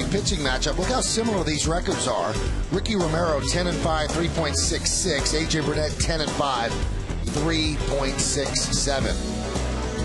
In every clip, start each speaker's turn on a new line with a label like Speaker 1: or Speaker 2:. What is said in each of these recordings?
Speaker 1: pitching matchup. Look how similar these records are. Ricky Romero 10-5, 3.66. AJ Burnett 10-5, 3.67.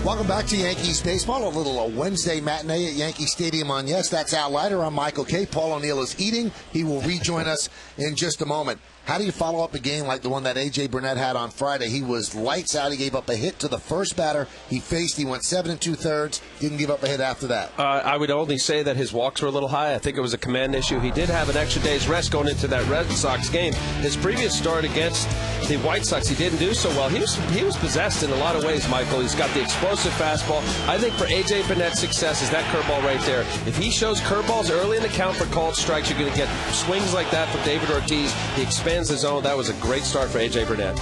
Speaker 1: Welcome back to Yankees baseball. A little Wednesday matinee at Yankee Stadium on Yes, That's Outlighter. I'm Michael K. Paul O'Neill is eating. He will rejoin us in just a moment. How do you follow up a game like the one that A.J. Burnett had on Friday? He was lights out. He gave up a hit to the first batter he faced. He went 7 2/3. Didn't give up a hit after that.
Speaker 2: I would only say that his walks were a little high. I think it was a command issue. He did have an extra day's rest going into that Red Sox game. His previous start against the White Sox, he didn't do so well. He was possessed in a lot of ways, Michael. He's got the explosive fastball. I think for A.J. Burnett's success is that curveball right there. If he shows curveballs early in the count for called strikes, you're going to get swings like that from David Ortiz. He expands the zone. That was a great start for A.J. Burnett.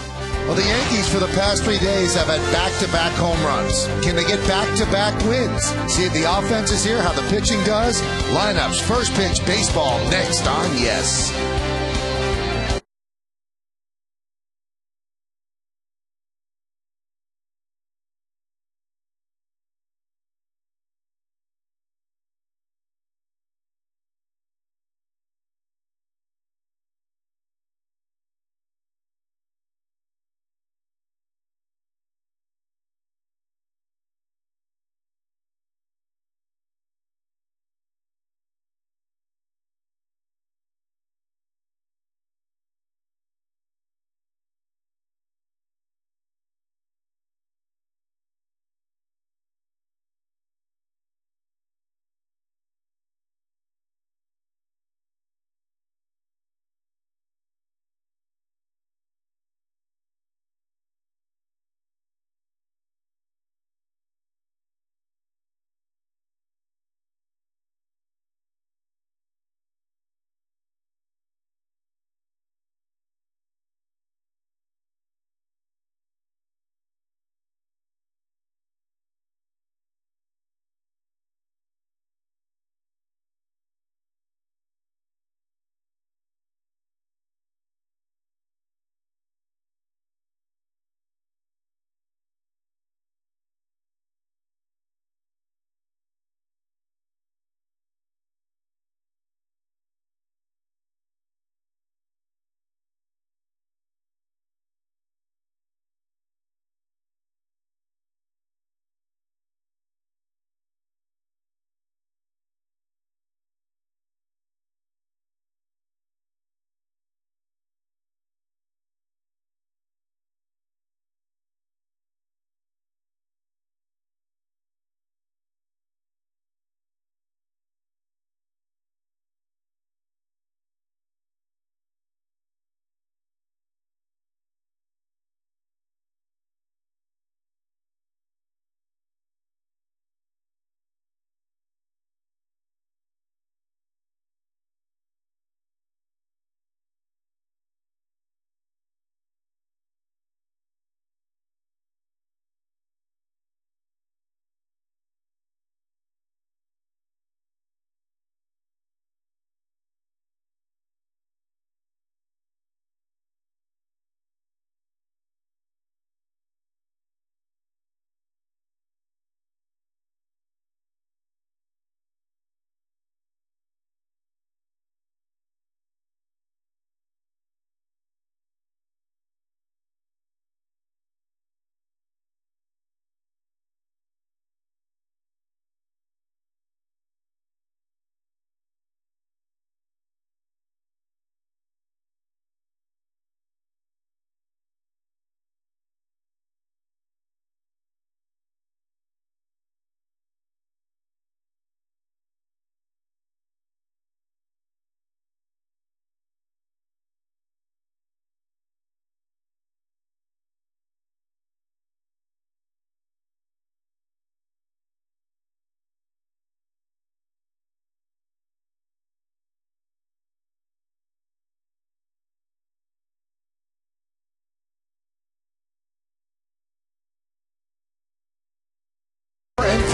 Speaker 1: Well, the Yankees for the past 3 days have had back-to-back home runs. Can they get back-to-back wins? See if the offense is here, how the pitching does. Lineups, first pitch, baseball, next on Yes.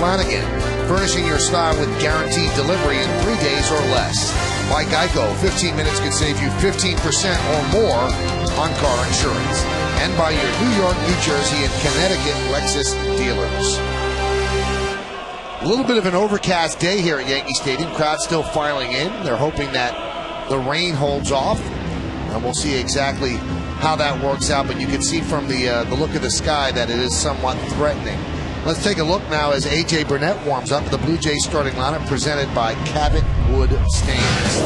Speaker 1: Flanagan, furnishing your style with guaranteed delivery in 3 days or less. By Geico, 15 minutes could save you 15% or more on car insurance. And by your New York, New Jersey, and Connecticut Lexus dealers. A little bit of an overcast day here at Yankee Stadium. Crowd still filing in. They're hoping that the rain holds off, and we'll see exactly how that works out. But you can see from the look of the sky that it is somewhat threatening. Let's take a look now as A.J. Burnett warms up. The Blue Jays starting lineup presented by Cabot Wood Stains.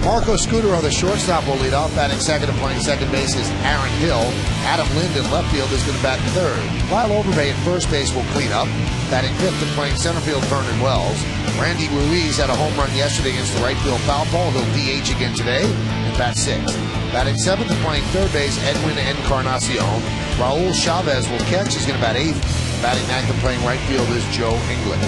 Speaker 1: Marco Scudero, the shortstop, will lead off. Batting second and playing second base is Aaron Hill. Adam Lind in left field is going to bat third. Lyle Overbay at first base will clean up. Batting fifth and playing center field, Vernon Wells. Randy Ruiz had a home run yesterday against the right field foul ball. He'll DH again today and bat sixth. Batting seventh and playing third base, Edwin Encarnacion. Raul Chavez will catch. He's going to bat eighth. Batting ninth and playing right field is Joe England.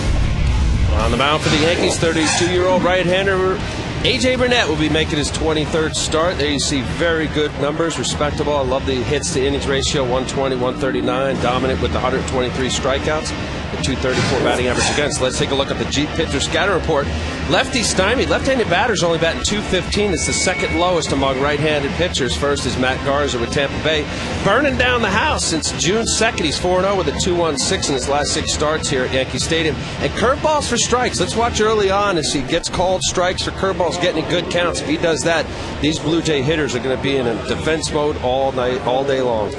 Speaker 2: On the mound for the Yankees, 32-year-old right-hander A.J. Burnett will be making his 23rd start. There you see very good numbers, respectable. I love the hits to innings ratio, 120, 139, dominant with the 123 strikeouts, the 234 batting average against. Let's take a look at the pitcher scatter report. Lefty stymied. Left-handed batters only batting 215. It's the second lowest among right-handed pitchers. First is Matt Garza with Tampa Bay, burning down the house since June 2nd. He's 4-0 with a 2.16 in his last 6 starts here at Yankee Stadium. And curveballs for strikes. Let's watch early on as he gets called strikes or curveballs, getting good counts. If he does that, these Blue Jay hitters are going to be in a defense mode all night, all day long.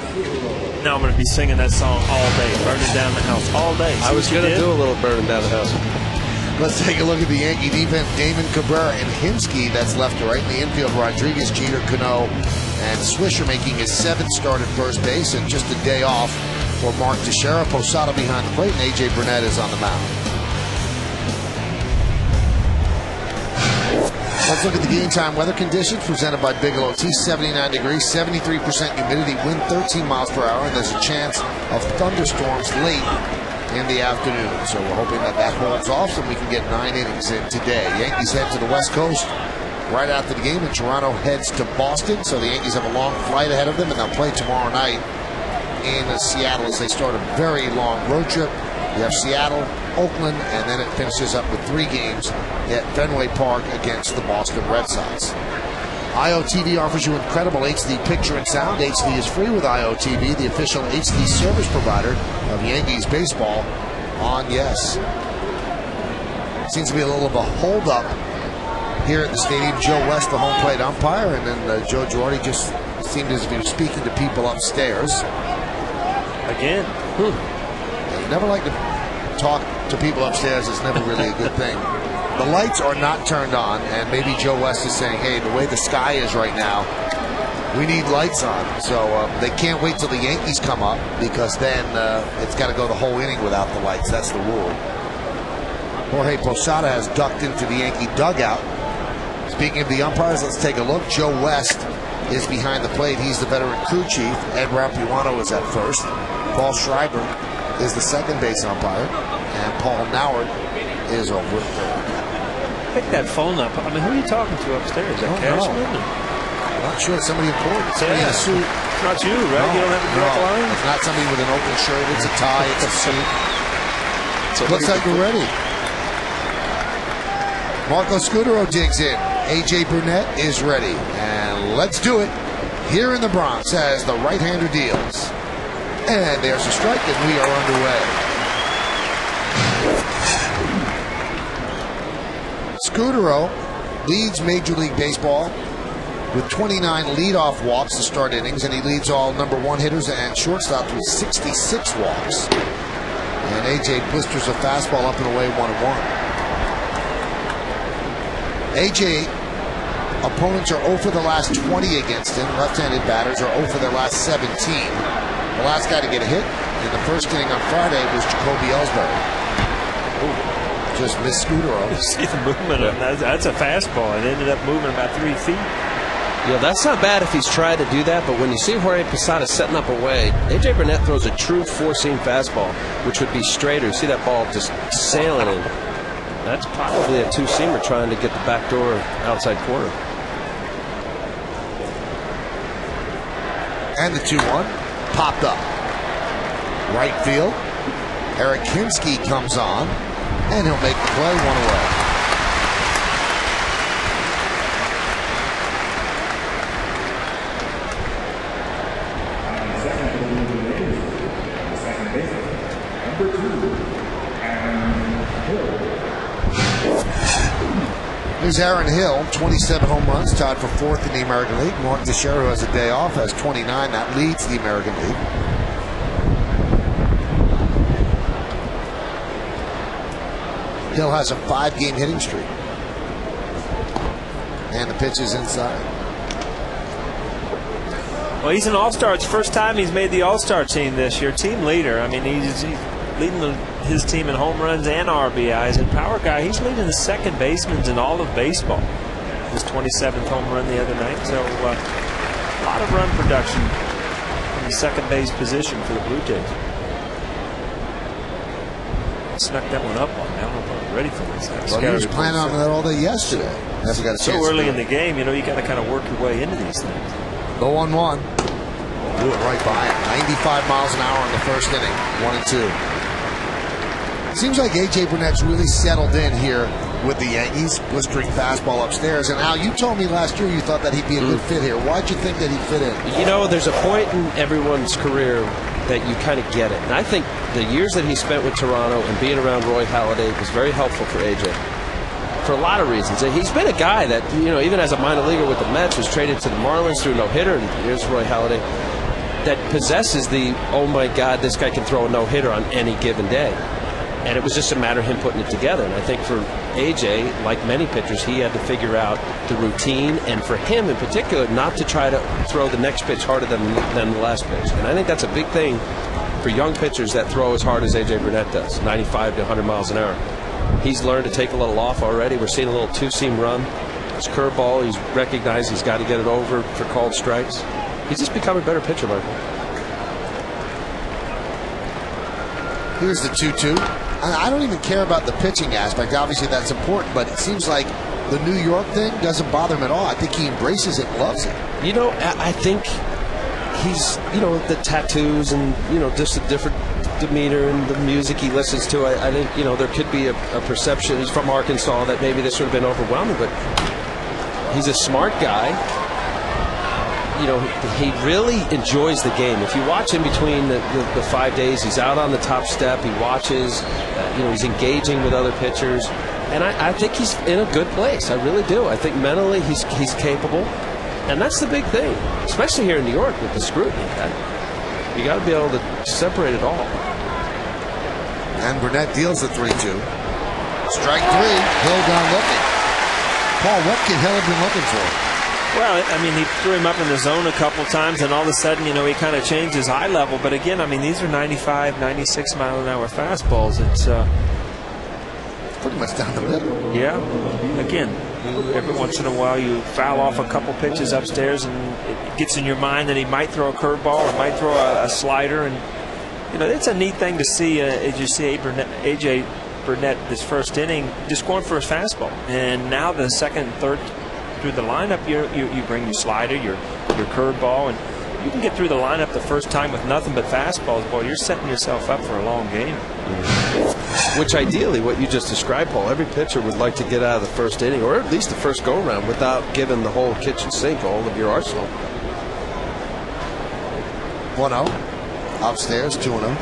Speaker 3: Now I'm going to be singing that song all day, burning down the house all day.
Speaker 2: I was going to do a little burning down the house.
Speaker 1: Let's take a look at the Yankee defense. Damon, Cabrera, and Hinsky, that's left to right. In the infield, Rodriguez, Jeter, Canó, and Swisher making his 7th start at first base, and just a day off for Mark Teixeira. Posada behind the plate, and A.J. Burnett is on the mound. Let's look at the game time weather conditions presented by Bigelow Tea. 79 degrees, 73% humidity, wind 13 miles per hour, and there's a chance of thunderstorms late in the afternoon. So we're hoping that that holds off so we can get 9 innings in today. Yankees head to the West Coast right after the game, and Toronto heads to Boston. So the Yankees have a long flight ahead of them, and they'll play tomorrow night in Seattle as they start a very long road trip. You have Seattle, Oakland, and then it finishes up with 3 games at Fenway Park against the Boston Red Sox. IOTV offers you incredible HD picture and sound. HD is free with IOTV, the official HD service provider of Yankees baseball on Yes. Seems to be a little of a holdup here at the stadium. Joe West, the home plate umpire, and then Joe Girardi just seemed as if he was speaking to people upstairs.
Speaker 3: Again.
Speaker 1: You never like to talk to people upstairs. It's never really a good thing. The lights are not turned on, and maybe Joe West is saying, hey, the way the sky is right now, we need lights on. So they can't wait till the Yankees come up, because then it's got to go the whole inning without the lights. That's the rule. Jorge Posada has ducked into the Yankee dugout. Speaking of the umpires, let's take a look. Joe West is behind the plate. He's the veteran crew chief. Ed Rampuano is at first. Paul Schreiber is the second base umpire, and Paul Nauert is over at third.
Speaker 3: Pick that phone up. I mean, who are you talking to upstairs? That Cashman?
Speaker 1: I'm not sure. It's somebody important. Somebody in a suit.
Speaker 3: It's not you, right? You don't have a direct line?
Speaker 1: It's not somebody with an open shirt. It's a tie. It's a suit. So looks like we're ready. Marco Scudero digs in. A.J. Burnett is ready. And let's do it here in the Bronx as the right-hander deals. And there's a strike, and we are underway. Scudero leads Major League Baseball with 29 leadoff walks to start innings, and he leads all number 1 hitters and shortstops with 66 walks. And A.J. blisters a fastball up and away 1-1. A.J. opponents are 0 for the last 20 against him. Left-handed batters are 0 for their last 17. The last guy to get a hit in the first inning on Friday was Jacoby Ellsbury. Ooh. Just missed Scudero.
Speaker 3: You see the movement. Yeah. That's a fastball. It ended up moving about 3 feet.
Speaker 2: Yeah, that's not bad if he's tried to do that, but when you see Jorge Posada setting up away, A.J. Burnett throws a true 4-seam fastball, which would be straighter. You see that ball just sailing in. That's probably a 2-seamer trying to get the backdoor outside corner.
Speaker 1: And the 2-1 popped up. Right field. Eric Hinsky comes on, and he'll make the play, 1 away. Here's Aaron Hill, 27 home runs, tied for 4th in the American League. Mark Teixeira, who has a day off, has 29. That leads the American League. Hill has a 5-game hitting streak. And the pitch is inside.
Speaker 3: Well, he's an all-star. It's the first time he's made the all-star team this year. Team leader. I mean, he's leading his team in home runs and RBIs. And power guy, he's leading the second basemen in all of baseball. His 27th home run the other night. So a lot of run production in the second base position for the Blue Jays. Snuck that one up on me. I don't know if I'm ready for this.
Speaker 1: Well, he was planning on that all day yesterday. Never got a
Speaker 3: so
Speaker 1: chance
Speaker 3: early in the game, you know, you got to kind of work your way into these things.
Speaker 1: 0-1. Blew it right by him. 95 miles an hour in the first inning. 1-2. Seems like A.J. Burnett's really settled in here with the Yankees. Blistering fastball upstairs. And Al, you told me last year you thought that he'd be a good fit here. Why'd you think that he'd fit in?
Speaker 2: You know, there's a point in everyone's career that you kind of get it. And I think the years that he spent with Toronto and being around Roy Halladay was very helpful for A.J. for a lot of reasons. He's been a guy that, you know, even as a minor leaguer with the Mets, was traded to the Marlins through no-hitter, and here's Roy Halladay, that possesses the, oh my God, this guy can throw a no-hitter on any given day. And it was just a matter of him putting it together. And I think for A.J., like many pitchers, he had to figure out the routine, and for him in particular, not to try to throw the next pitch harder than the last pitch. And I think that's a big thing for young pitchers that throw as hard as A.J. Burnett does, 95 to 100 miles an hour. He's learned to take a little off already. We're seeing a little two-seam run. His curveball, he's recognized he's got to get it over for called strikes. He's just become a better pitcher, Michael.
Speaker 1: Here's the 2-2. I don't even care about the pitching aspect. Obviously, that's important, but it seems like the New York thing doesn't bother him at all. I think he embraces it and loves it.
Speaker 2: You know, I think he's, you know, the tattoos and, you know, just a different demeanor and the music he listens to. I think, you know, there could be a perception, he's from Arkansas, that maybe this would have been overwhelming, but he's a smart guy. You know, he really enjoys the game. If you watch him between the 5 days, he's out on the top step, he watches, you know, he's engaging with other pitchers, and I think he's in a good place. I really do. I think mentally he's capable, and that's the big thing, especially here in New York with the scrutiny. You got to be able to separate it all.
Speaker 1: And Burnett deals the 3-2. Strike 3. Hill gone looking. Paul, what could Hill have been looking for?
Speaker 3: Well, I mean, he threw him up in the zone a couple times, and all of a sudden, you know, he kind of changed his eye level. But again, I mean, these are 95, 96 mile an hour fastballs. It's
Speaker 1: pretty much down the middle.
Speaker 3: Yeah. Again, every once in a while you foul off a couple pitches upstairs, and it gets in your mind that he might throw a curveball or might throw a slider. And, you know, it's a neat thing to see as you see A.J. Burnett this first inning just going for his fastball. And now the second and third through the lineup, you bring your slider, your curveball, and you can get through the lineup the first time with nothing but fastballs. Boy, you're setting yourself up for a long game.
Speaker 2: Which ideally, what you just described, Paul, every pitcher would like to get out of the first inning, or at least the first go-around, without giving the whole kitchen sink all of your arsenal.
Speaker 1: 1-0. Upstairs, 2-0.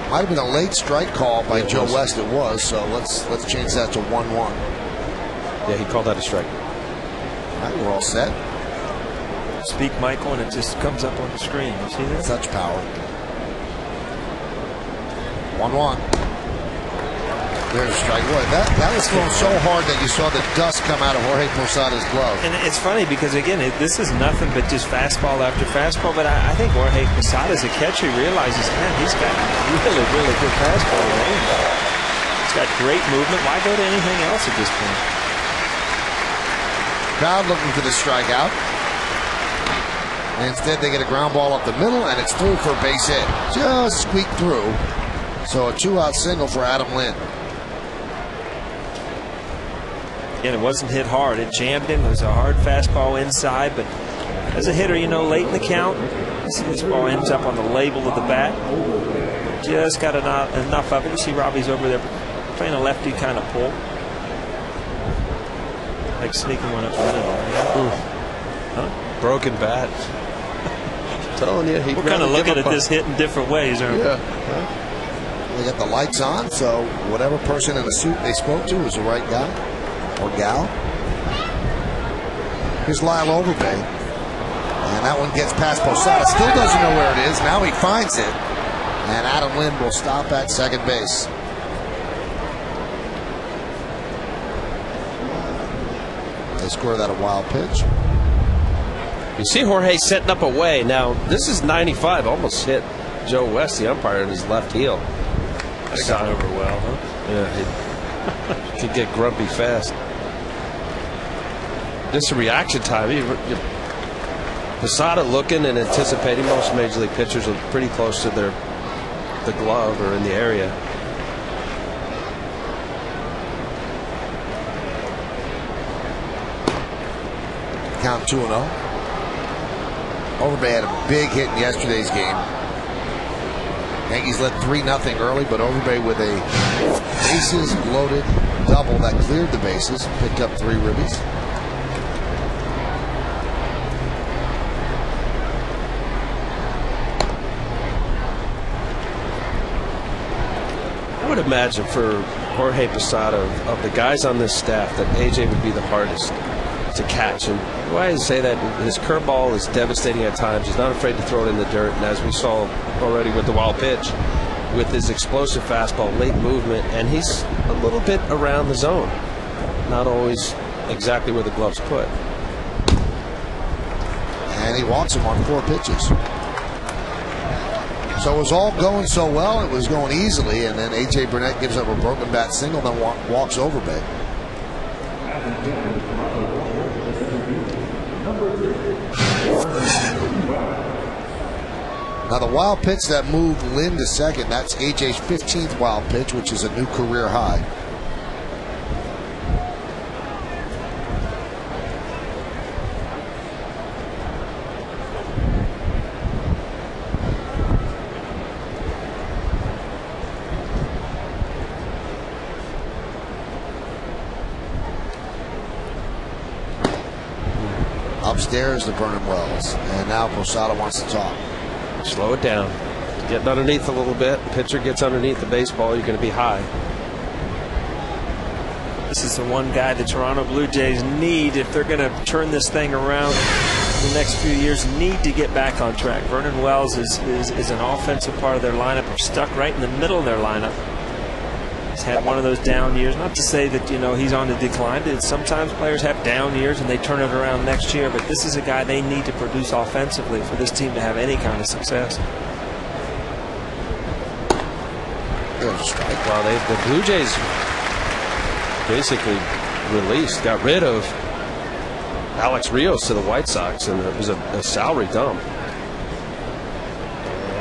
Speaker 1: Might have been a late strike call by Joe West. It was, so let's change that to 1-1.
Speaker 2: Yeah, he called that a strike.
Speaker 1: All right, we're all set.
Speaker 3: Speak, Michael, and it just comes up on the screen. You see that?
Speaker 1: Such power. 1-1. There's a strike. Boy, that was thrown so hard that you saw the dust come out of Jorge Posada's glove.
Speaker 3: And it's funny because, again, this is nothing but just fastball after fastball. But I think Jorge Posada, as a catcher, realizes, man, he's got really, really good fastball. He's got great movement. Why go to anything else at this point?
Speaker 1: Crowd looking for the strikeout. And instead, they get a ground ball up the middle, and it's through for a base hit. Just squeaked through. So a 2-out single for Adam Lind.
Speaker 3: And it wasn't hit hard. It jammed him. It was a hard fastball inside. But as a hitter, you know, late in the count, this ball ends up on the label of the bat. Just got enough of it. You see Robbie's over there playing a lefty kind of pull. Like sneaking one up the middle. Huh?
Speaker 2: Broken bat. I'm telling you,
Speaker 3: we're kind of looking at this hit in different ways, aren't we?
Speaker 2: Yeah.
Speaker 1: They got the lights on, so whatever person in the suit they spoke to was the right guy or gal. Here's Lyle Overbay. And that one gets past Posada. Still doesn't know where it is. Now he finds it. And Adam Lind will stop at second base. They score that a wild pitch.
Speaker 2: You see Jorge setting up away. Now, this is 95. Almost hit Joe West, the umpire, in his left heel.
Speaker 3: That got over well, huh?
Speaker 2: Yeah, he could get grumpy fast. Just a reaction time. Posada looking and anticipating. Most major league pitchers are pretty close to the glove or in the area.
Speaker 1: Count 2-0. Overbay had a big hit in yesterday's game. Yankees led 3-0 early, but Overbay with a bases loaded double that cleared the bases, picked up 3 ribbies.
Speaker 2: I would imagine for Jorge Posada, of the guys on this staff, that AJ would be the hardest to catch. And why I say that, his curveball is devastating at times. He's not afraid to throw it in the dirt, and as we saw already with the wild pitch, with his explosive fastball, late movement, and he's a little bit around the zone, not always exactly where the glove's put.
Speaker 1: And he walks him on 4 pitches. So it was all going so well, it was going easily, and then AJ Burnett gives up a broken bat single, then walks Overbay. Now the wild pitch that moved Lynn to second, that's AJ's 15th wild pitch, which is a new career high. Upstairs to Vernon Wells, and now Posada wants to talk.
Speaker 2: Slow it down. Getting underneath a little bit. Pitcher gets underneath the baseball, you're going to be high.
Speaker 3: This is the one guy the Toronto Blue Jays need if they're going to turn this thing around in the next few years. Need to get back on track. Vernon Wells is an offensive part of their lineup. They're stuck right in the middle of their lineup. He's had one of those down years. Not to say that, he's on the decline. Sometimes players have down years and they turn it around next year, but this is a guy they need to produce offensively for this team to have any kind of success.
Speaker 2: Well, the Blue Jays basically got rid of Alex Rios to the White Sox, and it was a salary dump.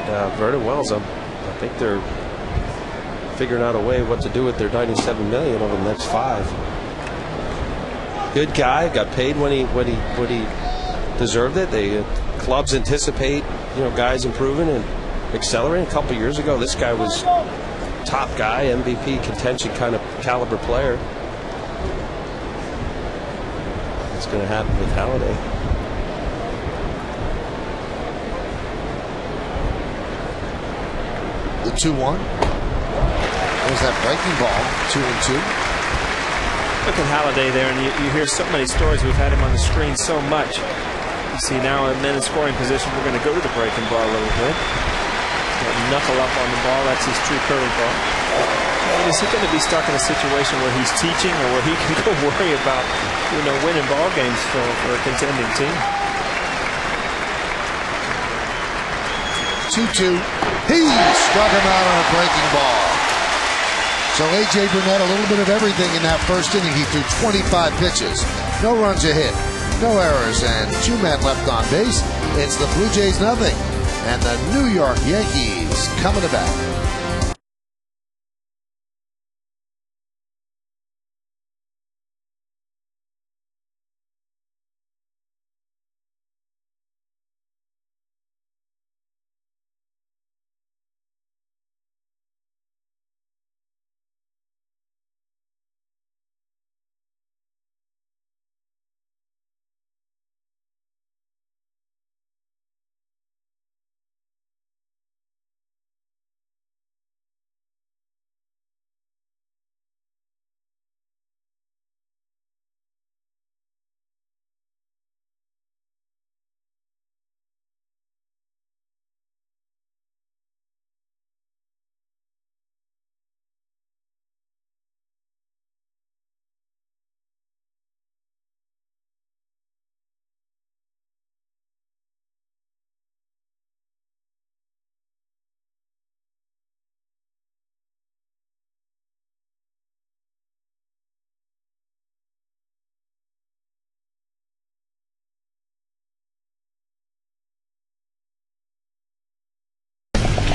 Speaker 2: And Vernon Wells, I think they're figuring out a way what to do with their $97 million over the next 5. Good guy, got paid when he deserved it. The clubs anticipate guys improving and accelerating. A couple years ago, this guy was top guy, MVP contention kind of caliber player. What's going to happen with Halladay?
Speaker 1: The 2-1. There's that breaking ball, 2-2.
Speaker 3: Look at Halladay there, and you hear so many stories. We've had him on the screen so much. You see now in men in scoring position, we're going to go to the breaking ball a little bit. Knuckle up on the ball. That's his true curveball. Is he going to be stuck in a situation where he's teaching, or where he can go worry about, winning ball games for a contending team?
Speaker 1: 2-2. He struck him out on a breaking ball. So A.J. Burnett, a little bit of everything in that first inning. He threw 25 pitches. No runs a hit, no errors, and 2 men left on base. It's the Blue Jays nothing, and the New York Yankees coming to bat.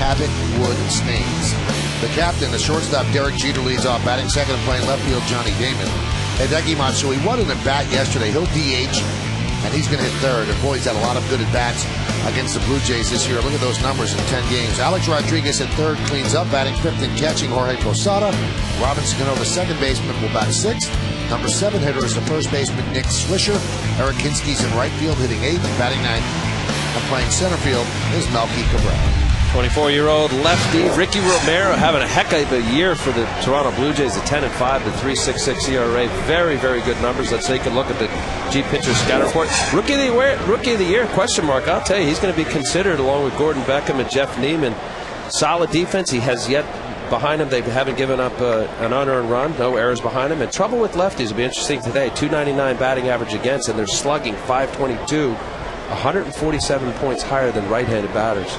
Speaker 1: Cabot, Wood, and Staines. The captain, the shortstop, Derek Jeter, leads off, batting second and playing left field, Johnny Damon. Hideki Matsui wasn't at bat yesterday. He'll DH, and he's going to hit third. And boy, he's had a lot of good at-bats against the Blue Jays this year. Look at those numbers in 10 games. Alex Rodriguez at third, cleans up, batting fifth and catching Jorge Posada. Robinson Canó, the second baseman, will bat sixth. Number 7 hitter is the first baseman, Nick Swisher. Eric Kinski's in right field, hitting eighth, batting ninth. And playing center field is Melky Cabrera.
Speaker 2: 24-year-old lefty Ricky Romero having a heck of a year for the Toronto Blue Jays. A 10-5 to 3.66 ERA. Very, very good numbers. Let's take a look at the G Pitcher Scout Report. Rookie of the year? Question mark. I'll tell you, he's going to be considered along with Gordon Beckham and Jeff Neiman. Solid defense. He has yet behind him. They haven't given up an unearned run. No errors behind him. And trouble with lefties will be interesting today. 299 batting average against, and they're slugging 522. 147 points higher than right-handed batters.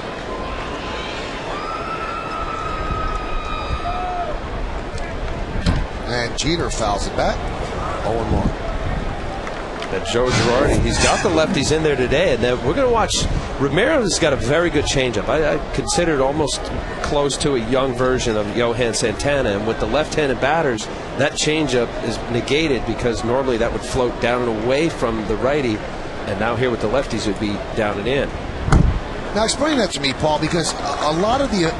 Speaker 1: And Jeter fouls it back. 0-1.
Speaker 2: That Joe Girardi, he's got the lefties in there today, and we're going to watch. Romero's got a very good changeup. I consider it almost close to a young version of Johan Santana, and with the left-handed batters, that changeup is negated because normally that would float down and away from the righty, and now here with the lefties it would be down and in.
Speaker 1: Now explain that to me, Paul, because a lot of the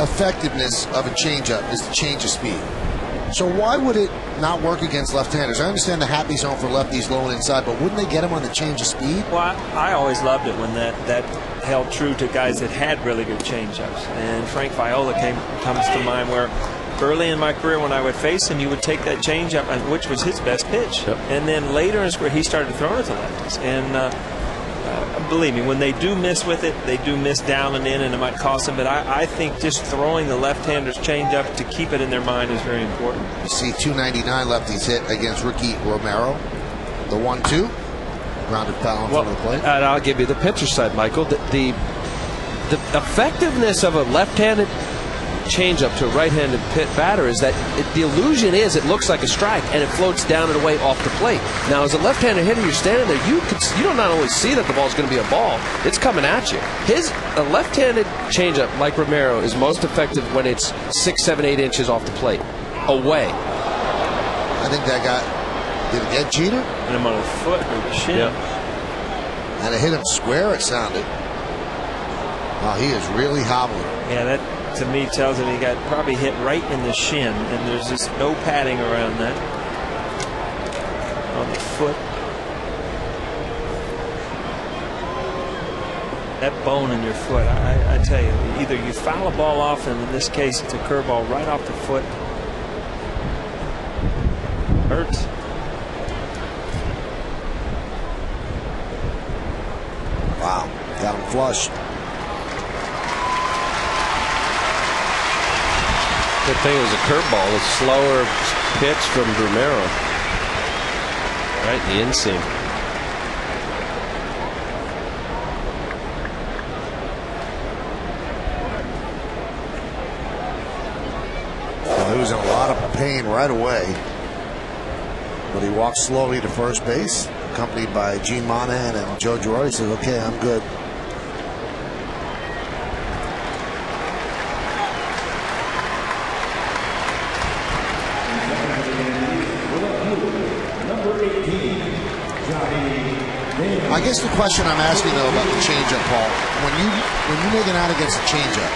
Speaker 1: effectiveness of a changeup is the change of speed. So why would it not work against left-handers? I understand the happy zone for lefties low and inside, but wouldn't they get them on the change of speed?
Speaker 3: Well, I always loved it when that held true to guys that had really good changeups. And Frank Viola comes to mind, where early in my career when I would face him, you would take that changeup, which was his best pitch.
Speaker 2: Yep.
Speaker 3: And then later in his career, he started throwing it to lefties. And believe me, when they do miss with it, they do miss down and in, and it might cost them. But I think just throwing the left-hander's changeup to keep it in their mind is very important.
Speaker 1: You see 299 lefties hit against Ricky Romero. The 1-2. Grounded foul in front of the plate.
Speaker 2: And I'll give you the pitcher side, Michael. The effectiveness of a left-handed changeup to a right-handed batter is that the illusion is it looks like a strike and it floats down and away off the plate. Now, as a left-handed hitter, you're standing there. You don't not only see that the ball's going to be a ball, it's coming at you. A left-handed changeup like Romero is most effective when it's 6, 7, 8 inches off the plate, away.
Speaker 1: I think that did it get Jeter?
Speaker 3: Hit him on the foot or the shin.
Speaker 2: Yep.
Speaker 1: And it hit him square, it sounded. Wow, he is really hobbling.
Speaker 3: Yeah, that to me tells him he got probably hit right in the shin, and there's just no padding around that. On the foot. That bone in your foot, I tell you, either you foul a ball off, and in this case it's a curveball right off the foot. Hurts.
Speaker 1: Wow, got him flush.
Speaker 2: Good thing it was a curveball, a slower pitch from Romero. Right in the inseam.
Speaker 1: Well, he was in a lot of pain right away. But he walked slowly to first base, accompanied by Gene Monahan and Joe Girardi. He said, okay, I'm good. I guess the question I'm asking, though, about the changeup, Paul, when you make an out against a changeup,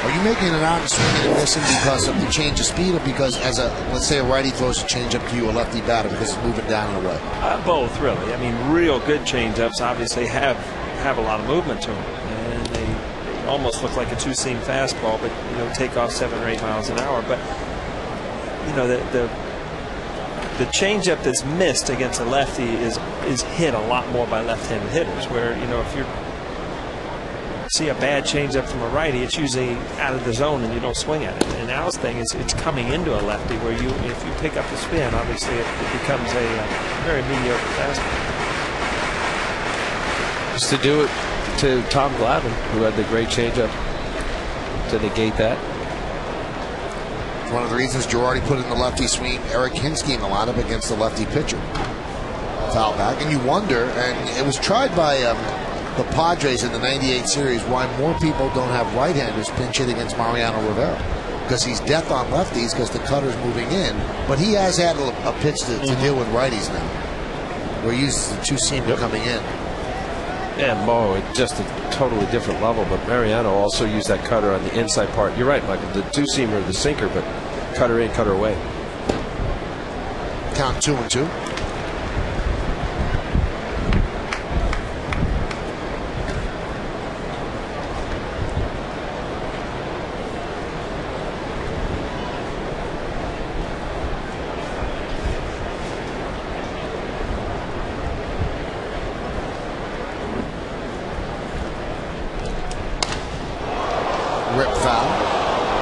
Speaker 1: are you making it out and swinging and missing because of the change of speed, or because, let's say a righty throws a changeup to you, a lefty batter, because it's moving down and away?
Speaker 3: Both, really. I mean, real good changeups obviously have a lot of movement to them, and they almost look like a two-seam fastball, but take off 7 or 8 miles an hour. But the changeup that's missed against a lefty is hit a lot more by left-handed hitters, where if you see a bad changeup from a righty, it's usually out of the zone and you don't swing at it. And Al's thing is it's coming into a lefty, where if you pick up the spin, obviously it becomes a very mediocre fastball.
Speaker 2: Just to do it to Tom Glavine, who had the great changeup to negate that.
Speaker 1: One of the reasons Girardi put in the lefty swing Eric Kinski in the lineup against the lefty pitcher. Foul back, and you wonder, and it was tried by the Padres in the '98 series why more people don't have right-handers pinch hit against Mariano Rivera, because he's death on lefties because the cutter's moving in. But he has had a pitch to deal with righties now, where he uses the two-seamer coming in.
Speaker 2: And Mo, it's just a totally different level. But Mariano also used that cutter on the inside part. You're right, Michael. The two-seamer, the sinker, but cutter in, cutter away.
Speaker 1: Count 2-2.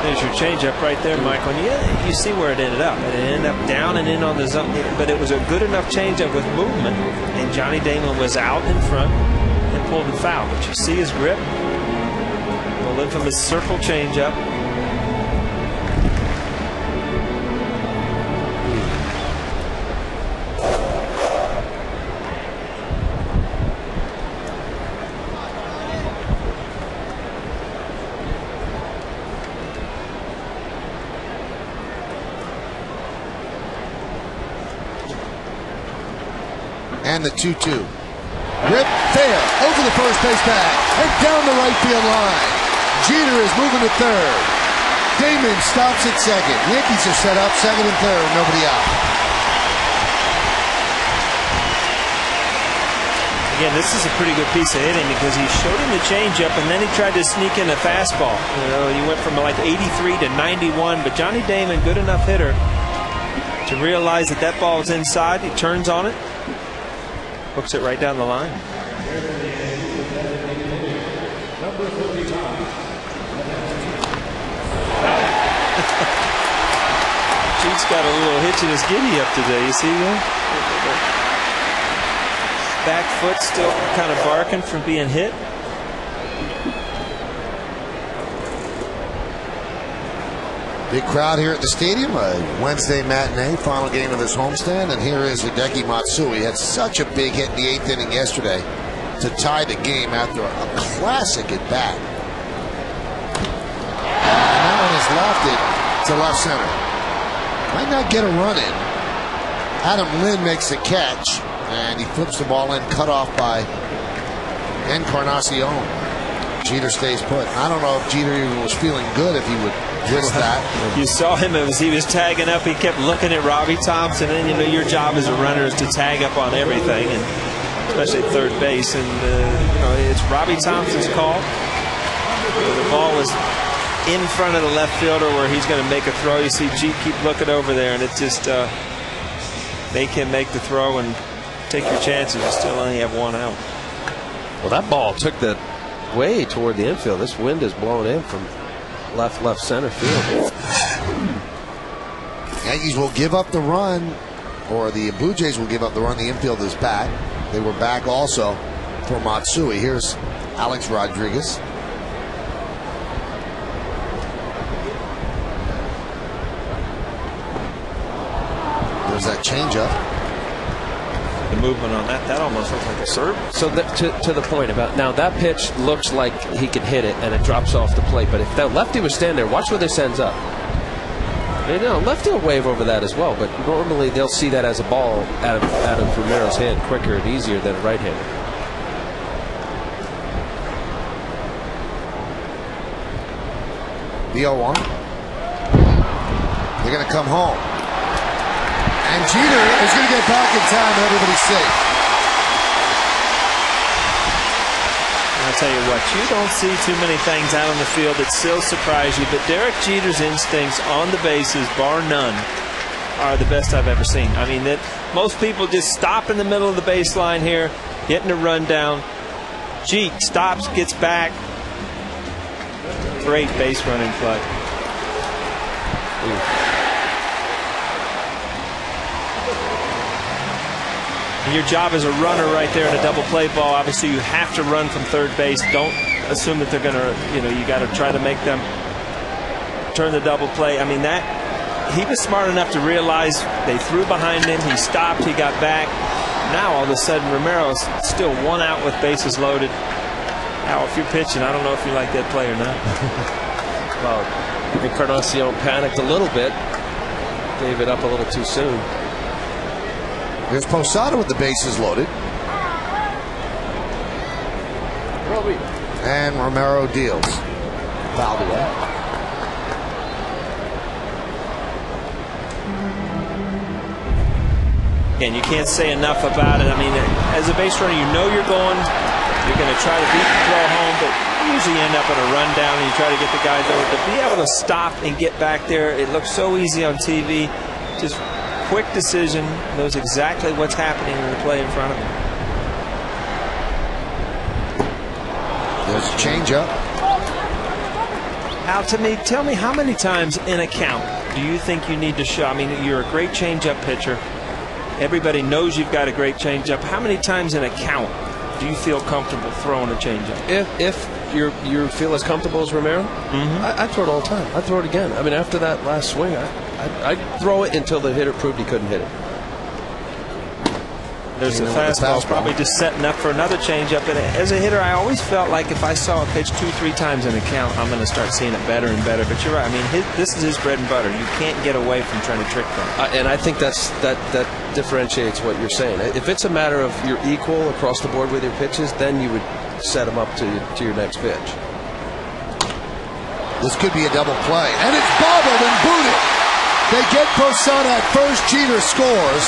Speaker 3: There's your changeup right there, Michael. And yeah, you see where it ended up. It ended up down and in on the zone, but it was a good enough changeup with movement, and Johnny Damon was out in front and pulled it foul. But you see his grip, the infamous circle changeup.
Speaker 1: And the 2-2. Rip fair over the first base bag and down the right field line. Jeter is moving to third. Damon stops at second. Yankees are set up second and third, nobody out.
Speaker 3: Again, this is a pretty good piece of hitting because he showed him the changeup and then he tried to sneak in a fastball. You know, he went from like 83 to 91, but Johnny Damon, good enough hitter to realize that that ball is inside. He turns on it, hooks it right down the line. Cheat's got a little hitch in his giddy up today. You see that? Back foot still kind of barking from being hit.
Speaker 1: Big crowd here at the stadium. A Wednesday matinee, final game of this homestand. And here is Hideki Matsui. He had such a big hit in the 8th inning yesterday to tie the game after a classic at bat. And that one is lofted to left center. Might not get a run in. Adam Lynn makes the catch, and he flips the ball in, cut off by Encarnacion. Jeter stays put. I don't know if Jeter even was feeling good if he would risk that.
Speaker 3: You saw him as he was tagging up. He kept looking at Robbie Thompson, and you know your job as a runner is to tag up on everything, and especially at third base. And you know, it's Robbie Thompson's call. The ball is in front of the left fielder where he's going to make a throw. You see Jeet keep looking over there, and it just make him make the throw and take your chances. You still only have one out.
Speaker 2: Well, that ball took the way toward the infield. This wind is blowing in from left center field.
Speaker 1: Yankees will give up the run, or the Blue Jays will give up the run. The infield is back. They were back also for Matsui. Here's Alex Rodriguez. There's that changeup.
Speaker 3: The movement on that almost looks like a serve.
Speaker 2: So to the point about now, that pitch looks like he can hit it and it drops off the plate, but if that lefty was standing there, watch where this ends up. You know, lefty will wave over that as well, but normally they'll see that as a ball out of Romero's hand quicker and easier than a right-hander.
Speaker 1: The 0-1. They're going to come home. And Jeter is going to get back in time and everybody's safe.
Speaker 3: I'll tell you what, you don't see too many things out on the field that still surprise you, but Derek Jeter's instincts on the bases, bar none, are the best I've ever seen. I mean, that most people just stop in the middle of the baseline here, getting a run down. Jeet stops, gets back. Great base running play. Your job as a runner right there in a double play ball, obviously you have to run from third base. Don't assume that they're going to, you know, you got to try to make them turn the double play. I mean, that he was smart enough to realize they threw behind him. He stopped. He got back. Now all of a sudden Romero's still one out with bases loaded. Now, if you're pitching, I don't know if you like that play or not.
Speaker 2: Well, Encarnacion panicked a little bit. Gave it up a little too soon.
Speaker 1: Here's Posada with the bases loaded. And Romero deals. Fouled away.
Speaker 3: And you can't say enough about it. I mean, as a base runner, you know you're going to try to beat the throw home, but you usually end up in a rundown and you try to get the guys over. To be able to stop and get back there, it looks so easy on TV. Just quick decision, knows exactly what's happening in the play in front of him.
Speaker 1: There's a changeup.
Speaker 3: Al, tell me how many times in a count do you think you need to show? I mean, you're a great changeup pitcher. Everybody knows you've got a great changeup. How many times in a count do you feel comfortable throwing a changeup?
Speaker 2: If you feel as comfortable as Romero, I throw it all the time. I throw it again. I mean, after that last swing, I'd throw it until the hitter proved he couldn't hit it.
Speaker 3: There's a fastball, probably just setting up for another changeup. And as a hitter, I always felt like if I saw a pitch 2-3 times in a count, I'm going to start seeing it better and better. But you're right. I mean, this is his bread and butter. You can't get away from trying to trick them.
Speaker 2: And I think that differentiates what you're saying. If it's a matter of you're equal across the board with your pitches, then you would set them up to your next pitch.
Speaker 1: This could be a double play, and it's bobbled and booted. They get Posada at first. Jeter scores,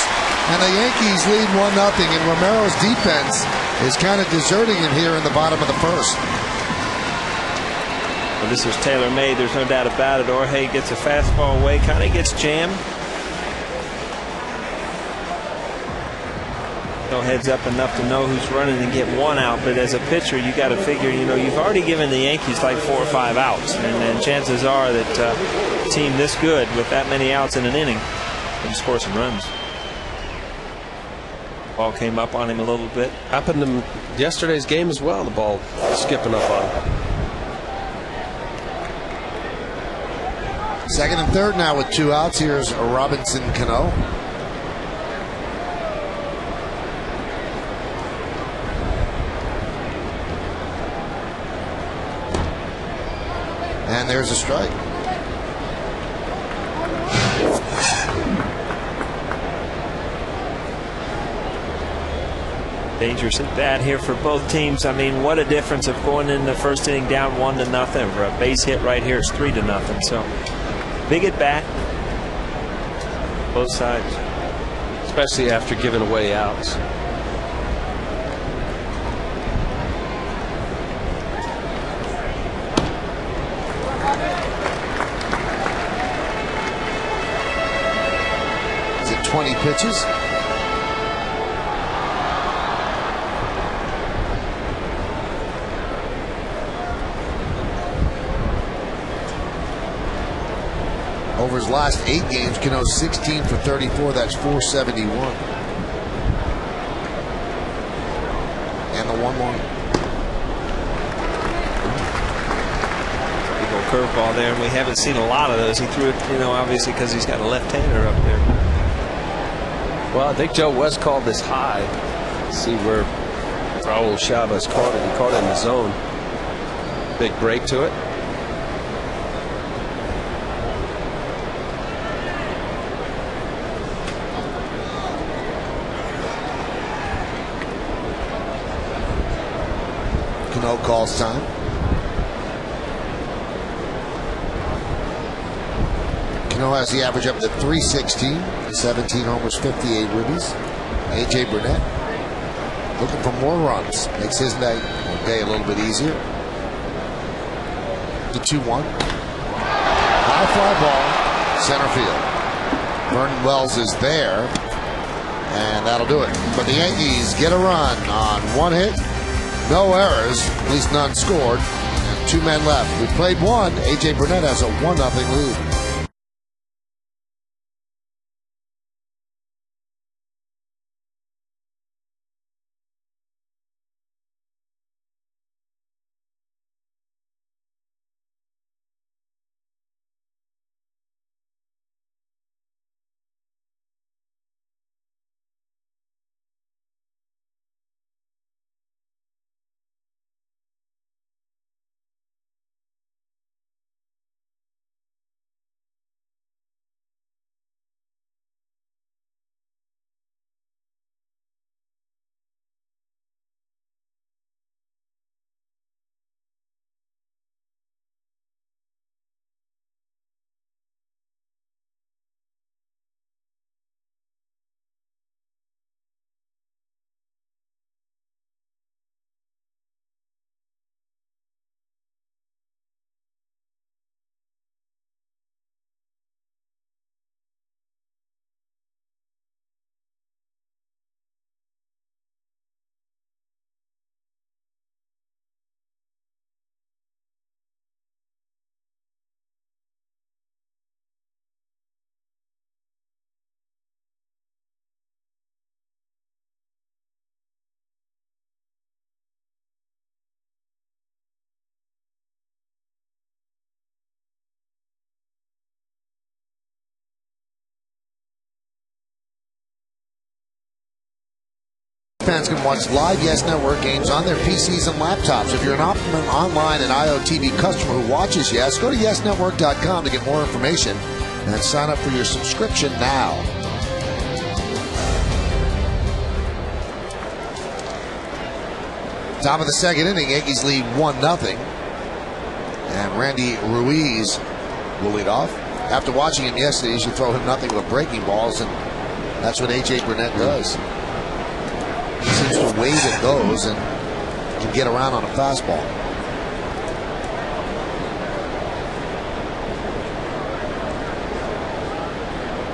Speaker 1: and the Yankees lead 1-0. And Romero's defense is kind of deserting him here in the bottom of the first.
Speaker 3: Well, this is tailor-made. There's no doubt about it. Jorge gets a fastball away, kind of gets jammed. No heads up enough to know who's running and get one out. But as a pitcher, you got to figure, you've already given the Yankees like 4 or 5 outs, and chances are that a team this good with that many outs in an inning can score some runs. Ball came up on him a little bit.
Speaker 2: Happened in yesterday's game as well. The ball skipping up on him.
Speaker 1: Second and third now with 2 outs. Here's Robinson Canó. And there's a strike.
Speaker 3: Dangerous at bat here for both teams. I mean, what a difference of going in the first inning down 1-0. For a base hit right here, it's 3-0. So big at bat, both sides,
Speaker 2: especially after giving away outs.
Speaker 1: Is it 20 pitches? Over his last 8 games, Canó 16 for 34. That's 471. And the 1-1.
Speaker 3: Big old curveball there, and we haven't seen a lot of those. He threw it, obviously because he's got a left-hander up there.
Speaker 2: Well, I think Joe West called this high. Let's see where Raul Chavez caught it. He caught it in the zone. Big break to it.
Speaker 1: Canó calls time. Canó has the average up to 316, 17 homers, 58 ribbies. A.J. Burnett looking for more runs. Makes his day a little bit easier. The 2-1. High fly ball, center field. Vernon Wells is there, and that'll do it. But the Yankees get a run on 1 hit. No errors, at least none scored, and 2 men left. We played 1. A.J. Burnett has a 1-0 lead. fans can watch live Yes Network games on their PCs and laptops. If you're an Optimum Online and IOTV customer who watches Yes, go to YesNetwork.com to get more information and sign up for your subscription now. Top of the second inning, Yankees lead 1-0. And Randy Ruiz will lead off. After watching him yesterday, you should throw him nothing but breaking balls, and that's what A.J. Burnett does. He seems to wave at those and can get around on a fastball.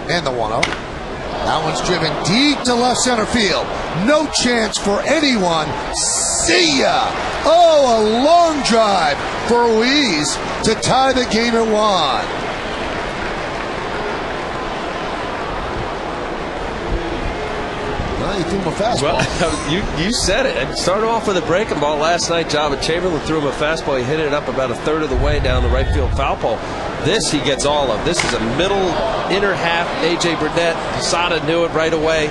Speaker 1: And the 1-0. That one's driven deep to left center field. No chance for anyone. See ya! Oh, a long drive for Ruiz to tie the game at 1. He threw him a fastball.
Speaker 2: Well, you said it. It started off with a breaking ball last night. Java Chamberlain threw him a fastball. He hit it up about a third of the way down the right field foul pole. This he gets all of. This is a middle inner half. A.J. Burnett, Posada knew it right away.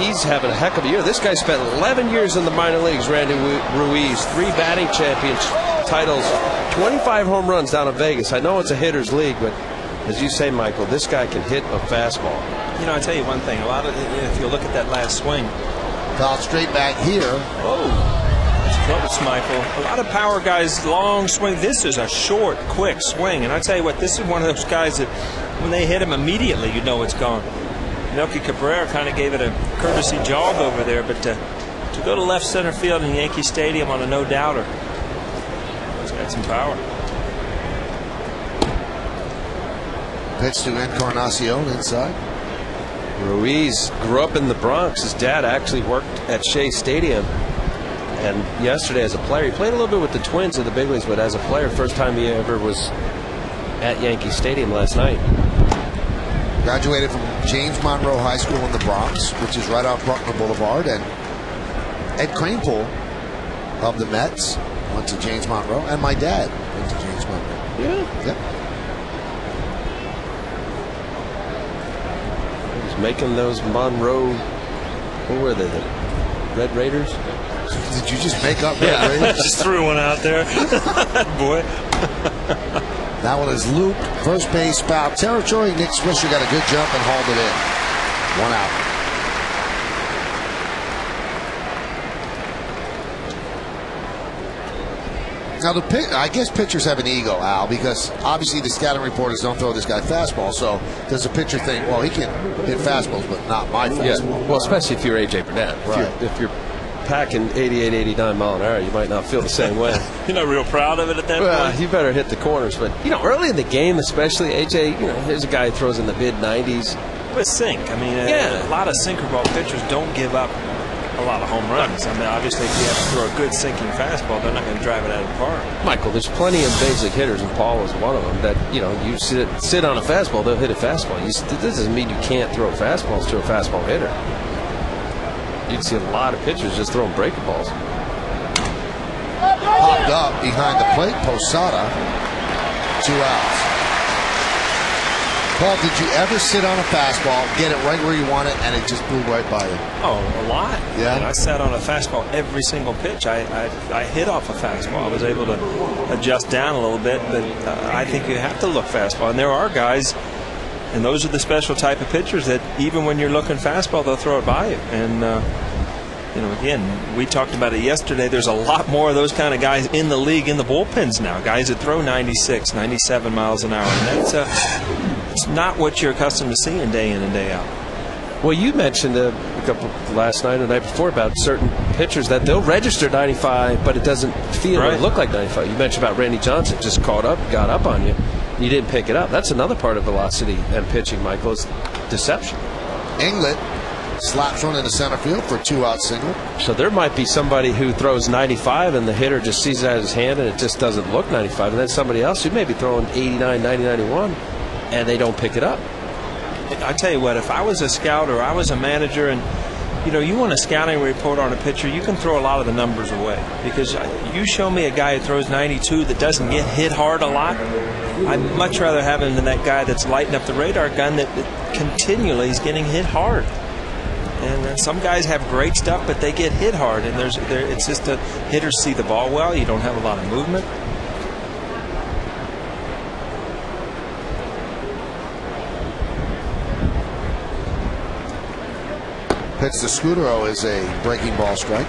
Speaker 2: He's having a heck of a year. This guy spent 11 years in the minor leagues. Randy Ruiz, 3 batting champions titles, 25 home runs down in Vegas. I know it's a hitter's league, but as you say, Michael, this guy can hit a fastball.
Speaker 3: You know, I tell you one thing. A lot of if you look at that last swing,
Speaker 1: foul straight back here.
Speaker 3: Oh, that's close, Michael. A lot of power guys, long swing. This is a short, quick swing, and I tell you what, this is one of those guys that when they hit him immediately, you know it's gone. Melky Cabrera kind of gave it a courtesy jog over there, but to go to left center field in Yankee Stadium on a no-doubter, he's got some power.
Speaker 1: Pitch to Encarnacion inside.
Speaker 2: Ruiz grew up in the Bronx. His dad actually worked at Shea Stadium. And yesterday as a player, he played a little bit with the Twins in the big leagues, but as a player, first time he ever was at Yankee Stadium last night.
Speaker 1: Graduated from James Monroe High School in the Bronx, which is right off Bruckner Boulevard. And Ed Kranepool of the Mets went to James Monroe. And my dad went to James Monroe.
Speaker 2: Yeah.
Speaker 1: Yep.
Speaker 2: Making those Monroe, what were they, the Red Raiders?
Speaker 1: Did you just make up Red Raiders?
Speaker 3: Just threw one out there. Boy.
Speaker 1: That one is looped. First base foul territory. Nick Swisher got a good jump and hauled it in. 1 out. Now, I guess pitchers have an ego, Al, because obviously the scouting reporters don't throw this guy fastball. So does the pitcher think, well, he can hit fastballs, but not my fastball?
Speaker 2: Yeah, well, especially if you're A.J. Burnett.
Speaker 1: Right.
Speaker 2: If you're packing 88, 89 mile an hour, you might not feel the same way.
Speaker 3: You're not real proud of it at that point?
Speaker 2: You better hit the corners. But, you know, early in the game, especially, A.J., you know, here's a guy who throws in the mid-90s.
Speaker 3: With sink. I mean, a lot of sinker ball pitchers don't give up a lot of home runs. I mean, obviously, if you have to throw a good sinking fastball, they're not going to drive it out of the park.
Speaker 2: Michael, there's plenty of basic hitters, and Paul was one of them, that, you know, you sit on a fastball, they'll hit a fastball. This doesn't mean you can't throw fastballs to a fastball hitter. You'd see a lot of pitchers just throwing breaking balls.
Speaker 1: Popped up behind the plate, Posada. 2 outs. Paul, did you ever sit on a fastball, get it right where you want it, and it just blew right by you?
Speaker 3: Oh, a lot.
Speaker 1: Yeah.
Speaker 3: And I sat on a fastball every single pitch. I hit off a fastball. I was able to adjust down a little bit, but I think you have to look fastball. And there are guys, and those are the special type of pitchers that even when you're looking fastball, they'll throw it by you. And, you know, again, we talked about it yesterday. There's a lot more of those kind of guys in the league, in the bullpens now, guys that throw 96, 97 miles an hour. And that's it's not what you're accustomed to seeing day in and day out.
Speaker 2: Well, you mentioned a couple last night or the night before about certain pitchers that they'll register 95, but it doesn't feel or look like 95. You mentioned about Randy Johnson just got up on you. You didn't pick it up. That's another part of velocity and pitching, Michael, is deception.
Speaker 1: England slaps one into center field for a 2-out single.
Speaker 2: So there might be somebody who throws 95 and the hitter just sees it out of his hand and it just doesn't look 95, and then somebody else who may be throwing 89, 90, 91 and they don't pick it up.
Speaker 3: I tell you what, if I was a scout or I was a manager, and you know, you want a scouting report on a pitcher, you can throw a lot of the numbers away, because you show me a guy who throws 92 that doesn't get hit hard a lot, I'd much rather have him than that guy that's lighting up the radar gun that continually is getting hit hard. And some guys have great stuff, but they get hit hard. And it's just the hitters see the ball well. You don't have a lot of movement.
Speaker 1: Pitch to Scudero is a breaking ball strike.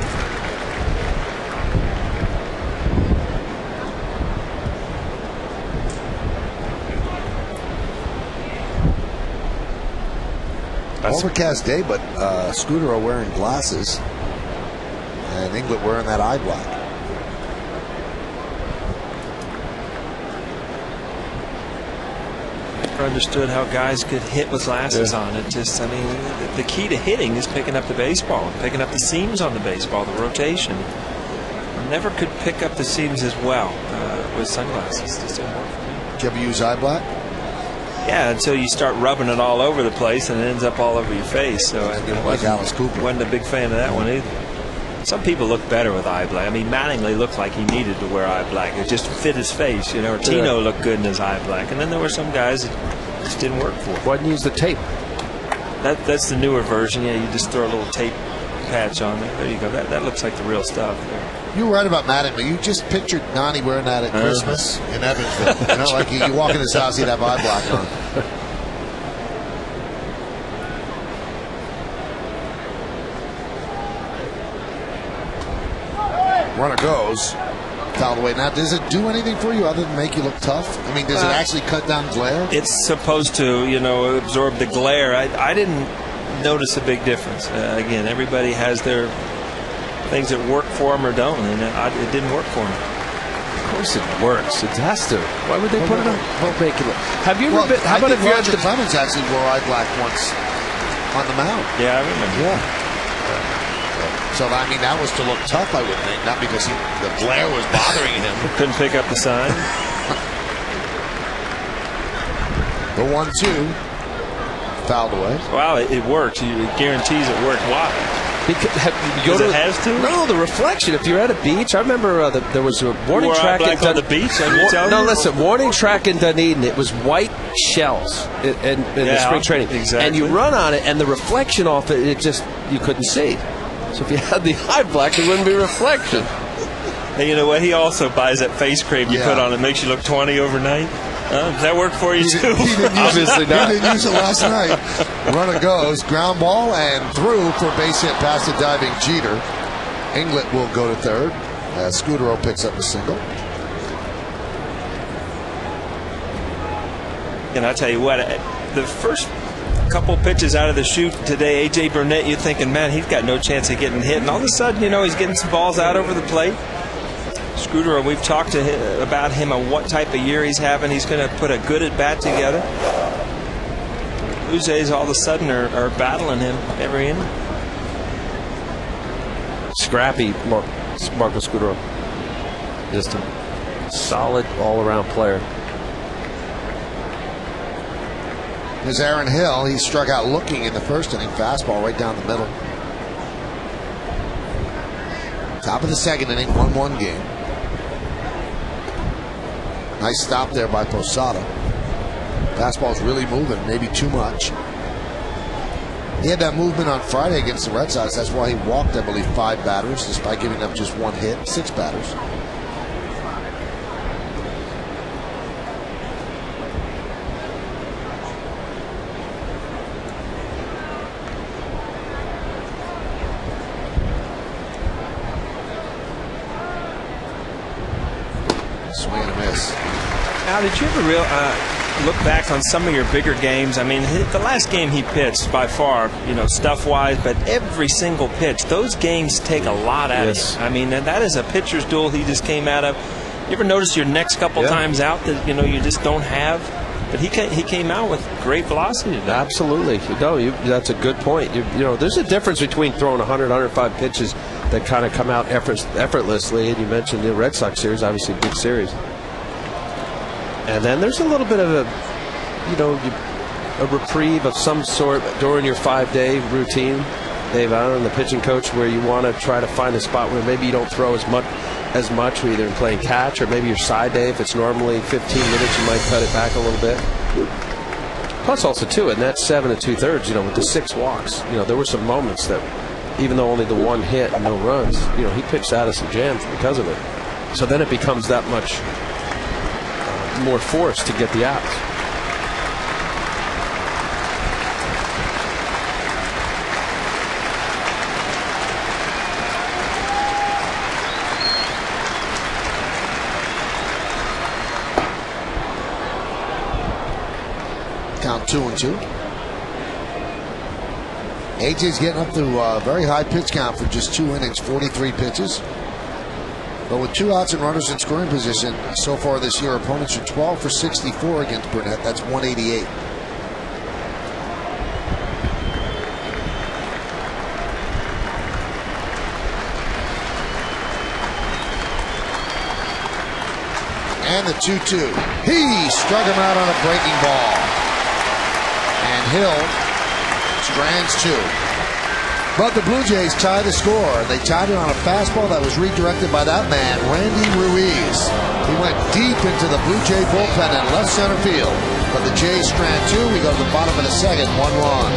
Speaker 1: Overcast day, but Scudero wearing glasses and Inglet wearing that eye black.
Speaker 3: Never understood how guys could hit with glasses on. It just, I mean, the key to hitting is picking up the baseball, picking up the seams on the baseball, the rotation. Never could pick up the seams as well with sunglasses. Just didn't work for me.
Speaker 1: Did you ever use eye black?
Speaker 3: Yeah, until you start rubbing it all over the place and it ends up all over your face. So I
Speaker 1: like Alice Cooper.
Speaker 3: Wasn't a big fan of that one either. Some people look better with eye black. I mean, Mattingly looked like he needed to wear eye black. It just fit his face, you know. Or Tino looked good in his eye black. And then there were some guys that just didn't work for.
Speaker 2: Why didn't you use the tape?
Speaker 3: That's the newer version. Yeah, you just throw a little tape patch on there. There you go. That looks like the real stuff.
Speaker 1: You were right about Mattingly. You just pictured Nani wearing that at Christmas in Evansville. You know, like you walk in his house, he'd have eye black on. Runner goes. Fouled away. Now, does it do anything for you other than make you look tough? I mean, does it actually cut down glare?
Speaker 3: It's supposed to, you know, absorb the glare. I didn't notice a big difference. Again, everybody has their things that work for them or don't, and it didn't work for me.
Speaker 2: Of course it works. It has to. Why would they put it on? Have you ever been? How about if you
Speaker 1: Roger Clemens actually wore eye black once on the mound?
Speaker 3: Yeah, I remember.
Speaker 1: Yeah. So, I mean, that was to look tough, I would think, not because the glare was bothering him.
Speaker 3: Couldn't pick up the sign.
Speaker 1: The 1-2. Fouled away.
Speaker 3: Wow, it works. It guarantees it worked. Why? Because it has to?
Speaker 2: No, the reflection. If you're at a beach, I remember there was a warning track
Speaker 3: on the beach.
Speaker 2: Listen, warning track in Dunedin. It was white shells in the spring training,
Speaker 3: exactly.
Speaker 2: And you run on it, and the reflection off it, you couldn't see. So if you had the eye black, it wouldn't be reflection.
Speaker 3: Hey, you know what? He also buys that face cream you put on. It makes you look 20 overnight. Does that work for you, too?
Speaker 2: Obviously not.
Speaker 1: He didn't use it last night. Runner goes. Ground ball and through for base hit past the diving Jeter. Inglet will go to third. Scudero picks up a single.
Speaker 3: And I tell you what, the first couple pitches out of the chute today, A.J. Burnett, you're thinking, man, he's got no chance of getting hit. And all of a sudden, you know, he's getting some balls out over the plate. Scudero, we've talked to him about him and what type of year he's having. He's going to put a good at-bat together. Blue Jays all of a sudden are battling him every inning.
Speaker 2: Scrappy Marco Scudero. Just a solid all-around player.
Speaker 1: There's Aaron Hill. He struck out looking in the first inning. Fastball right down the middle. Top of the second inning, 1-1 game. Nice stop there by Posada. Fastball's really moving, maybe too much. He had that movement on Friday against the Red Sox. That's why he walked, I believe, 5 batters, despite giving up just 1 hit, 6 batters. Swing and a miss.
Speaker 3: Now, did you ever look back on some of your bigger games? I mean, the last game he pitched, by far, you know, stuff-wise, but every single pitch, those games take a lot out of you. I mean, that is a pitcher's duel he just came out of. You ever notice your next couple times out that, you know, you just don't have? But he came out with great velocity today.
Speaker 2: Absolutely. No, that's a good point. You know, there's a difference between throwing 100, 105 pitches that kind of come out effortlessly, and you mentioned the Red Sox series, obviously a big series. And then there's a little bit of a reprieve of some sort during your 5-day routine, Dave Allen, and the pitching coach, where you want to try to find a spot where maybe you don't throw as much, either in playing catch or maybe your side day. If it's normally 15 minutes, you might cut it back a little bit. Plus, also too, in that 7 2/3, with the 6 walks, there were some moments that, even though only the 1 hit and no runs, he pitched out of some jams because of it. So then it becomes that much more force to get the outs.
Speaker 1: Count 2-2. AJ's getting up to a very high pitch count for just 2 innings, 43 pitches. But with 2 outs and runners in scoring position so far this year, opponents are 12 for 64 against Burnett. That's 188. And the 2-2. He struck him out on a breaking ball. And Hill strands 2. But the Blue Jays tie the score. They tied it on a fastball that was redirected by that man, Randy Ruiz. He went deep into the Blue Jay bullpen in left center field. But the Jays strand 2. We go to the bottom of the second, 1 run.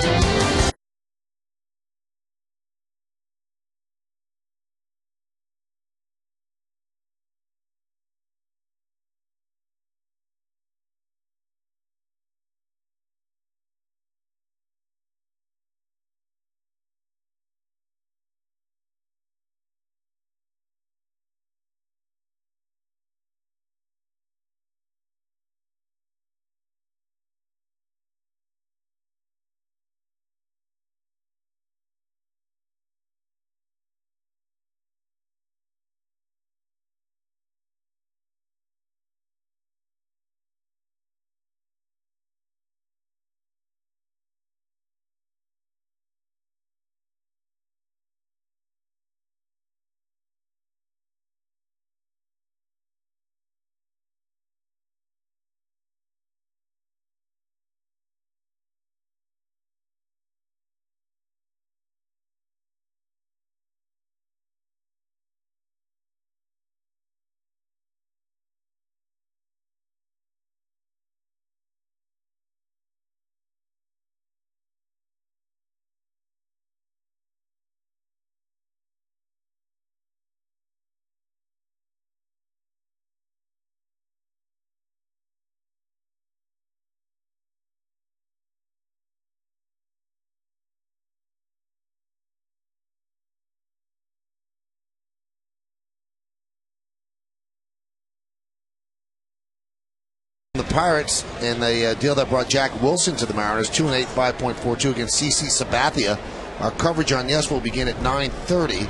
Speaker 1: The Pirates in the deal that brought Jack Wilson to the Mariners, 2-8, 5.42 against CC Sabathia. Our coverage on Yes will begin at 9:30,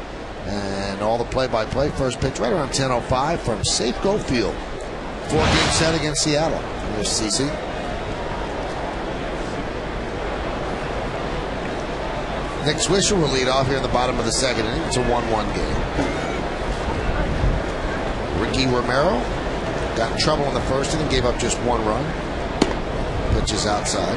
Speaker 1: and all the play-by-play first pitch right around 10:05 from Safeco Field. 4-game set against Seattle. Here's CC. Nick Swisher will lead off here in the bottom of the second inning. It's a 1-1 game. Ricky Romero got in trouble in the first inning, gave up just 1 run. Pitches outside.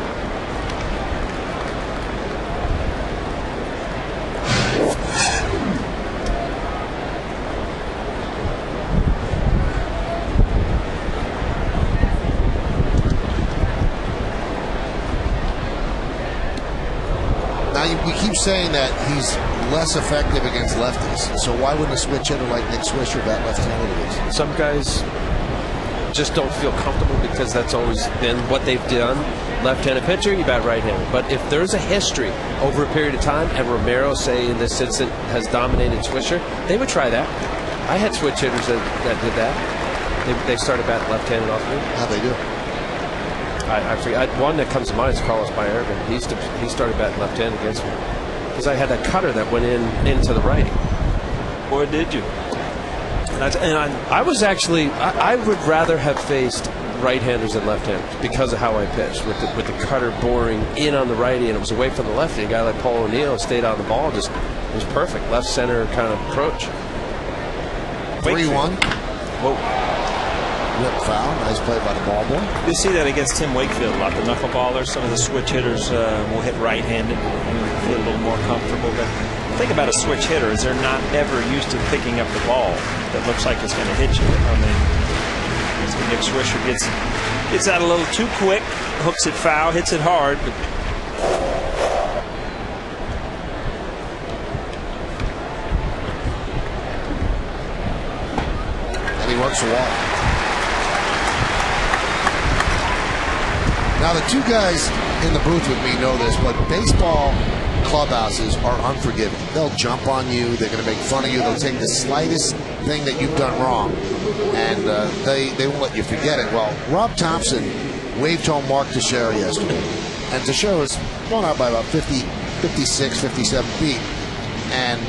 Speaker 1: Now you keep saying that he's less effective against lefties. So why wouldn't a switch hitter like Nick Swisher bat left-handed against?
Speaker 2: Some guys just don't feel comfortable because that's always been what they've done. Left-handed pitcher, you bat right-handed. But if there's a history over a period of time, and Romero, say in this instance, has dominated Swisher, they would try that. I had switch hitters that did that. They started batting left-handed off me.
Speaker 1: How'd they do?
Speaker 2: I forget. One that comes to mind is Carlos Baerga. He started batting left-handed against me because I had that cutter that went into the righty.
Speaker 3: Boy, did you.
Speaker 2: I was actually, I would rather have faced right-handers than left-handers because of how I pitched with the cutter boring in on the righty, and it was away from the lefty. A guy like Paul O'Neill stayed on the ball, just it was perfect, left center kind of approach.
Speaker 1: 3-1.
Speaker 3: Whoa.
Speaker 1: Whip foul. Nice play by the ball boy.
Speaker 3: You see that against Tim Wakefield a lot. The knuckleballers, some of the switch hitters will hit right-handed and feel a little more comfortable. But the thing about a switch hitter is they're not ever used to picking up the ball that looks like it's going to hit you. I mean, Nick Swisher gets Gets out a little too quick, hooks it foul, hits it hard. But
Speaker 1: and he works the wall. Now, the two guys in the booth with me know this, but baseball clubhouses are unforgiving. They'll jump on you. They're going to make fun of you. They'll take the slightest thing that you've done wrong, and they won't let you forget it. Well, Rob Thompson waved home Mark Teixeira yesterday, and Teixeira was blown out by about 56, 57 feet. And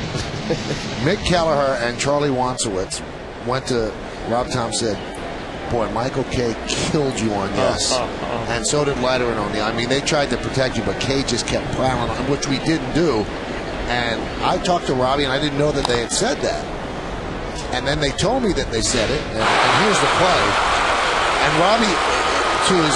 Speaker 1: Mick Kelleher and Charlie Wansowitz went to Rob Thompson and said, boy, Michael Kay killed you on yes. And so did Leiter and O'Neill. I mean, they tried to protect you, but Kay just kept prowling on, which we didn't do. And I talked to Robbie, and I didn't know that they had said that. And then they told me that they said it, and here's the play. And Robbie, to his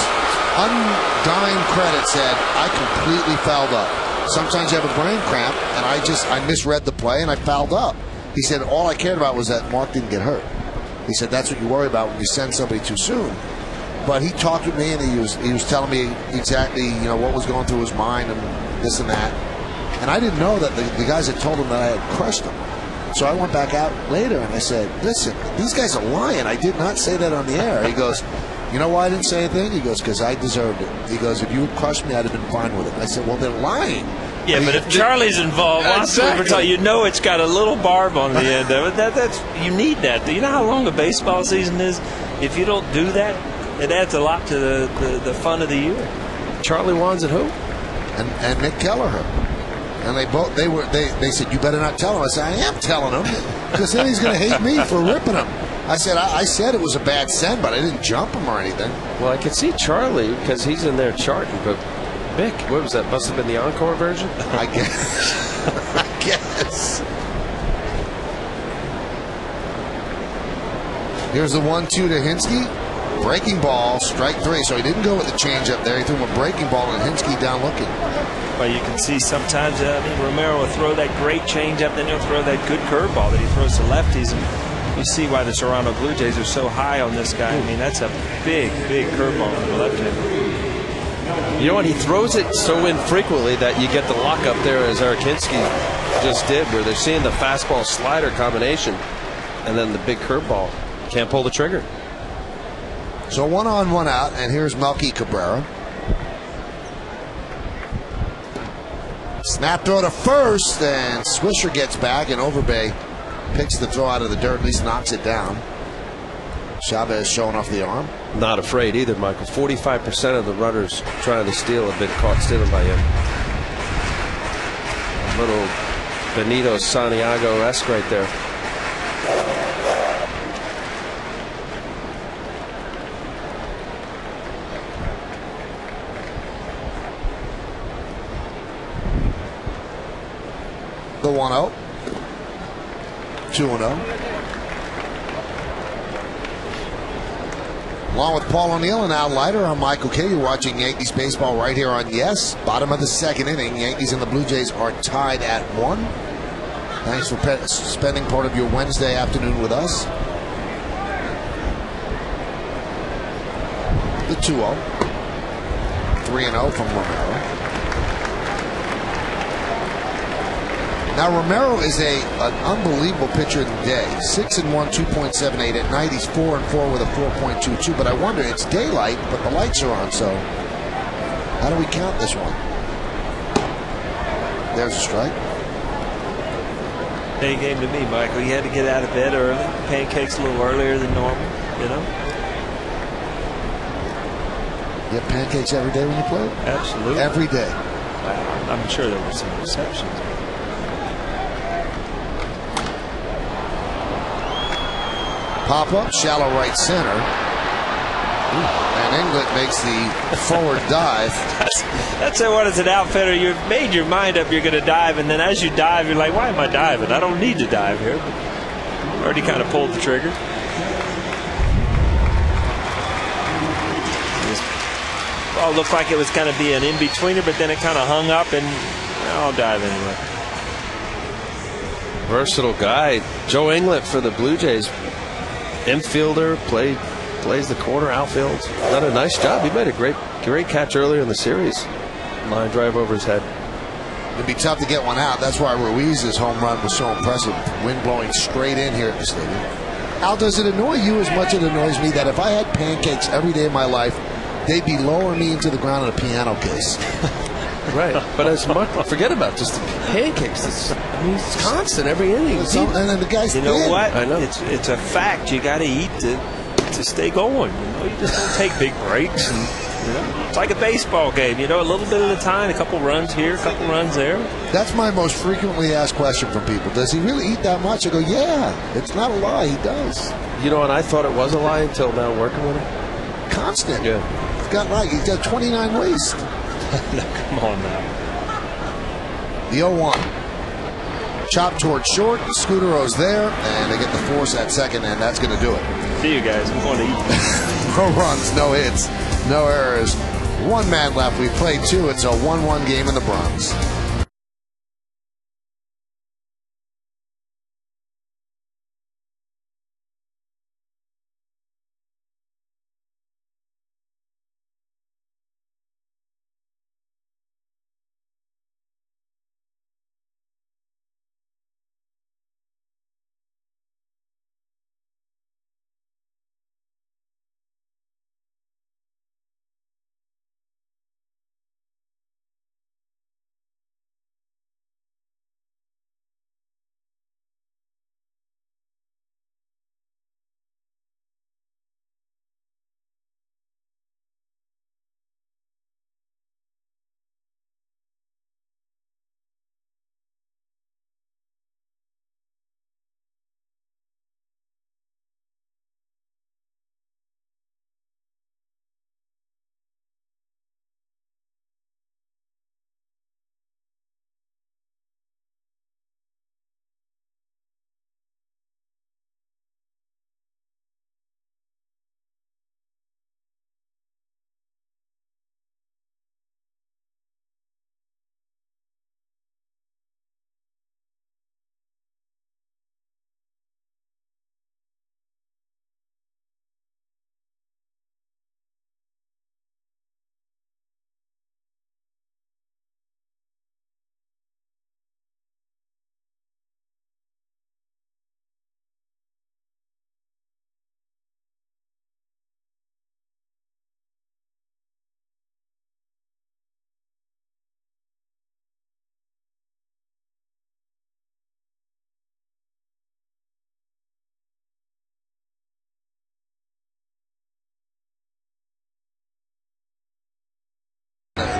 Speaker 1: undying credit, said, I completely fouled up. Sometimes you have a brain cramp, and I misread the play, and I fouled up. He said, all I cared about was that Mark didn't get hurt. He said, that's what you worry about when you send somebody too soon. But he talked with me, and he was telling me exactly, what was going through his mind and this and that. And I didn't know that the guys had told him that I had crushed him. So I went back out later, and I said, listen, these guys are lying. I did not say that on the air. He goes, you know why I didn't say anything? He goes, because I deserved it. He goes, if you had crushed me, I'd have been fine with it. I said, well, they're lying.
Speaker 3: Yeah, but if Charlie's involved, exactly. It's got a little barb on the end of it. You need that. Do you know how long a baseball season is? If you don't do that, it adds a lot to the fun of the year.
Speaker 2: Charlie Wands and who?
Speaker 1: And Mick Kelleher. And they said, you better not tell him. I said, I am telling him, because then he's going to hate me for ripping him. I said it was a bad send, but I didn't jump him or anything.
Speaker 2: Well, I could see Charlie because he's in there charting, but Mick, what was that? Must have been the encore version?
Speaker 1: I guess. I guess. Here's the 1-2 to Hinske. Breaking ball, strike 3. So he didn't go with the changeup there. He threw him a breaking ball, and Hinske down looking.
Speaker 3: Well, you can see sometimes Romero will throw that great changeup, then he'll throw that good curveball that he throws to lefties. And you see why the Toronto Blue Jays are so high on this guy. I mean, that's a big, big curveball from the left-hander.
Speaker 2: You know what? He throws it so infrequently that you get the lock up there, as Eric Hinske just did, where they're seeing the fastball slider combination and then the big curveball. Can't pull the trigger.
Speaker 1: So 1 on, 1 out, and here's Melky Cabrera. Snap throw to first, and Swisher gets back, and Overbay picks the throw out of the dirt, at least knocks it down. Chavez showing off the arm.
Speaker 2: Not afraid either, Michael. 45% of the runners trying to steal have been caught stealing by him. A little Benito Santiago-esque right there.
Speaker 1: The 1-0. 2-0. Along with Paul O'Neill and Al Leiter, I'm Michael Kay. You're watching Yankees baseball right here on Yes. Bottom of the second inning. Yankees and the Blue Jays are tied at 1. Thanks for spending part of your Wednesday afternoon with us. The 2-0. 3-0 from Romero. Now, Romero is an unbelievable pitcher in the day. 6-1, 2.78. At night, he's 4-4 with a 4.22. But I wonder, it's daylight, but the lights are on, so how do we count this one? There's a strike.
Speaker 3: Day game to me, Michael. You had to get out of bed early. Pancakes a little earlier than normal,
Speaker 1: You have pancakes every day when you play?
Speaker 3: Absolutely.
Speaker 1: Every day.
Speaker 3: I'm sure there were some exceptions.
Speaker 1: Pop up, shallow right center. And England makes the forward dive.
Speaker 3: That's what, as an outfitter, you've made your mind up you're going to dive, and then as you dive, you're like, why am I diving? I don't need to dive here. But already kind of pulled the trigger. It looked like it was going to be an in-betweener, but then it kind of hung up, and I'll dive anyway.
Speaker 2: Versatile guy. Joe England for the Blue Jays. Infielder, played plays the corner, outfield. Done a nice job. He made a great catch earlier in the series. Line drive over his head.
Speaker 1: It'd be tough to get one out. That's why Ruiz's home run was so impressive. Wind blowing straight in here at the stadium. Al, does it annoy you as much as it annoys me that if I had pancakes every day of my life, they'd be lowering me into the ground in a piano case?
Speaker 2: Right. But as much, forget about just the pancakes. It's constant every inning.
Speaker 1: And then the guy's
Speaker 3: You know
Speaker 1: thin.
Speaker 3: what?
Speaker 2: I know.
Speaker 3: It's a fact. You got to eat to stay going. You just don't take big breaks. And, it's like a baseball game. A little bit at a time. A couple runs here, a couple runs there.
Speaker 1: That's my most frequently asked question from people. Does he really eat that much? I go, yeah. It's not a lie. He does.
Speaker 2: And I thought it was a lie until now working with him.
Speaker 1: Constant.
Speaker 2: Yeah.
Speaker 1: He's got 29 waist.
Speaker 3: No, come on now.
Speaker 1: The 0-1. Chop towards short. Scudero's there, and they get the force at second, and that's going to do it.
Speaker 3: See you guys. I'm going to eat.
Speaker 1: No runs, no hits, no errors. One man left. We played two. It's a 1-1 game in the Bronx.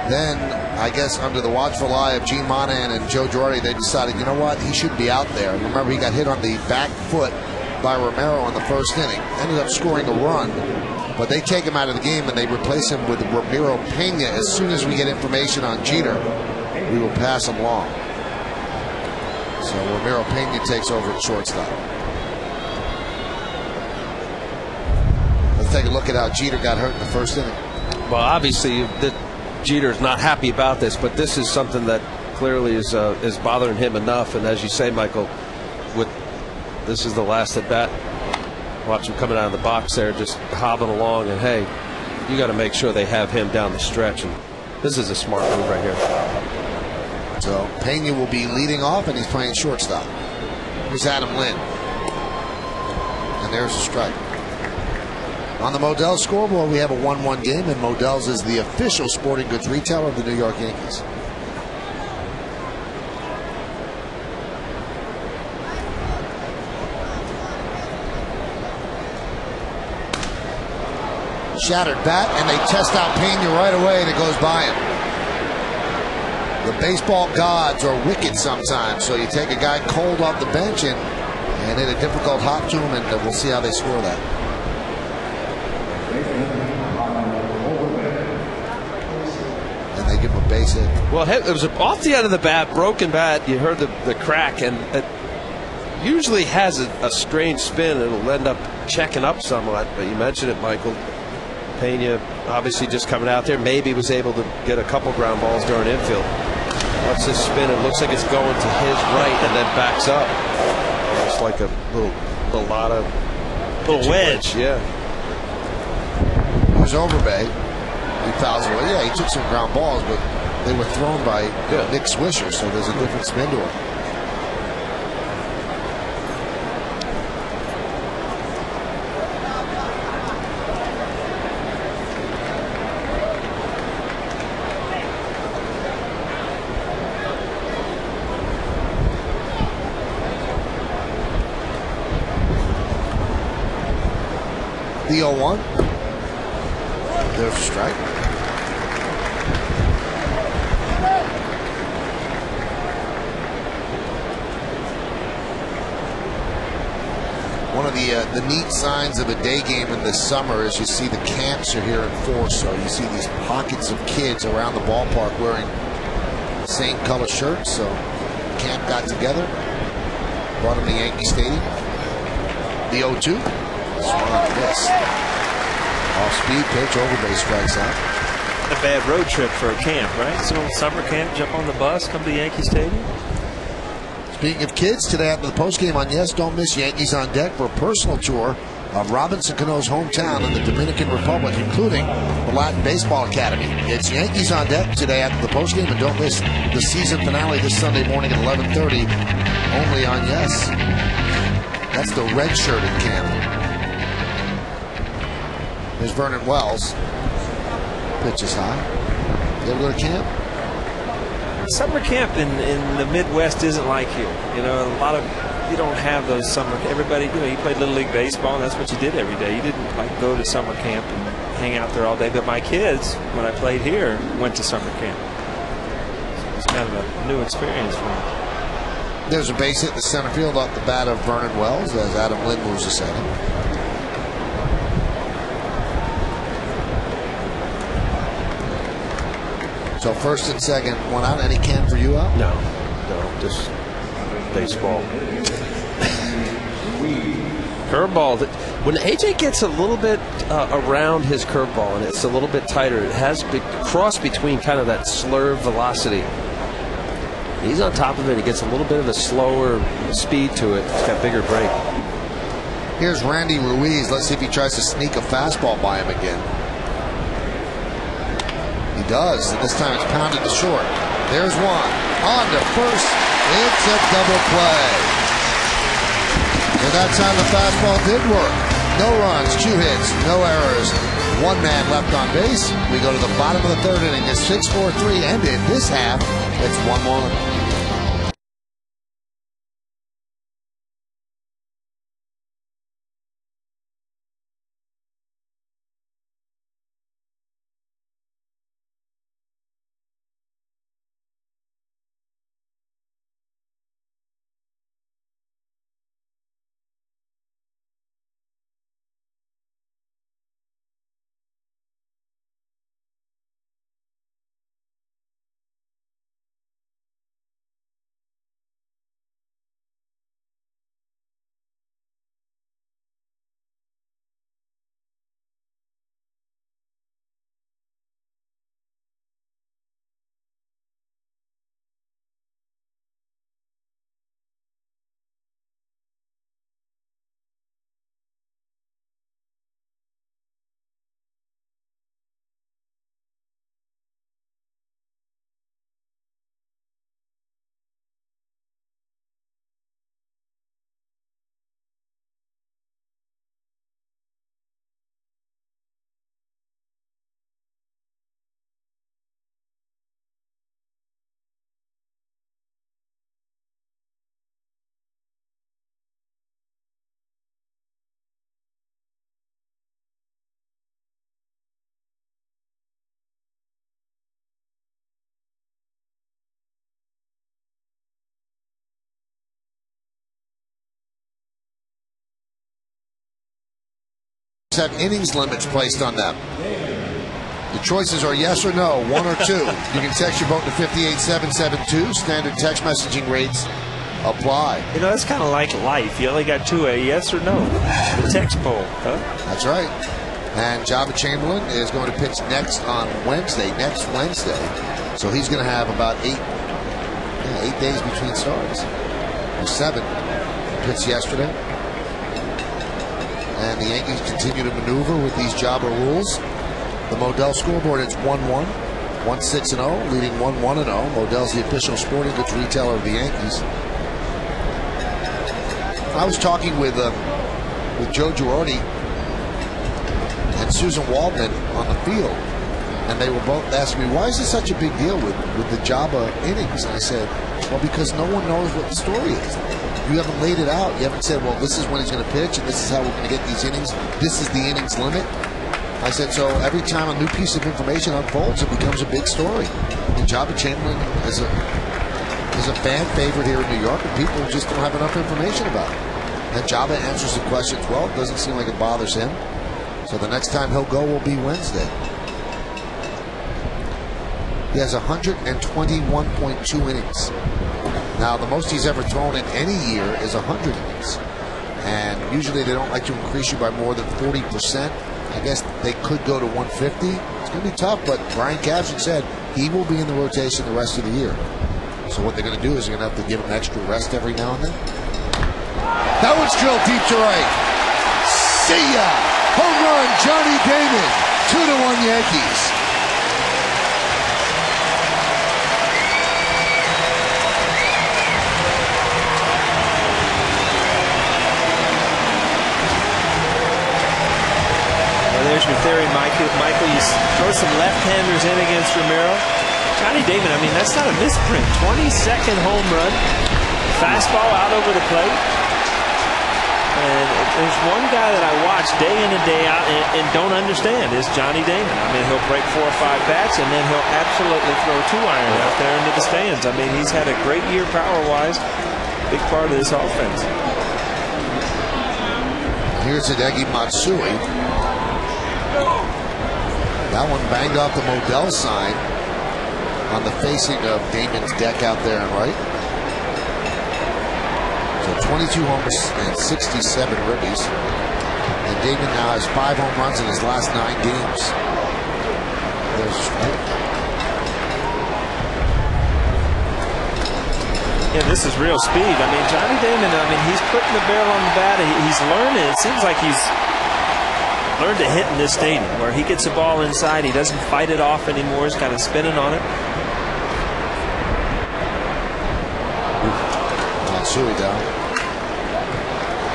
Speaker 1: Then, I guess, under the watchful eye of Gene Monahan and Joe Girardi, they decided, you know what, he should be out there. Remember, he got hit on the back foot by Romero in the first inning. Ended up scoring a run, but they take him out of the game and they replace him with Ramiro Pena. As soon as we get information on Jeter, we will pass him along. So Ramiro Pena takes over at shortstop. Let's take a look at how Jeter got hurt in the first inning.
Speaker 2: Well, obviously, Jeter's not happy about this, but this is something that clearly is bothering him enough. And as you say, Michael, this is the last at bat. Watch him coming out of the box there, just hobbling along. And hey, you got to make sure they have him down the stretch. And this is a smart move right here.
Speaker 1: So Pena will be leading off, and he's playing shortstop. Here's Adam Lynn, and there's a strike. On the Modell's scoreboard, we have a 1-1 game, and Modell's is the official sporting goods retailer of the New York Yankees. Shattered bat, and they test out Pena right away, and it goes by him. The baseball gods are wicked sometimes, so you take a guy cold off the bench and hit a difficult hop to him, and we'll see how they score that. And they give him a base hit.
Speaker 2: Well, it was off the end of the bat, broken bat. You heard the crack, and it usually has a strange spin. It'll end up checking up somewhat, but you mentioned it, Michael. Pena obviously just coming out there, maybe was able to get a couple ground balls during infield. Watch this spin. It looks like it's going to his right and then backs up. It's like a little wedge. Yeah.
Speaker 1: Here's Overbay. He fouls away. Yeah, he took some ground balls, but they were thrown by Nick Swisher, so there's a different spin to it. The 0-1. There's a strike. One of the neat signs of a day game in the summer is you see the camps are here in force. So you see these pockets of kids around the ballpark wearing the same color shirts. So the camp got together, brought them to Yankee Stadium. The 0-2. Swung on this. Off-speed pitch, Overbay strikes out.
Speaker 3: A bad road trip for a camp, right? So summer camp, jump on the bus, come to Yankee Stadium.
Speaker 1: Speaking of kids, today after the postgame on Yes, don't miss Yankees on Deck for a personal tour of Robinson Cano's hometown in the Dominican Republic, including the Latin Baseball Academy. It's Yankees on Deck today after the postgame, and don't miss the season finale this Sunday morning at 11:30, only on Yes. That's the red-shirted camp. There's Vernon Wells. Pitch is high. You ever go to camp?
Speaker 3: Summer camp in the Midwest isn't like here. You know, a lot of you don't have those summer. Everybody, you played Little League baseball, and that's what you did every day. You didn't like go to summer camp and hang out there all day. But my kids, when I played here, went to summer camp. So it's kind of a new experience for me.
Speaker 1: There's a base hit in the center field off the bat of Vernon Wells as Adam Lynn moves to second. So first and second, one out. Any can for you out?
Speaker 2: No, just baseball. Curveball. When AJ gets a little bit around his curveball and it's a little bit tighter, it has been crossed between kind of that slurve velocity. He's on top of it. He gets a little bit of a slower speed to it. It's got bigger break.
Speaker 1: Here's Randy Ruiz. Let's see if he tries to sneak a fastball by him again. He does, and this time it's pounded to short. There's one. On to first. It's a double play. And that time the fastball did work. No runs, 2 hits, no errors. 1 man left on base. We go to the bottom of the 3rd inning. It's 6-4-3 ended this half. It's 1-1. Have innings limits placed on them. The choices are yes or no, 1 or 2. You can text your vote to 58772. Standard text messaging rates apply.
Speaker 3: You know, that's kind of like life. You only got 2, a yes or no. The text poll, huh?
Speaker 1: That's right. And Java Chamberlain is going to pitch next Wednesday. So he's going to have about 8 days between starts. Or 7. Pitched yesterday. And the Yankees continue to maneuver with these Java rules. The Modell scoreboard, it's 1-1, 1-6-0, leading 1-1-0. Modell's the official sporting goods retailer of the Yankees. I was talking with Joe Girardi and Susan Waldman on the field, and they were both asking me, why is this such a big deal with the Jabba innings? And I said, well, because no one knows what the story is. You haven't laid it out. You haven't said, well, this is when he's going to pitch, and this is how we're going to get these innings. This is the innings limit. I said, so every time a new piece of information unfolds, it becomes a big story. And Jabba Chamberlain is a fan favorite here in New York, and people just don't have enough information about it. And Jabba answers the questions well. It doesn't seem like it bothers him. So the next time he'll go will be Wednesday. He has 121.2 innings. Now, the most he's ever thrown in any year is 100 innings. And usually they don't like to increase you by more than 40%. I guess they could go to 150. It's going to be tough, but Brian Cashman said he will be in the rotation the rest of the year. So what they're going to do is they're going to have to give him extra rest every now and then. That one's drilled deep to right. See ya! Home run, Johnny Damon. 2-1 Yankees.
Speaker 3: There's your theory, Michael. You throw some left-handers in against Romero. Johnny Damon, I mean, that's not a misprint. 22nd home run. Fastball out over the plate. And there's one guy that I watch day in and day out and don't understand is Johnny Damon. I mean, he'll break 4 or 5 bats, and then he'll absolutely throw 2-iron out there into the stands. I mean, he's had a great year power-wise. Big part of this offense.
Speaker 1: Here's Hideki Matsui. That one banged off the Modell sign on the facing of Damon's deck out there and right. So 22 homers and 67 ribbies. And Damon now has 5 home runs in his last 9 games. There's
Speaker 3: yeah, this is real speed. I mean, Johnny Damon, I mean, he's putting the barrel on the bat. He's learning. It seems like he's learned to hit in this stadium where he gets the ball inside. He doesn't fight it off anymore. He's kind of spinning on it.
Speaker 1: Matsui down.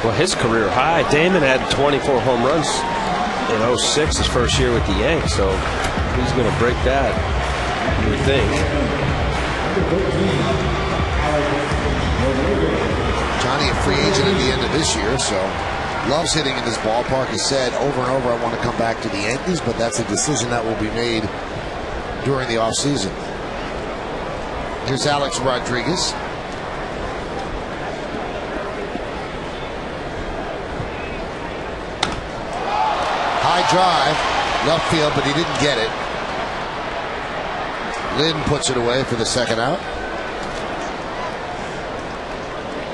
Speaker 2: Well, his career high. Damon had 24 home runs in 06, his first year with the Yanks. So he's going to break that, you would think.
Speaker 1: Johnny, a free agent at the end of this year, so loves hitting in this ballpark. He said over and over, I want to come back to the Yankees, but that's a decision that will be made during the offseason. Here's Alex Rodriguez. High drive, left field, but he didn't get it. Lynn puts it away for the second out.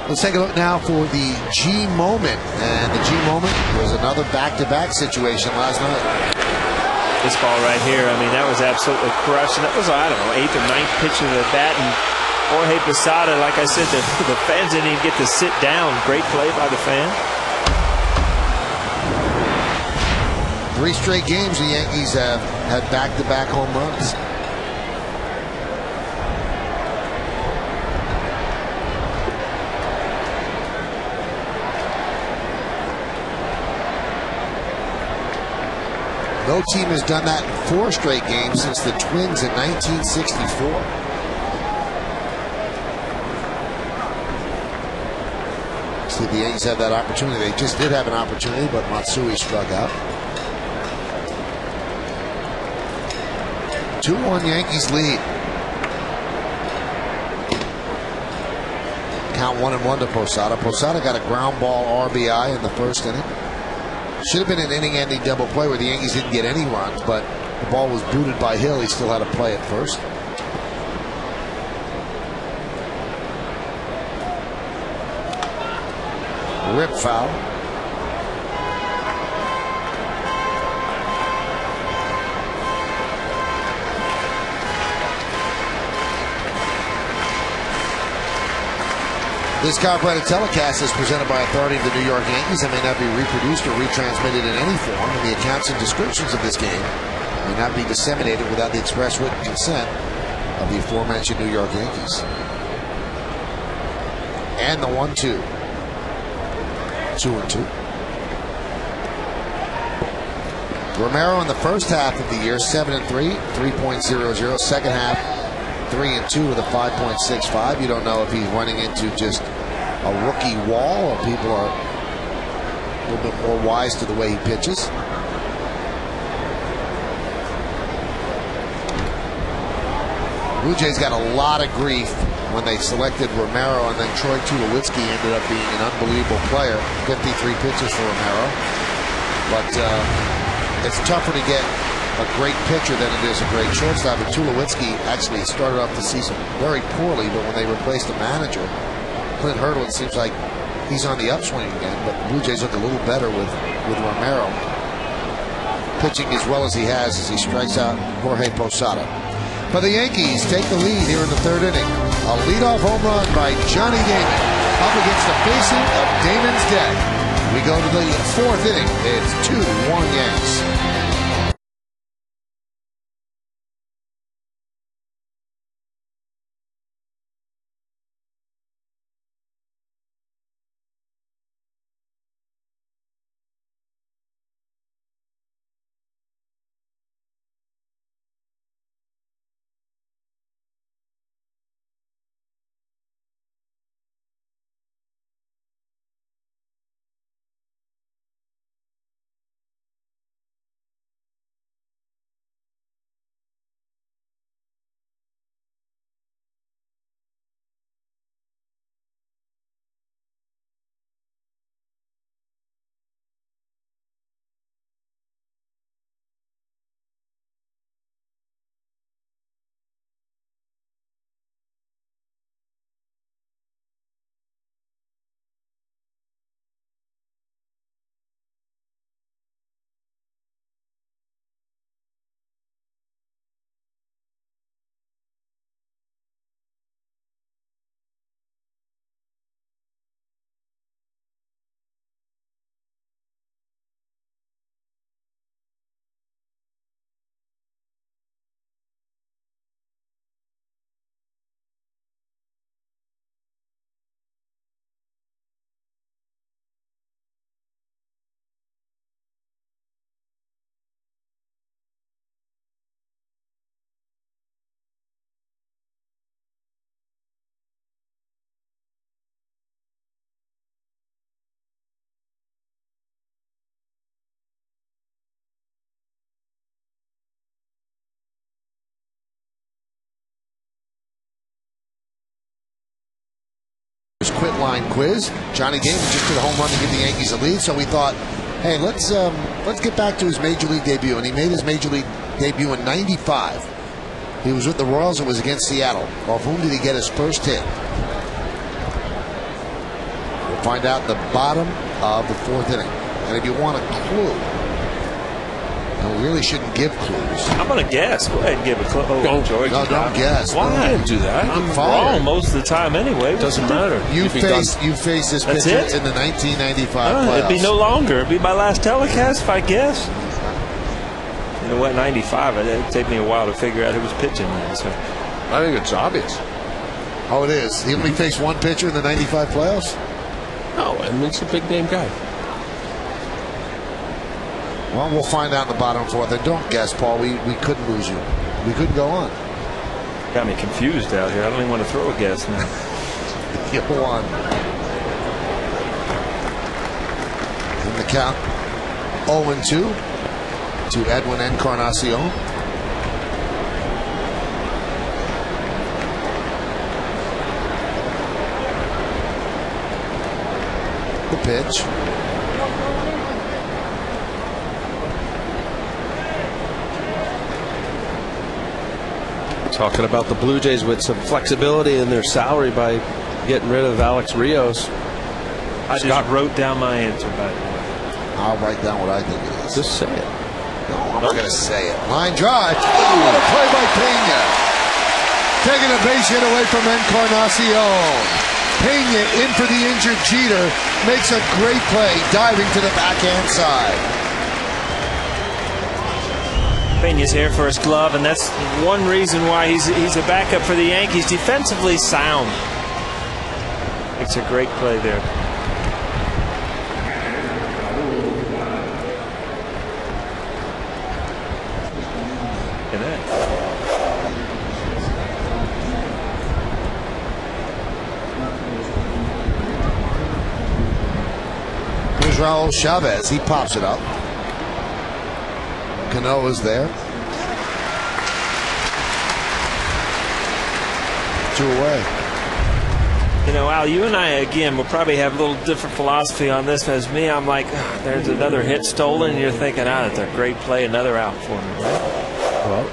Speaker 1: Let's take a look now for the G moment. And the G moment was another back-to-back situation last night.
Speaker 3: This ball right here, I mean, that was absolutely crushed. And that was, I don't know, 8th or 9th pitch of the bat. And Jorge Posada, like I said, the fans didn't even get to sit down. Great play by the fan.
Speaker 1: 3 straight games the Yankees have had back-to-back home runs. No team has done that in 4 straight games since the Twins in 1964. See, the Yankees have that opportunity. They just did have an opportunity, but Matsui struck out. 2-1 Yankees lead. Count 1-1 to Posada. Posada got a ground ball RBI in the first inning. Should have been an inning-ending double play where the Yankees didn't get any runs, but the ball was booted by Hill. He still had to play at first. Rip foul. This chiropractic telecast is presented by authority of the New York Yankees and may not be reproduced or retransmitted in any form, and the accounts and descriptions of this game may not be disseminated without the express written consent of the aforementioned New York Yankees. And the 1-2. 2-2. Romero in the first half of the year, 7-3, 3.00. Second half, 3-2 with a 5.65. You don't know if he's running into just a rookie wall or people are a little bit more wise to the way he pitches. Blue Jays got a lot of grief when they selected Romero, and then Troy Tulowitzki ended up being an unbelievable player. 53 pitches for Romero. But it's tougher to get a great pitcher than it is a great shortstop. And Tulowitzki actually started off the season very poorly, but when they replaced the manager, Clint Hurdle, it seems like he's on the upswing again. But the Blue Jays look a little better with Romero pitching as well as he has as he strikes out Jorge Posada. But the Yankees take the lead here in the third inning. A leadoff home run by Johnny Damon up against the facing of Damon's deck. We go to the fourth inning. It's 2-1 Yanks. Quit line quiz. Johnny Damon just did a home run to give the Yankees a lead, so we thought, hey, let's get back to his major league debut. And he made his major league debut in '95. He was with the Royals. It was against Seattle. Off whom did he get his first hit? We'll find out the bottom of the fourth inning. And if you want a clue, and we really shouldn't give clues.
Speaker 3: I'm going to guess. Go ahead and give a clue. Oh,
Speaker 2: don't,
Speaker 3: George.
Speaker 1: No, don't guess.
Speaker 3: Why?
Speaker 2: Don't do that.
Speaker 3: I'm wrong most of the time anyway.
Speaker 2: Doesn't matter.
Speaker 1: You face this pitcher in the 1995 playoffs.
Speaker 3: It'd be no longer. It'd be my last telecast if I guess. You know what? 95. It'd take me a while to figure out who was pitching then. So.
Speaker 2: I think it's obvious.
Speaker 1: Oh, it is. He only faced one pitcher in the 95 playoffs?
Speaker 2: No, I mean, it's a big name guy.
Speaker 1: Well, we'll find out in the bottom fourth. And don't guess, Paul. We couldn't lose you. We couldn't go on.
Speaker 3: Got me confused out here. I don't even want to throw a guess now.
Speaker 1: Go on. In the count, 0-2 to Edwin Encarnacion. The pitch.
Speaker 2: Talking about the Blue Jays with some flexibility in their salary by getting rid of Alex Rios.
Speaker 3: I just wrote down my answer, by the way.
Speaker 1: I'll write down what I think it is.
Speaker 2: Just say it.
Speaker 1: No, I'm not going to say it. Line drive. Oh, what a play by Pena. Taking a base hit away from Encarnacion. Pena in for the injured Jeter. Makes a great play, diving to the backhand side.
Speaker 3: Peña's here for his glove, and that's one reason why he's a backup for the Yankees. Defensively sound. It's a great play there. Look at that.
Speaker 1: Here's Raul Chavez. He pops it up. Canó is there. 2 away.
Speaker 3: You know, Al, you and I, again, will probably have a little different philosophy on this. As me, I'm like, there's another hit stolen, and you're thinking, that's a great play, another out for me, right?
Speaker 2: Well,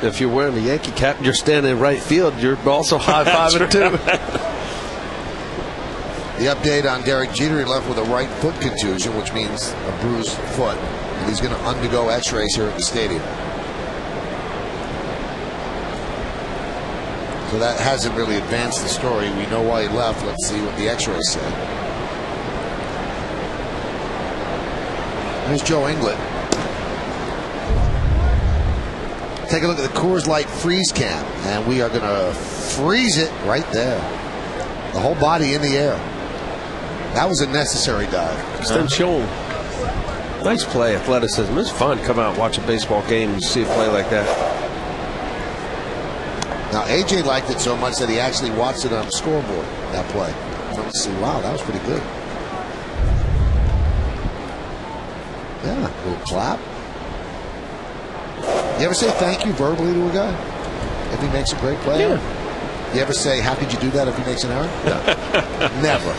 Speaker 2: if you're wearing a Yankee cap and you're standing in right field, you're also high-fiving too.
Speaker 1: The update on Derek Jeter, he left with a right foot contusion, which means a bruised foot. And he's going to undergo x-rays here at the stadium. So that hasn't really advanced the story. We know why he left. Let's see what the x-rays say. Here's Joe Inglet. Take a look at the Coors Light freeze cam, and we are going to freeze it right there. The whole body in the air. That was a necessary dive.
Speaker 2: Extension. Nice play, athleticism. It's fun. Come out and watch a baseball game and see a play like that.
Speaker 1: Now, AJ liked it so much that he actually watched it on the scoreboard, that play. Let's see, wow, that was pretty good. Yeah, a little clap. You ever say thank you verbally to a guy if he makes a great play?
Speaker 2: Yeah.
Speaker 1: You ever say, how could you do that if he makes an error? No. Never.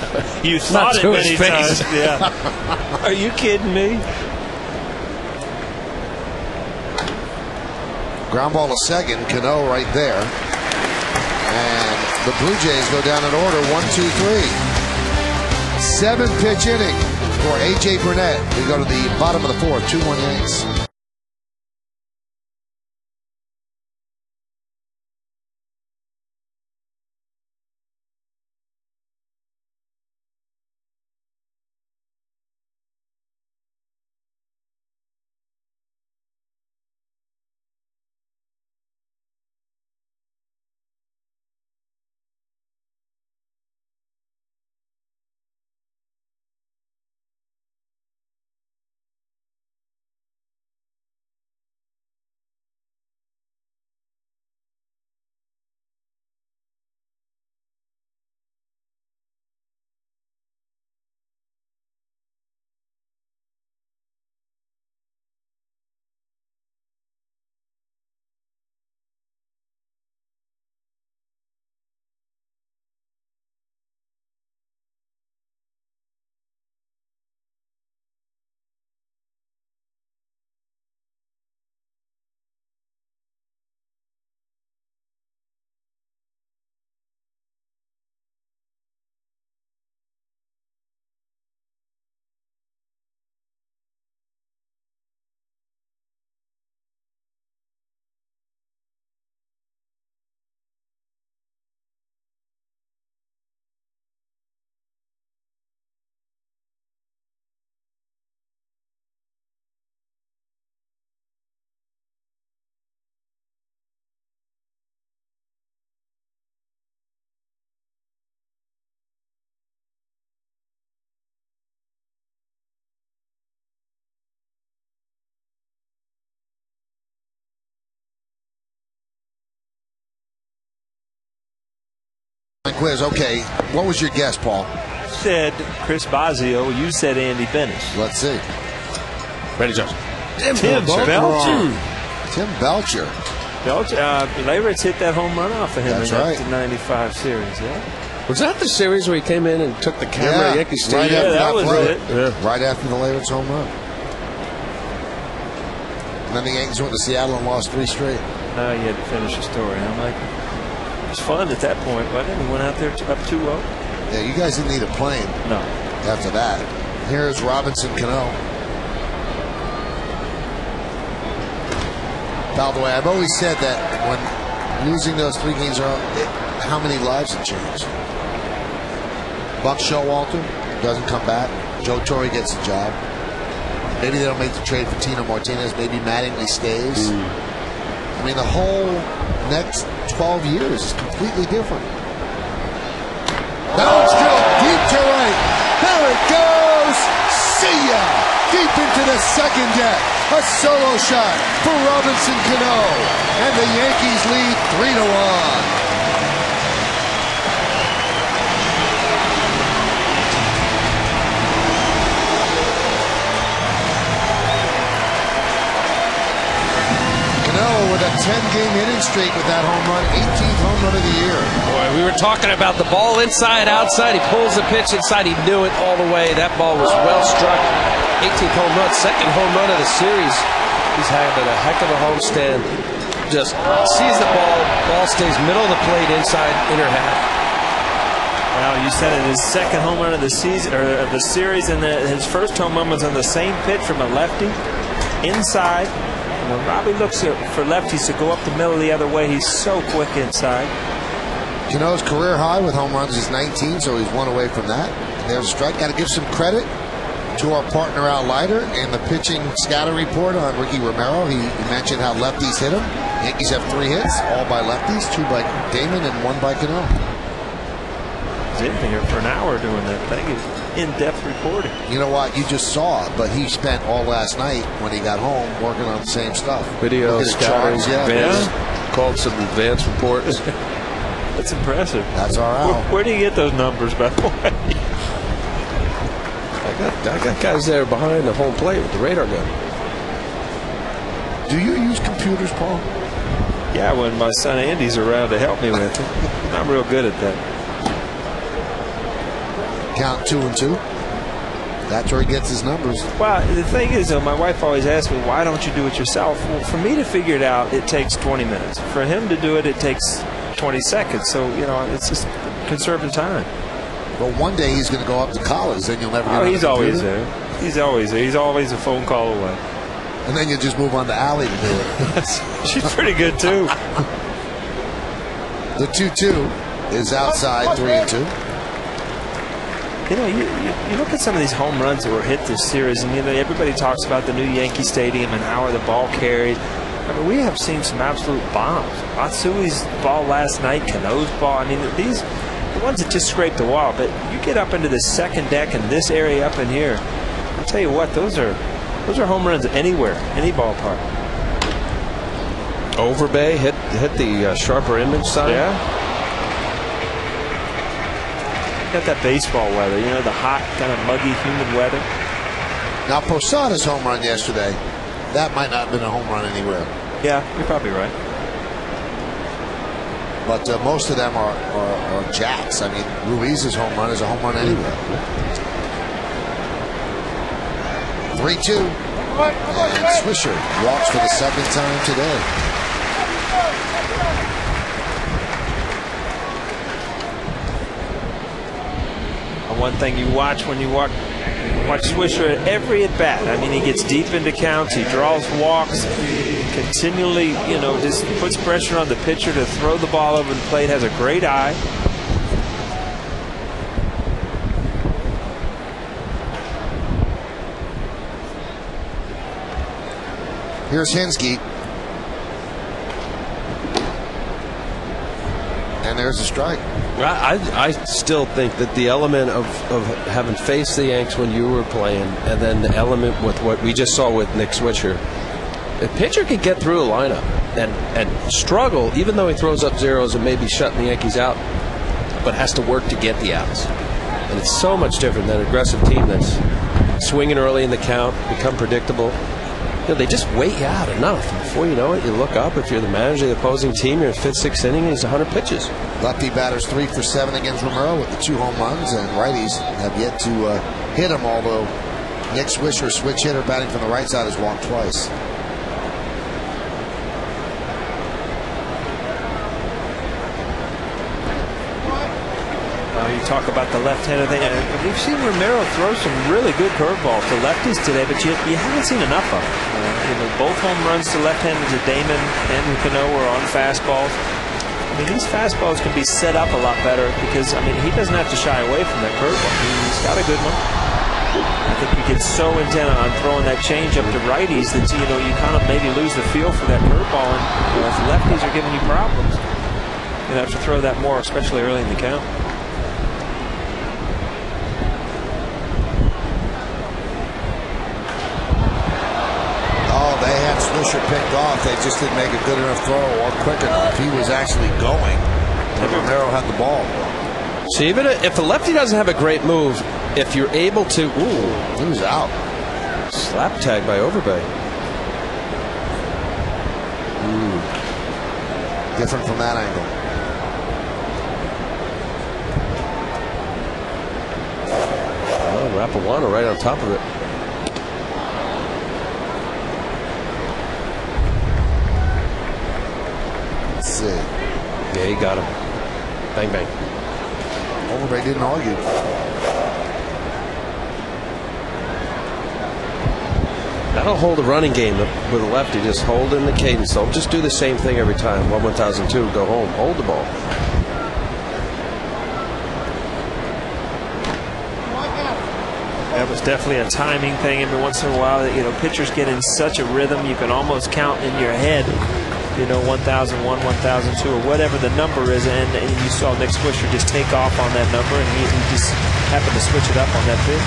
Speaker 3: You thought it many times. Yeah. Are you kidding me?
Speaker 1: Ground ball to second. Canó right there. And the Blue Jays go down in order. 1-2-3. 7-pitch inning for A.J. Burnett. We go to the bottom of the 4th. 2-1 Yanks. Quiz. Okay, what was your guess, Paul?
Speaker 3: Said Chris Bosio. You said Andy Benes.
Speaker 1: Let's see.
Speaker 2: Randy Johnson.
Speaker 3: Tim Belcher.
Speaker 1: Tim Belcher.
Speaker 3: Leyritz hit that home run off of him
Speaker 1: That's
Speaker 3: in
Speaker 1: right.
Speaker 3: the 95 series. Yeah.
Speaker 2: Was that the series where he came in and took the camera at Yankee Stadium?
Speaker 1: Right after
Speaker 3: that was
Speaker 1: play.
Speaker 3: it.
Speaker 2: Yeah.
Speaker 1: Right after the Leyritz home run. And then the Yankees went to Seattle and lost 3 straight.
Speaker 3: Now you had to finish the story. I'm like, it was fun at that point, wasn't it? We went out there up 2-0.
Speaker 1: Yeah, you guys didn't need a plane.
Speaker 3: No.
Speaker 1: After that. Here's Robinson Canó. By the way, I've always said that when losing those 3 games, how many lives have changed? Buck Showalter doesn't come back. Joe Torre gets the job. Maybe they don't make the trade for Tino Martinez. Maybe Mattingly stays. I mean, the whole next 12 years is completely different. That one's drilled deep to right. There it goes. See ya. Deep into the second deck. A solo shot for Robinson Canó. And the Yankees lead 3-1. With a 10-game hitting streak with that home run, 18th home run of the year.
Speaker 2: Boy, we were talking about the ball inside, outside. He pulls the pitch inside. He knew it all the way. That ball was well struck. 18th home run, second home run of the series. He's having a heck of a homestand. Just sees the ball stays middle of the plate, inside, inner half.
Speaker 3: Well, you said it, his second home run of the season or of the series, and his first home run was on the same pitch from a lefty, inside. When Robbie looks for lefties to go up the middle the other way, he's so quick inside.
Speaker 1: Cano's career high with home runs is 19, so he's one away from that. There's a strike. Got to give some credit to our partner Al Leiter in the pitching scatter report on Ricky Romero. He mentioned how lefties hit him. Yankees have 3 hits, all by lefties, 2 by Damon and 1 by Canó.
Speaker 3: He's in here for an hour doing that thing. In-depth reporting.
Speaker 1: You know what? You just saw it, but he spent all last night when he got home working on the same stuff.
Speaker 2: Video scouting, called some advanced reports.
Speaker 3: That's impressive.
Speaker 1: That's our Al.
Speaker 3: Where do you get those numbers, by the way?
Speaker 2: I got guys there behind the home plate with the radar gun.
Speaker 1: Do you use computers, Paul?
Speaker 3: Yeah, when my son Andy's around to help me with it. I'm real good at that.
Speaker 1: Count 2 and 2. That's where he gets his numbers.
Speaker 3: Well, the thing is, though, my wife always asks me, why don't you do it yourself? Well, for me to figure it out, it takes 20 minutes. For him to do it, it takes 20 seconds. So, you know, it's just conserving time.
Speaker 1: Well, one day he's going to go up to college, then you'll never get
Speaker 3: he's always there. He's always there. He's always a phone call away.
Speaker 1: And then you just move on to Allie to do it.
Speaker 3: She's pretty good, too.
Speaker 1: The 2-2 is outside 3 and 2.
Speaker 3: You know, you look at some of these home runs that were hit this series, and you know everybody talks about the new Yankee Stadium and how the ball carried. I mean, we have seen some absolute bombs. Matsui's ball last night, Cano's ball. I mean, these the ones that just scraped the wall. But you get up into the second deck and this area up in here. I'll tell you what, those are home runs anywhere, any ballpark.
Speaker 2: Overbay hit the sharper image side.
Speaker 3: Yeah. Got that baseball weather, you know, the hot, kind of muggy, humid weather.
Speaker 1: Now, Posada's home run yesterday, that might not have been a home run anywhere.
Speaker 3: Yeah, you're probably right.
Speaker 1: But most of them are jacks. I mean, Ruiz's home run is a home run anywhere. 3-2. And Swisher walks for the second time today.
Speaker 3: One thing you watch when you watch Swisher at every at bat. I mean, he gets deep into counts, he draws walks, continually, you know, just puts pressure on the pitcher to throw the ball over the plate. Has a great eye.
Speaker 1: Here's Hensky. And there's a strike.
Speaker 2: I still think that the element of having faced the Yanks when you were playing, and then the element with what we just saw with Nick Swisher, a pitcher can get through a lineup and struggle, even though he throws up zeros and maybe shutting the Yankees out, but has to work to get the outs. And it's so much different than an aggressive team that's swinging early in the count, become predictable. You know, they just wait you out enough. Before you know it, you look up. If you're the manager of the opposing team, you're in 5th, 6th inning, and he's 100 pitches.
Speaker 1: Lefty batters 3 for 7 against Romero with the 2 home runs, and righties have yet to hit him, although Nick Swisher, switch hitter batting from the right side, has walked twice.
Speaker 3: You talk about the left-hander thing. We've seen Romero throw some really good curveballs to lefties today, but you haven't seen enough of them. You know, both home runs to left-handers of Damon and Canó were on fastballs. I mean, these fastballs can be set up a lot better because, I mean, he doesn't have to shy away from that curveball. He's got a good one. I think you get so intent on throwing that changeup to righties that you kind of maybe lose the feel for that curveball, and if lefties are giving you problems, you have to throw that more, especially early in the count.
Speaker 1: Oh, they had Swisher picked off. They just didn't make a good enough throw or quick enough. He was actually going, and Romero had the ball.
Speaker 2: So even if the lefty doesn't have a great move, if you're able to,
Speaker 1: he was out.
Speaker 2: Slap tag by Overbay.
Speaker 1: Different from that angle.
Speaker 2: Oh, Rapawano right on top of it.
Speaker 1: Let's see.
Speaker 2: Yeah, he got him. Bang, bang.
Speaker 1: Overbay didn't argue.
Speaker 2: That'll hold a running game with a lefty. Just hold in the cadence. Don't just do the same thing every time. 1-1002, go home. Hold the ball.
Speaker 3: That was definitely a timing thing. Every once in a while, pitchers get in such a rhythm, you can almost count in your head, 1001, 1002, or whatever the number is, and you saw Nick Swisher just take off on that number, and he just happened to switch it up on that pitch.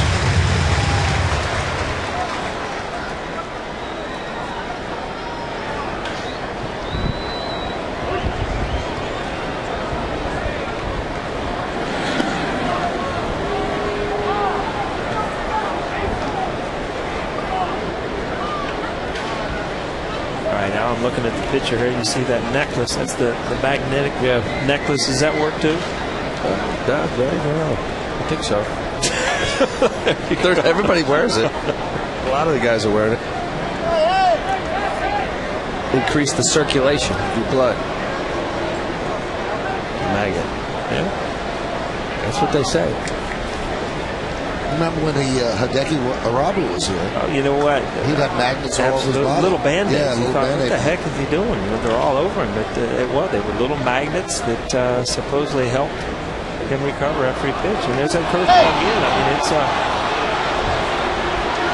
Speaker 3: I'm looking at the picture here. You see that necklace? That's the magnetic necklace. Does that work too?
Speaker 2: Very well. I think so. Everybody wears it. A lot of the guys are wearing it. Increase the circulation of your blood. Magnet. Yeah. That's what they say.
Speaker 1: Remember when Hideki Arabu was here?
Speaker 3: Oh, you know what?
Speaker 1: He'd have magnets all over his body.
Speaker 3: Little band-aids.
Speaker 1: Yeah, little
Speaker 3: What the heck is he doing? They're all over him. But they were little magnets that supposedly helped him recover after he pitched. And there's that curveball again. I mean, it's.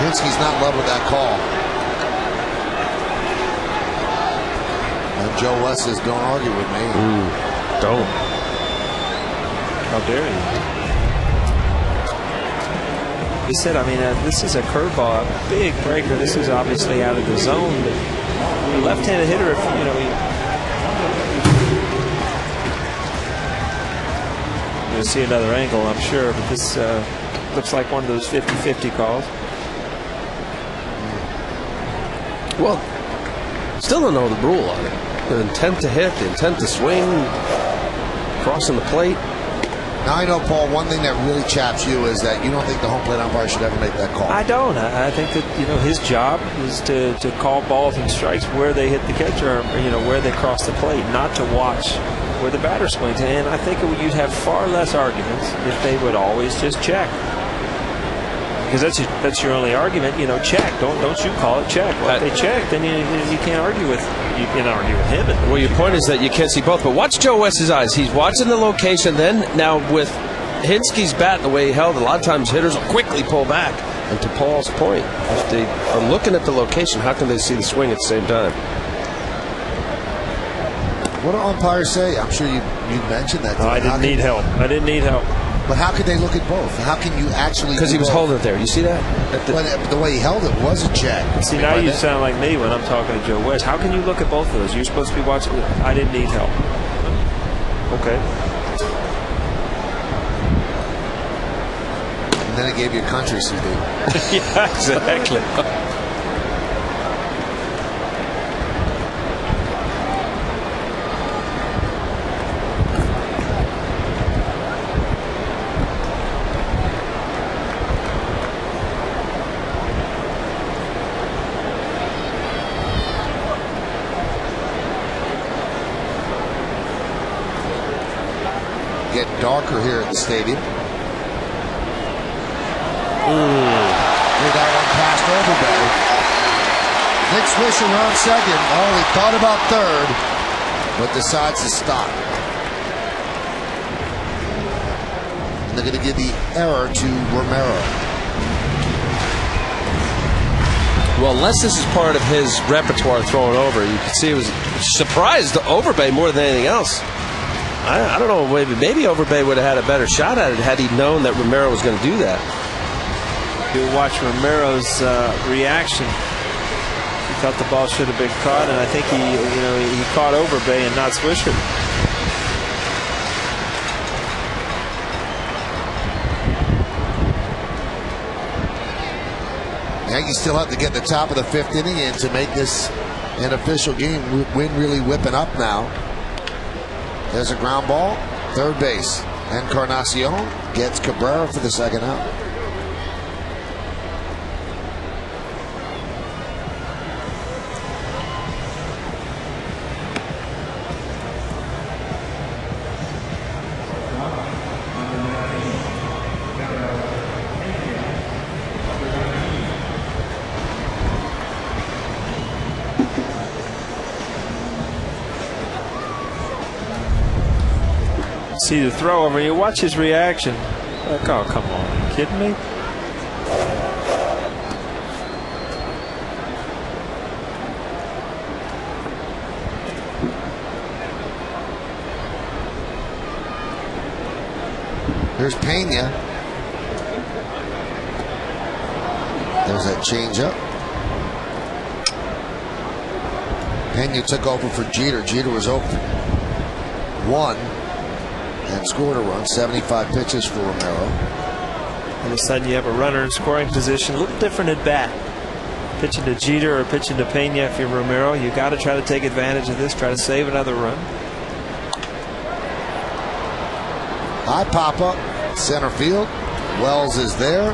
Speaker 1: Hinsky's not in love with that call. And Joe West says, "Don't argue with me."
Speaker 2: Don't.
Speaker 3: How dare you? He said, I mean, this is a curveball, a big breaker. This is obviously out of the zone. But the left-handed hitter, you'll see another angle, I'm sure. But this looks like one of those 50-50 calls.
Speaker 2: Well, still don't know the rule on it. The intent to hit, the intent to swing, crossing the plate.
Speaker 1: Now, I know, Paul, one thing that really chaps you is that you don't think the home plate umpire should ever make that call.
Speaker 3: I don't. I think that, his job is to call balls and strikes where they hit the catcher, or, where they cross the plate, not to watch where the batter swings. And I think you'd have far less arguments if they would always just check. Because that's your only argument, check. Don't you call it, check. Well, if they check, then you can't argue with him.
Speaker 2: Well, your point is that you can't see both, but watch Joe West's eyes. He's watching the location. Then now with Hinsky's bat the way he held, a lot of times hitters will quickly pull back. And to Paul's point, if they are looking at the location, how can they see the swing at the same time?
Speaker 1: What do umpires say? I'm sure you mentioned that.
Speaker 3: I didn't need help.
Speaker 1: But how could they look at both? How can you actually?
Speaker 2: Because he was holding it there. You see that?
Speaker 1: The way he held it was a check.
Speaker 3: See, now you sound like me when I'm talking to Joe West. How can you look at both of those? You're supposed to be watching. I didn't need help. Okay.
Speaker 1: And then it gave you a country CD.
Speaker 3: Yeah, exactly.
Speaker 1: Get darker here at the stadium. That one past Overbay. Nick Swisher on second. Oh, he thought about third, but decides to stop. And they're going to give the error to Romero.
Speaker 2: Well, unless this is part of his repertoire throwing over, you can see it was surprised Overbay more than anything else. I don't know, maybe Overbay would have had a better shot at it had he known that Romero was going to do that.
Speaker 3: You'll watch Romero's reaction. He thought the ball should have been caught, and I think he caught Overbay and not Swisher.
Speaker 1: Yankees still have to get the top of the 5th inning in to make this an official game. Wind really whipping up now. There's a ground ball, third base. Encarnacion gets Cabrera for the second out.
Speaker 3: See the throw over. You watch his reaction. Like, oh, come on. Are you kidding me?
Speaker 1: Here's Pena. There's that changeup. Pena took over for Jeter. Jeter was open. 1. And scored a run. 75 pitches for Romero.
Speaker 3: All of a sudden you have a runner in scoring position. A little different at bat. Pitching to Jeter or pitching to Pena if you're Romero. You got to try to take advantage of this. Try to save another run.
Speaker 1: High pop up. Center field. Wells is there.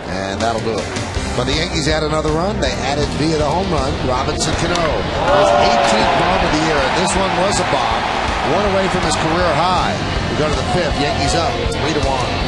Speaker 1: And that'll do it. But the Yankees add another run. They added via the home run. Robinson Canó. His 18th bomb of the year. And this one was a bomb. 1 away from his career high. We go to the 5th. Yankees up 3-1.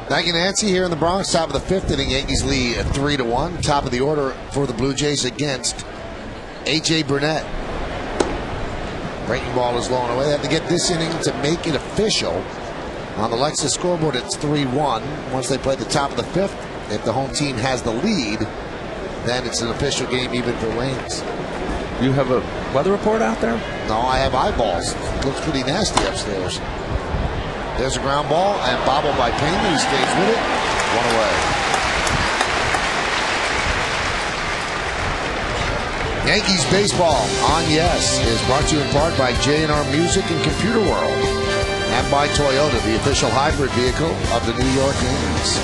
Speaker 1: Thank you, Nancy. Here in the Bronx, top of the 5th inning, Yankees lead 3-1. Top of the order for the Blue Jays against A.J. Burnett. Breaking ball is low and away. They have to get this inning to make it official. On the Lexus scoreboard, it's 3-1. Once they play the top of the 5th, if the home team has the lead, then it's an official game even if it rains.
Speaker 2: You have a weather report out there?
Speaker 1: No, I have eyeballs. It looks pretty nasty upstairs. There's a ground ball and bobbled by Pena. He stays with it. 1 away. Yankees baseball on Yes is brought to you in part by J&R Music and Computer World and by Toyota, the official hybrid vehicle of the New York Yankees.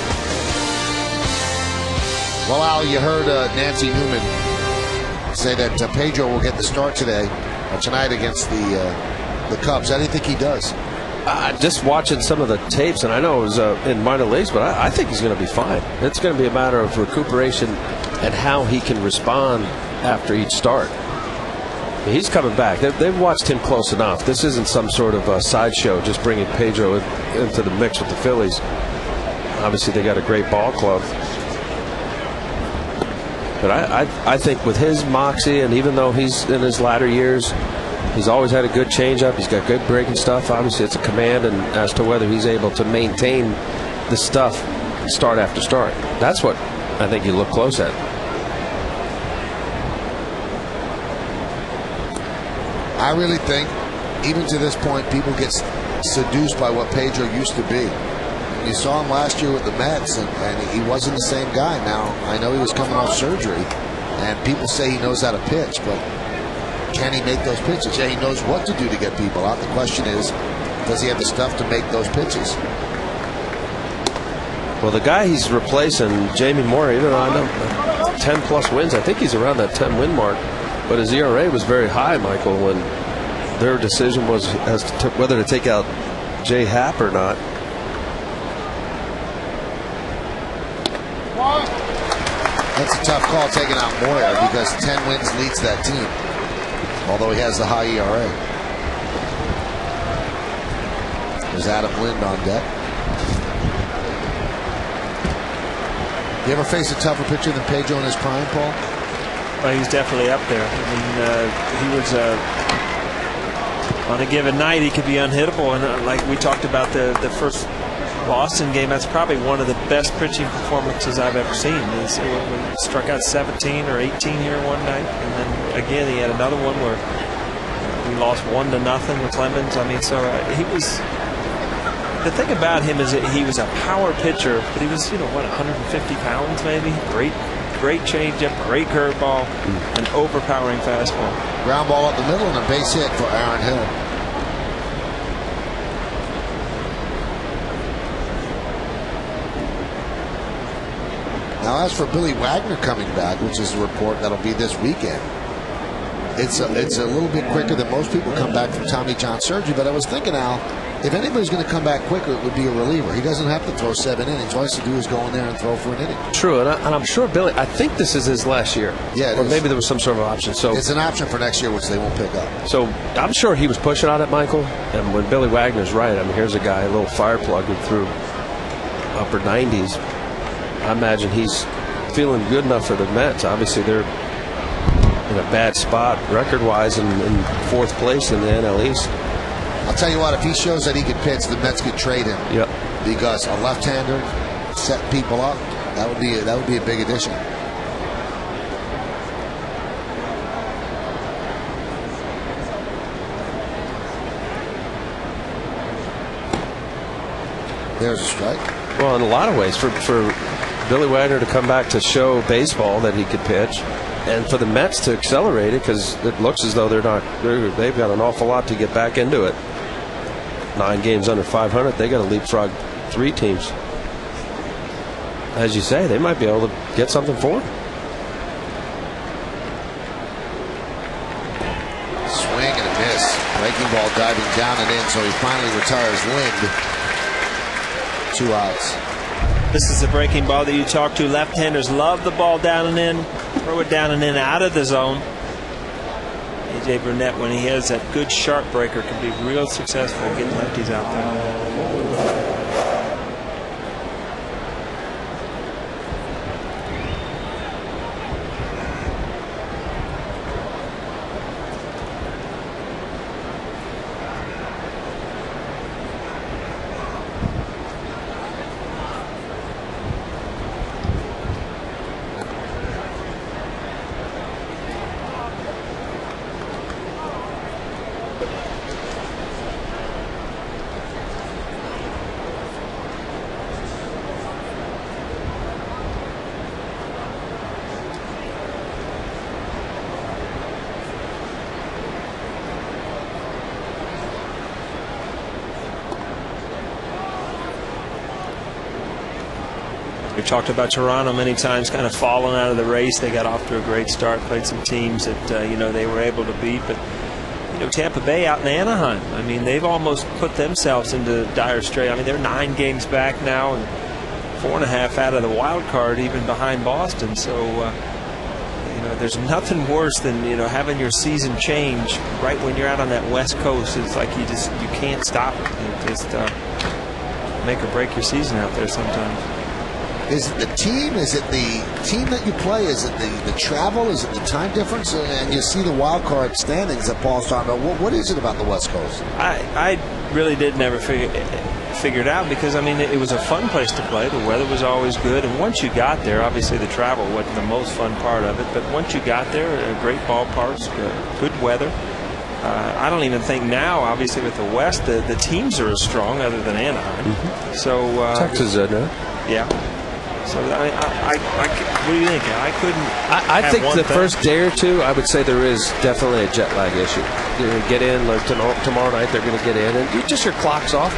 Speaker 1: Well, Al, you heard Nancy Newman say that Pedro will get the start tonight against the the Cubs. How do you think he does?
Speaker 2: Just watching some of the tapes, and I know it was in minor leagues, but I think he's going to be fine. It's going to be a matter of recuperation and how he can respond after each start. He's coming back. They've watched him close enough. This isn't some sort of sideshow just bringing Pedro into the mix with the Phillies. Obviously, they got a great ball club. But I think with his moxie, and even though he's in his latter years, he's always had a good changeup. He's got good breaking stuff. Obviously, it's a command, and as to whether he's able to maintain the stuff start after start, that's what I think you look close at.
Speaker 1: I really think, even to this point, people get seduced by what Pedro used to be. You saw him last year with the Mets, and he wasn't the same guy. Now, I know he was coming off surgery, and people say he knows how to pitch, but can he make those pitches? Yeah, he knows what to do to get people out. The question is, does he have the stuff to make those pitches?
Speaker 2: Well, the guy he's replacing, Jamie Moore, even though I know 10-plus wins, I think he's around that 10-win mark. But his ERA was very high, Michael, when their decision was as to whether to take out Jay Happ or not.
Speaker 1: That's a tough call, taking out Moyer, because 10 wins leads that team, although he has the high ERA. There's Adam Lind on deck. You ever face a tougher pitcher than Pedro in his prime, Paul?
Speaker 3: Well, he's definitely up there. I mean, he was on a given night he could be unhittable, and like we talked about the first Boston game, that's probably one of the best pitching performances I've ever seen. He struck out 17 or 18 here one night, and then again he had another one where we lost 1-0 with Clemens. I mean, so he was. The thing about him is that he was a power pitcher, but he was, 150 pounds maybe. Great changeup, great curveball, an overpowering fastball.
Speaker 1: Ground ball up the middle and a base hit for Aaron Hill. Now, as for Billy Wagner coming back, which is a report that'll be this weekend, it's a little bit quicker than most people come back from Tommy John surgery. But I was thinking, Al, if anybody's going to come back quicker, it would be a reliever. He doesn't have to throw 7 innings. All he has to do is go in there and throw for an inning.
Speaker 2: True, and I'm sure Billy, I think this is his last year.
Speaker 1: Yeah,
Speaker 2: or maybe there was some sort of option. So
Speaker 1: it's an option for next year, which they won't pick up.
Speaker 2: So I'm sure he was pushing on it, Michael. And when Billy Wagner's right, I mean, here's a guy, a little fire plug who threw upper 90s. I imagine he's feeling good enough for the Mets. Obviously, they're in a bad spot record-wise in 4th place in the NL East.
Speaker 1: I'll tell you what, if he shows that he can pitch, the Mets could trade him.
Speaker 2: Yep.
Speaker 1: Because a left-hander set people up, that would be a big addition. There's a strike.
Speaker 2: Well, in a lot of ways, for Billy Wagner to come back to show baseball that he could pitch, and for the Mets to accelerate it, because it looks as though they've got an awful lot to get back into it. 9 games under 500, they got to leapfrog 3 teams. As you say, they might be able to get something for him.
Speaker 1: Swing and a miss. Breaking ball diving down and in, so he finally retires Lind. 2 outs.
Speaker 3: This is the breaking ball that you talk to. Left-handers love the ball down and in. Throw it down and in out of the zone. A.J. Burnett, when he has that good sharp breaker, can be real successful getting lefties out there. We've talked about Toronto many times, kind of falling out of the race. They got off to a great start, played some teams that they were able to beat, but Tampa Bay out in Anaheim. I mean, they've almost put themselves into dire straits. I mean, they're 9 games back now and 4.5 out of the wild card, even behind Boston. So, there's nothing worse than having your season change right when you're out on that West Coast. It's like you can't stop it. You just make or break your season out there sometimes.
Speaker 1: Is it the team? Is it the team that you play? Is it the travel? Is it the time difference? And you see the wild card standings that Paul's talking about. What is it about the West Coast?
Speaker 3: I really did never figure it out, because I mean, it was a fun place to play. The weather was always good, and once you got there, obviously the travel wasn't the most fun part of it, but once you got there, great ballparks, good weather. I don't even think now, obviously with the West, the teams are as strong other than Anaheim.
Speaker 2: Mm-hmm.
Speaker 3: So
Speaker 2: Texas is no?
Speaker 3: Yeah. So what do you think? I couldn't.
Speaker 2: I think the first day or two, I would say there is definitely a jet lag issue. Get in like tomorrow night, they're going to get in, and your clock's off,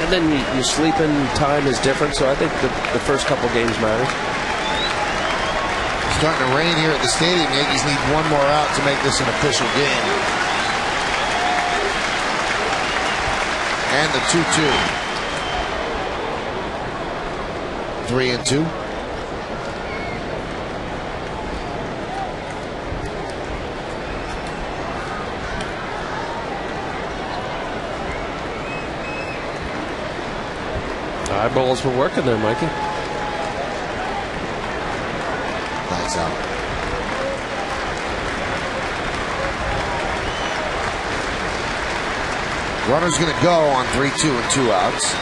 Speaker 2: and then your sleeping time is different. So I think the first couple games matter.
Speaker 1: Starting to rain here at the stadium. Yankees need one more out to make this an official game. And the 2-2. 3-2.
Speaker 2: Eyeballs were working there, Mikey.
Speaker 1: Lights out. Runner's going to go on 3-2 and 2 outs.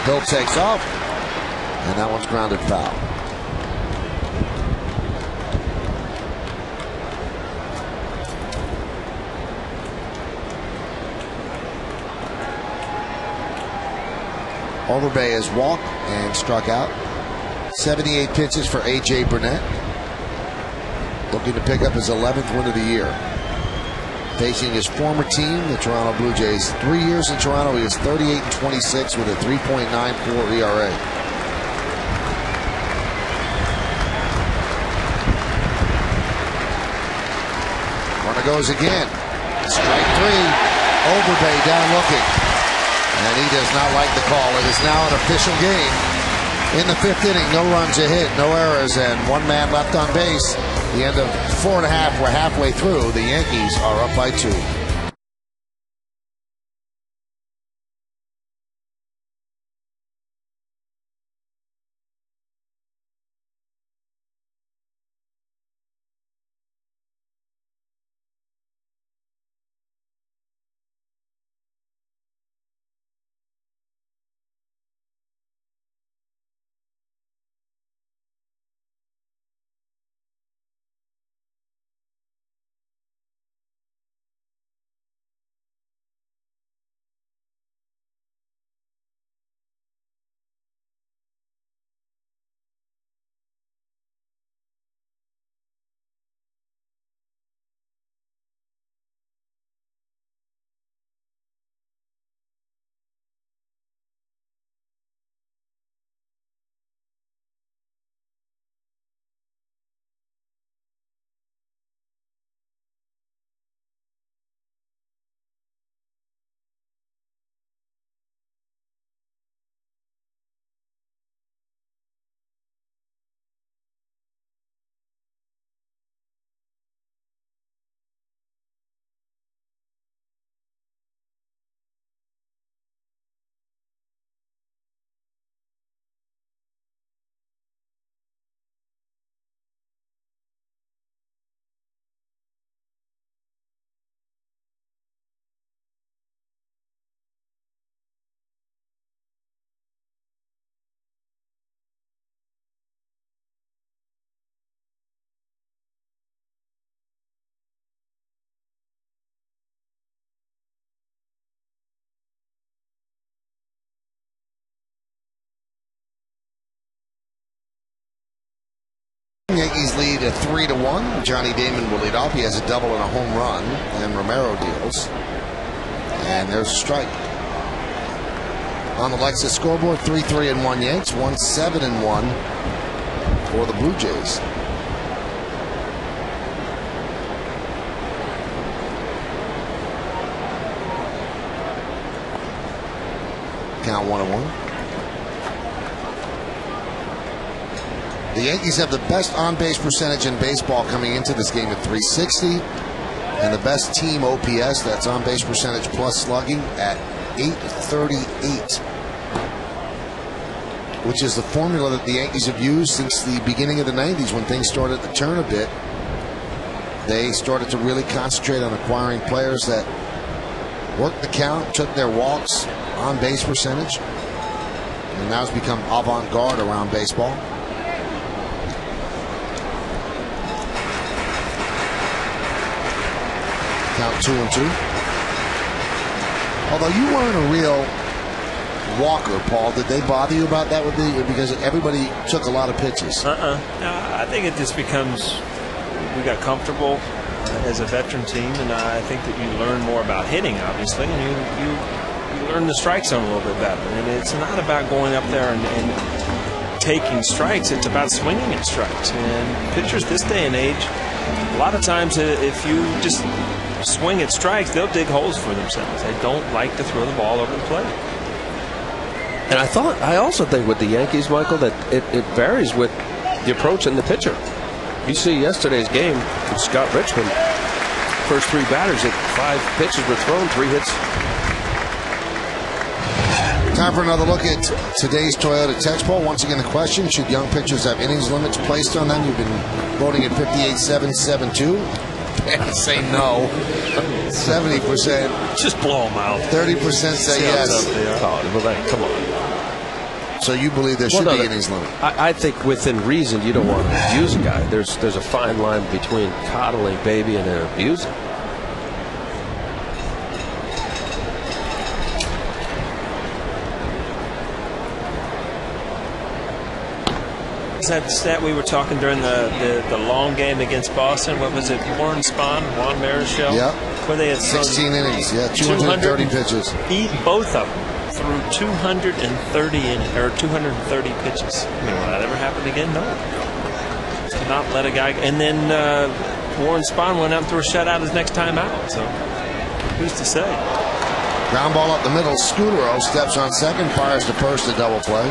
Speaker 1: Hill takes off. And that one's grounded foul. Overbay has walked and struck out. 78 pitches for A.J. Burnett. Looking to pick up his 11th win of the year. Facing his former team, the Toronto Blue Jays. 3 years in Toronto, he is 38-26 with a 3.94 ERA. Goes again. Strike 3. Overbay down looking. And he does not like the call. It is now an official game. In the 5th inning, no runs a hit, no errors, and 1 man left on base. The end of 4.5. We're halfway through. The Yankees are up by 2. Yankees lead 3-1. Johnny Damon will lead off. He has a double and a home run. And Romero deals. And there's a strike. On the Lexus scoreboard, 3-3-1 Yanks, 1-7-1 for the Blue Jays. Count 1-1. The Yankees have the best on-base percentage in baseball coming into this game at .360, and the best team OPS, that's on-base percentage plus slugging, at .838, which is the formula that the Yankees have used since the beginning of the 90s when things started to turn a bit. They started to really concentrate on acquiring players that worked the count, took their walks, on-base percentage, and now it's become avant-garde around baseball. Count 2-2. Although you weren't a real walker, Paul, did they bother you about that? Because everybody took a lot of pitches.
Speaker 3: No, I think it just becomes, we got comfortable as a veteran team, and I think that you learn more about hitting, obviously, and you learn the strike zone a little bit better. And it's not about going up there and taking strikes. It's about swinging at strikes. And pitchers this day and age, a lot of times if you just swing at strikes, they'll dig holes for themselves. They don't like to throw the ball over the plate.
Speaker 2: And I also think with the Yankees, Michael, that it varies with the approach and the pitcher. You see yesterday's game with Scott Richmond, first 3 batters, 5 pitches were thrown, 3 hits.
Speaker 1: Time for another look at today's Toyota text poll. Once again, the question: should young pitchers have innings limits placed on them? You've been voting at 58.772. Say no. 70%.
Speaker 3: Just blow them out.
Speaker 1: 30% say yes.
Speaker 2: Come on.
Speaker 1: So you believe there should be innings limit?
Speaker 2: I think within reason, you don't want to abuse a guy. There's a fine line between coddling baby and abusing.
Speaker 3: That stat we were talking during the long game against Boston, what was it, Warren Spahn, Juan Marichal?
Speaker 1: Yeah.
Speaker 3: Where they had
Speaker 1: 16 innings, 230 pitches.
Speaker 3: Both of them threw 230 pitches. I mean, will that ever happen again? No. To not let a guy. And then Warren Spahn went out and threw a shutout his next time out. So who's to say?
Speaker 1: Ground ball up the middle. Scudero steps on second, fires to first, a double play.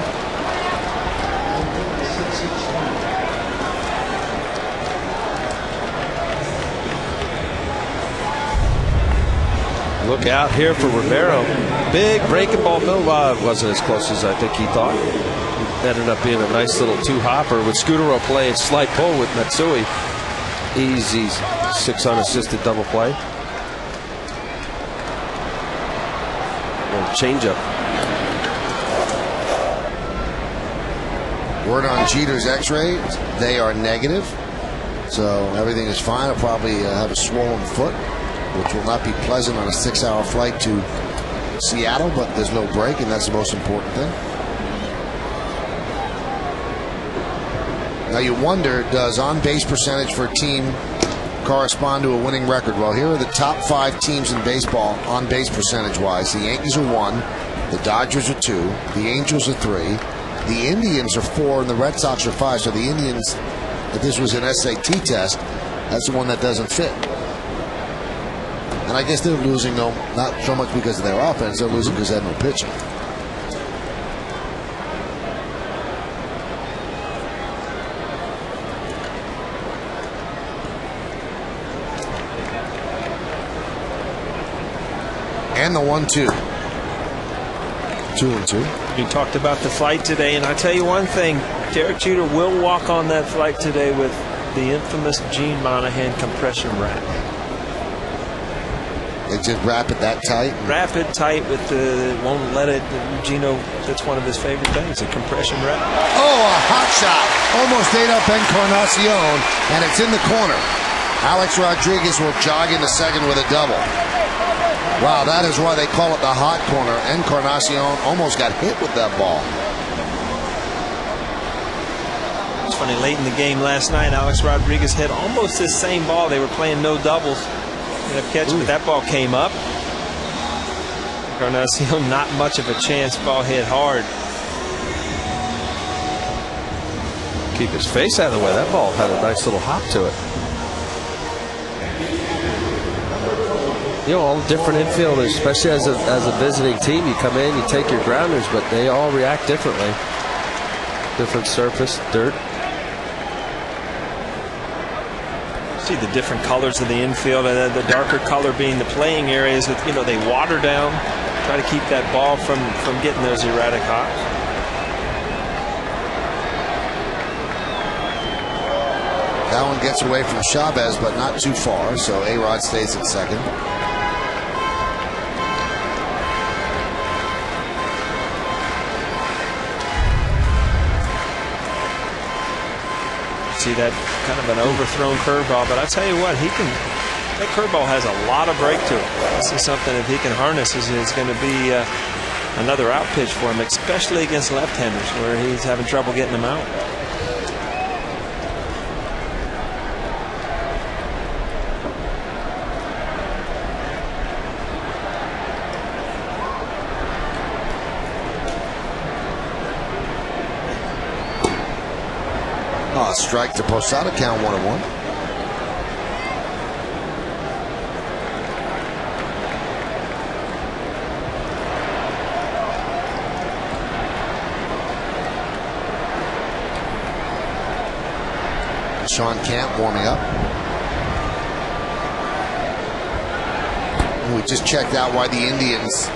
Speaker 2: Look out here for Rivero. Big breaking ball. Bill wasn't as close as I think he thought. It ended up being a nice little 2-hopper with Scudero playing slide pull with Matsui. Easy 6 unassisted double play. And changeup.
Speaker 1: Word on Jeter's x-ray, they are negative. So everything is fine. I'll probably have a swollen foot, which will not be pleasant on a 6-hour flight to Seattle, but there's no break, and that's the most important thing. Now you wonder, does on-base percentage for a team correspond to a winning record? Well, here are the top 5 teams in baseball on-base percentage-wise. The Yankees are 1, the Dodgers are 2, the Angels are 3, the Indians are 4, and the Red Sox are 5. So the Indians, if this was an SAT test, that's the one that doesn't fit. And I guess they're losing, though, not so much because of their offense. They're losing because they have no pitching. And the 1-2. 2-2.
Speaker 3: You talked about the flight today, and I tell you one thing, Derek Jeter will walk on that flight today with the infamous Gene Monahan compression wrap.
Speaker 1: They just wrap it that tight?
Speaker 3: Wrap it tight with the, won't let it, Gino, that's one of his favorite things, a compression wrap.
Speaker 1: Oh, a hot shot. Almost ate up Encarnacion, and it's in the corner. Alex Rodriguez will jog into second with a double. Wow, that is why they call it the hot corner. Encarnacion almost got hit with that ball.
Speaker 3: It's funny, late in the game last night, Alex Rodriguez hit almost this same ball. They were playing no doubles. Catch, but that ball came up. Encarnacion, not much of a chance. Ball hit hard.
Speaker 2: Keep his face out of the way. That ball had a nice little hop to it. all different infielders, especially as a visiting team. You come in, you take your grounders, but they all react differently. Different surface, dirt.
Speaker 3: See the different colors of the infield, and the darker color being the playing areas that they water down, try to keep that ball from getting those erratic hops.
Speaker 1: That one gets away from Chavez, but not too far, so A-Rod stays at second.
Speaker 3: See that kind of an overthrown curveball, but I tell you what, that curveball has a lot of break to it. This is something, if he can harness, is going to be another out pitch for him, especially against left-handers where he's having trouble getting them out.
Speaker 1: Strike to Posada, count 1-1. Sean Camp warming up. We just checked out why the Indians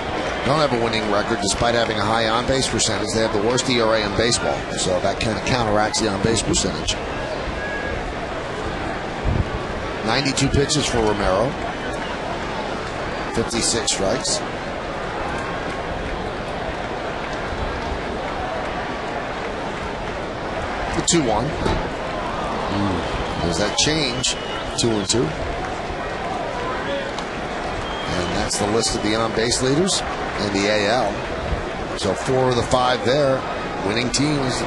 Speaker 1: don't have a winning record despite having a high on-base percentage. They have the worst ERA in baseball, so that kind of counteracts the on-base percentage. 92 pitches for Romero. 56 strikes. The 2-1. There's that change. 2-2. And that's the list of the on-base leaders in the AL. So 4 of the 5 there, winning teams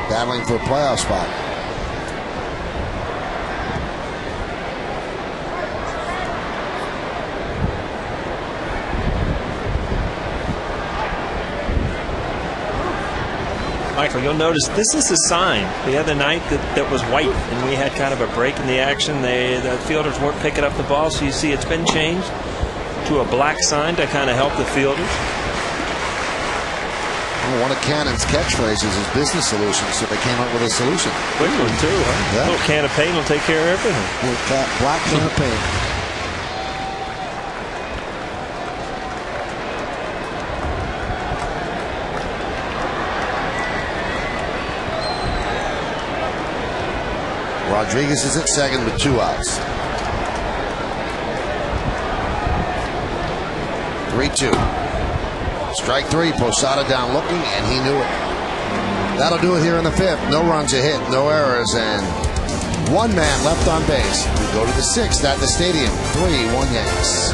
Speaker 1: battling for a playoff spot.
Speaker 3: Michael, you'll notice this is a sign. The other night that was white, and we had kind of a break in the action. The fielders weren't picking up the ball, so you see it's been changed to a black sign to kind of help the fielders.
Speaker 1: Well, one of Cannon's catchphrases is business solutions, so they came up with a solution.
Speaker 3: Quick one, too, huh?
Speaker 1: Yeah.
Speaker 3: A little can of paint will take care of everything.
Speaker 1: Black can of paint. Rodriguez is at second with 2 outs. 3-2. Strike 3. Posada down looking, and he knew it. That'll do it here in the 5th. No runs a hit, no errors, and 1 man left on base. We go to the 6th at the stadium. 3-1 Yanks.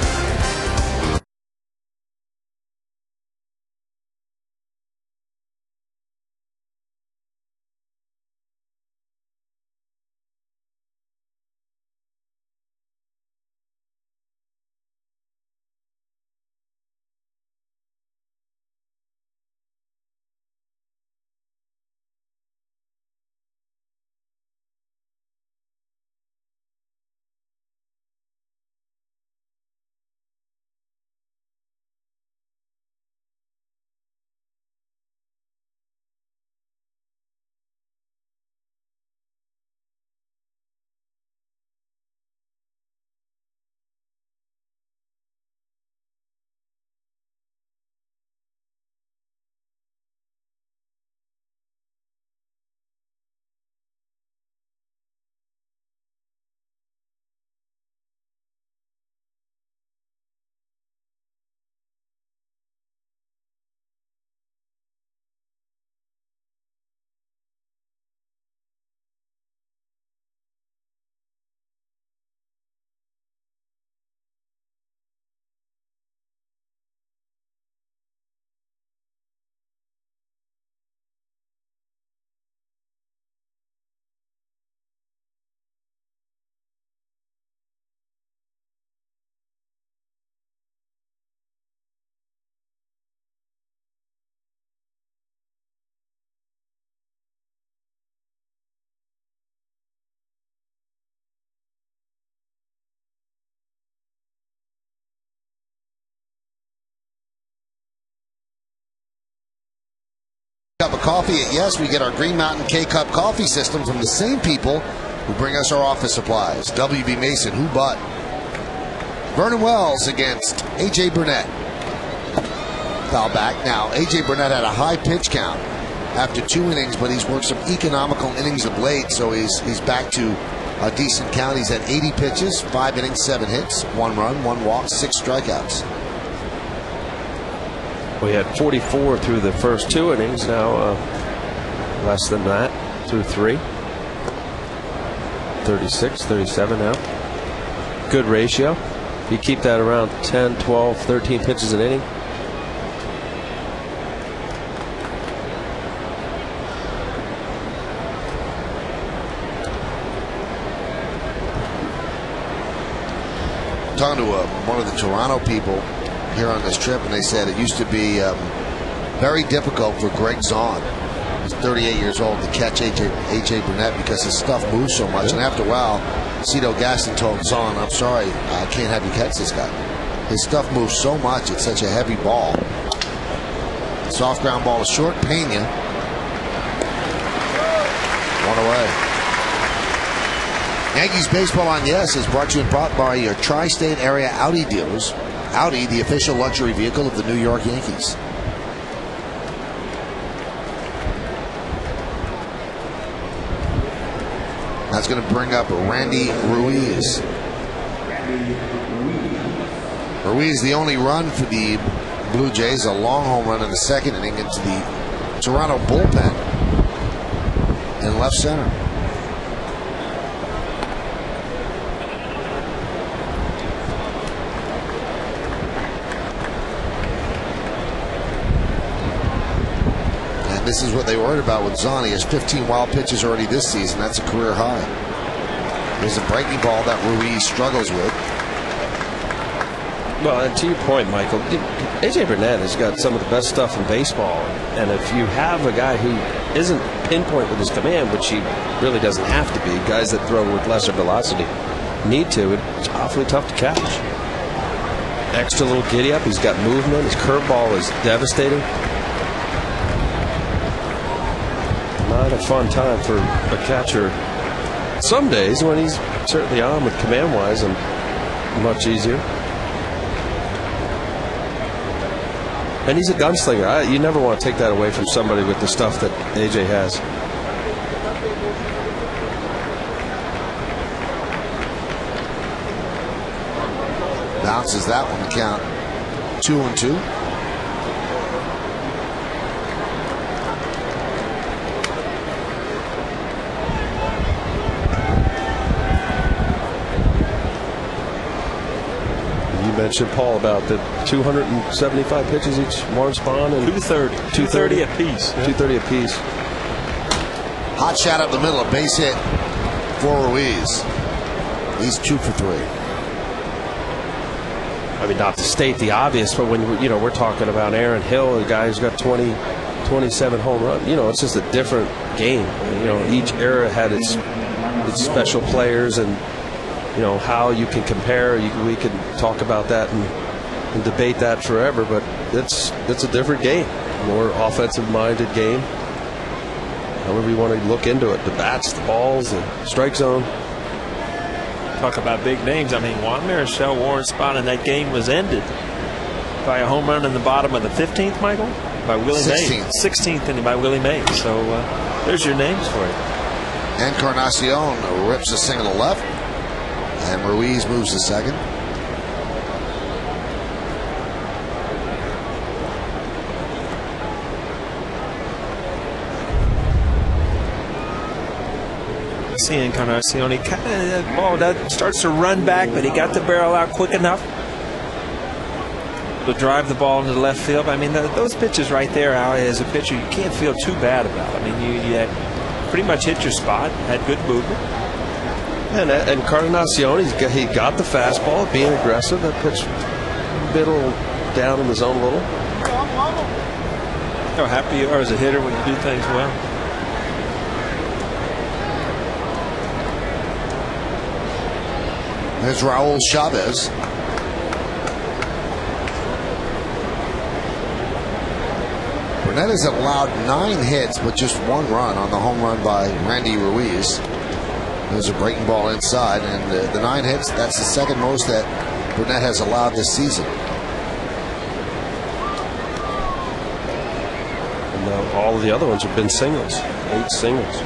Speaker 1: coffee at Yes, we get our Green Mountain K-Cup coffee system from the same people who bring us our office supplies. W.B. Mason, who but? Vernon Wells against A.J. Burnett. Foul back. Now, A.J. Burnett had a high pitch count after 2 innings, but he's worked some economical innings of late, so he's back to a decent count. He's at 80 pitches, 5 innings, 7 hits, 1 run, 1 walk, 6 strikeouts.
Speaker 2: We had 44 through the first 2 innings. Now less than that through 3. 36, 37 now. Good ratio. You keep that around 10, 12, 13 pitches an inning.
Speaker 1: Talking to one of the Toronto people here on this trip, and they said it used to be very difficult for Greg Zahn, who's 38 years old, to catch A.J. Burnett because his stuff moves so much. And after a while, Cito Gaston told Zahn, "I'm sorry, I can't have you catch this guy. His stuff moves so much, it's such a heavy ball." Soft ground ball is short. Pena. 1 away. Yankees Baseball on Yes is brought to you in part by your tri-state area Audi dealers. Audi, the official luxury vehicle of the New York Yankees. That's going to bring up Randy Ruiz. Ruiz, the only run for the Blue Jays, a long home run in the 2nd inning into the Toronto bullpen in left center. This is what they worried about with Zahn. He has 15 wild pitches already this season. That's a career high. There's a breaking ball that Ruiz struggles with.
Speaker 2: Well, and to your point, Michael, A.J. Burnett has got some of the best stuff in baseball. And if you have a guy who isn't pinpoint with his command, which he really doesn't have to be, guys that throw with lesser velocity need to, it's awfully tough to catch. Extra little giddy up. He's got movement. His curveball is devastating. Not a fun time for a catcher some days, when he's certainly on with command-wise, and much easier. And he's a gunslinger. You never want to take that away from somebody with the stuff that A.J. has.
Speaker 1: Bounces that one, count 2-2.
Speaker 2: Mentioned, Paul, about the 275 pitches each one spawn, and
Speaker 3: 230 apiece. Yeah.
Speaker 2: 230 apiece.
Speaker 1: Hot shot up the middle, a base hit for Ruiz. He's 2 for 3.
Speaker 2: I mean, not to state the obvious, but when we're talking about Aaron Hill, a guy who's got 27 home runs. It's just a different game. Each era had its special players, and how you can compare. We can talk about that and debate that forever, but it's a different game, more offensive-minded game. However you want to look into it, the bats, the balls, the strike zone.
Speaker 3: Talk about big names. I mean, Juan Marichal Warren's spot in that game was ended by a home run in the bottom of the 15th, Michael, by Willie Mays. 16th inning by Willie Mays. So there's your names for you.
Speaker 1: Encarnacion rips a single to left, and Ruiz moves to second.
Speaker 3: See Encarnacion, he kind of, that ball that starts to run back, but he got the barrel out quick enough to drive the ball into the left field. I mean, those pitches right there, Al, as a pitcher, you can't feel too bad about. I mean, you had pretty much hit your spot, had good movement.
Speaker 2: And Encarnacion, he got the fastball, being aggressive. That pitch middle down in the zone a little.
Speaker 3: How happy you are as a hitter when you do things well.
Speaker 1: There's Raul Chavez. Burnett has allowed 9 hits, but just 1 run on the home run by Randy Ruiz. There's a breaking ball inside, and the 9 hits, that's the second most that Burnett has allowed this season.
Speaker 2: And all of the other ones have been singles, 8 singles.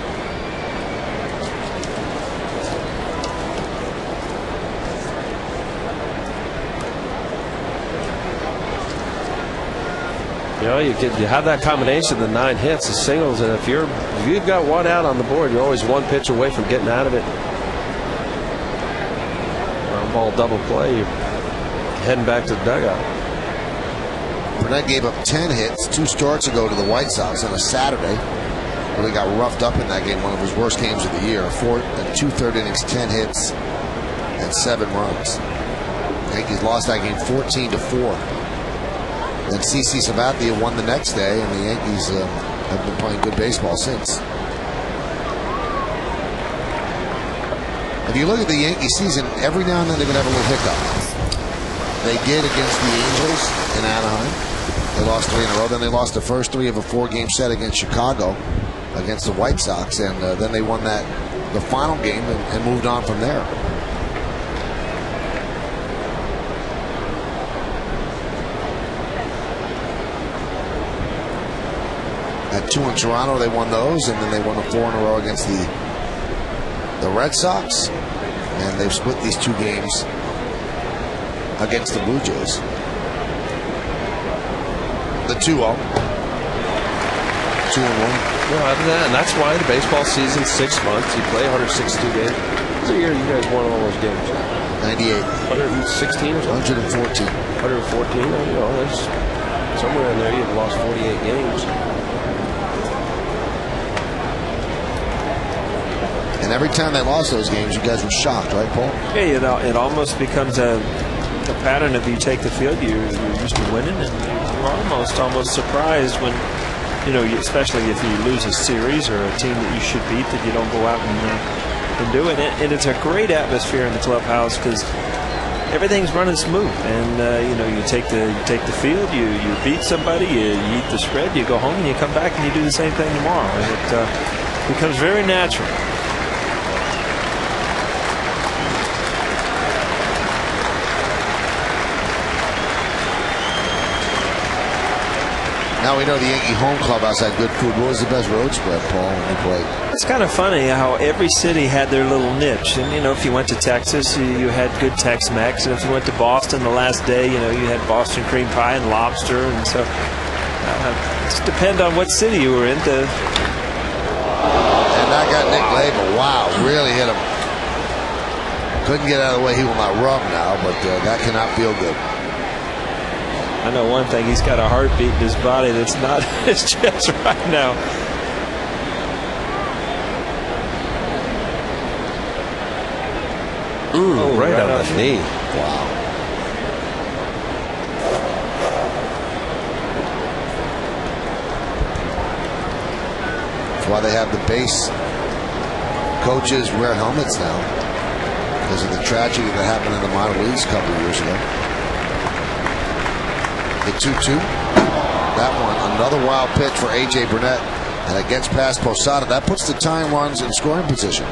Speaker 2: You know, you have that combination, the 9 hits, the singles, and if you've got 1 out on the board, you're always 1 pitch away from getting out of it. Ground ball double play, you're heading back to the dugout.
Speaker 1: Burnett gave up 10 hits 2 starts ago to the White Sox on a Saturday. Really got roughed up in that game, one of his worst games of the year. 4 and 2/3 innings, 10 hits, and 7 runs. Yankees lost that game 14-4. Then CC Sabathia won the next day, and the Yankees have been playing good baseball since. If you look at the Yankee season, every now and then they're going to have a little hiccup. They did against the Angels in Anaheim. They lost 3 in a row. Then they lost the first 3 of a 4-game set against Chicago, against the White Sox, and then they won the final game and moved on from there. At 2 in Toronto, they won those, and then they won the 4 in a row against the Red Sox, and they've split these 2 games against the Blue Jays. The 2-0. 2-1.
Speaker 2: Well, other than that, and that's why the baseball season's 6 months. You play 162 games. What year you guys won all those games?
Speaker 1: 98.
Speaker 2: 116 or something?
Speaker 1: 114.
Speaker 2: 114. You know, there's somewhere in there you've lost 48 games.
Speaker 1: And every time they lost those games, you guys were shocked, right, Paul?
Speaker 3: Yeah, you know, it almost becomes a pattern of you take the field, you're used to winning, and you're almost surprised when, you know, especially if you lose a series or a team that you should beat, that you don't go out and do it. And it's a great atmosphere in the clubhouse because everything's running smooth, and you know, you take the field, you beat somebody, you eat the spread, you go home, and you come back and you do the same thing tomorrow, and it becomes very natural.
Speaker 1: Now we know the Yankee home clubhouse had good food. What was the best road spread, Paul, when you played?
Speaker 3: It's kind of funny how every city had their little niche. And, you know, if you went to Texas, you had good Tex-Mex. And if you went to Boston the last day, you know, you had Boston cream pie and lobster. And so it just depends on what city you were in. And
Speaker 1: that got Nick Label. Wow, really hit him. Couldn't get out of the way. He will not rub now, but that cannot feel good.
Speaker 3: I know one thing, he's got a heartbeat in his body that's not in his chest right now.
Speaker 2: Right on the knee.
Speaker 1: Wow. That's why they have the base coaches wear helmets now, because of the tragedy that happened in the minor leagues a couple of years ago. The 2-2. That one, another wild pitch for A.J. Burnett, and it gets past Posada. That puts the tying runs in scoring position.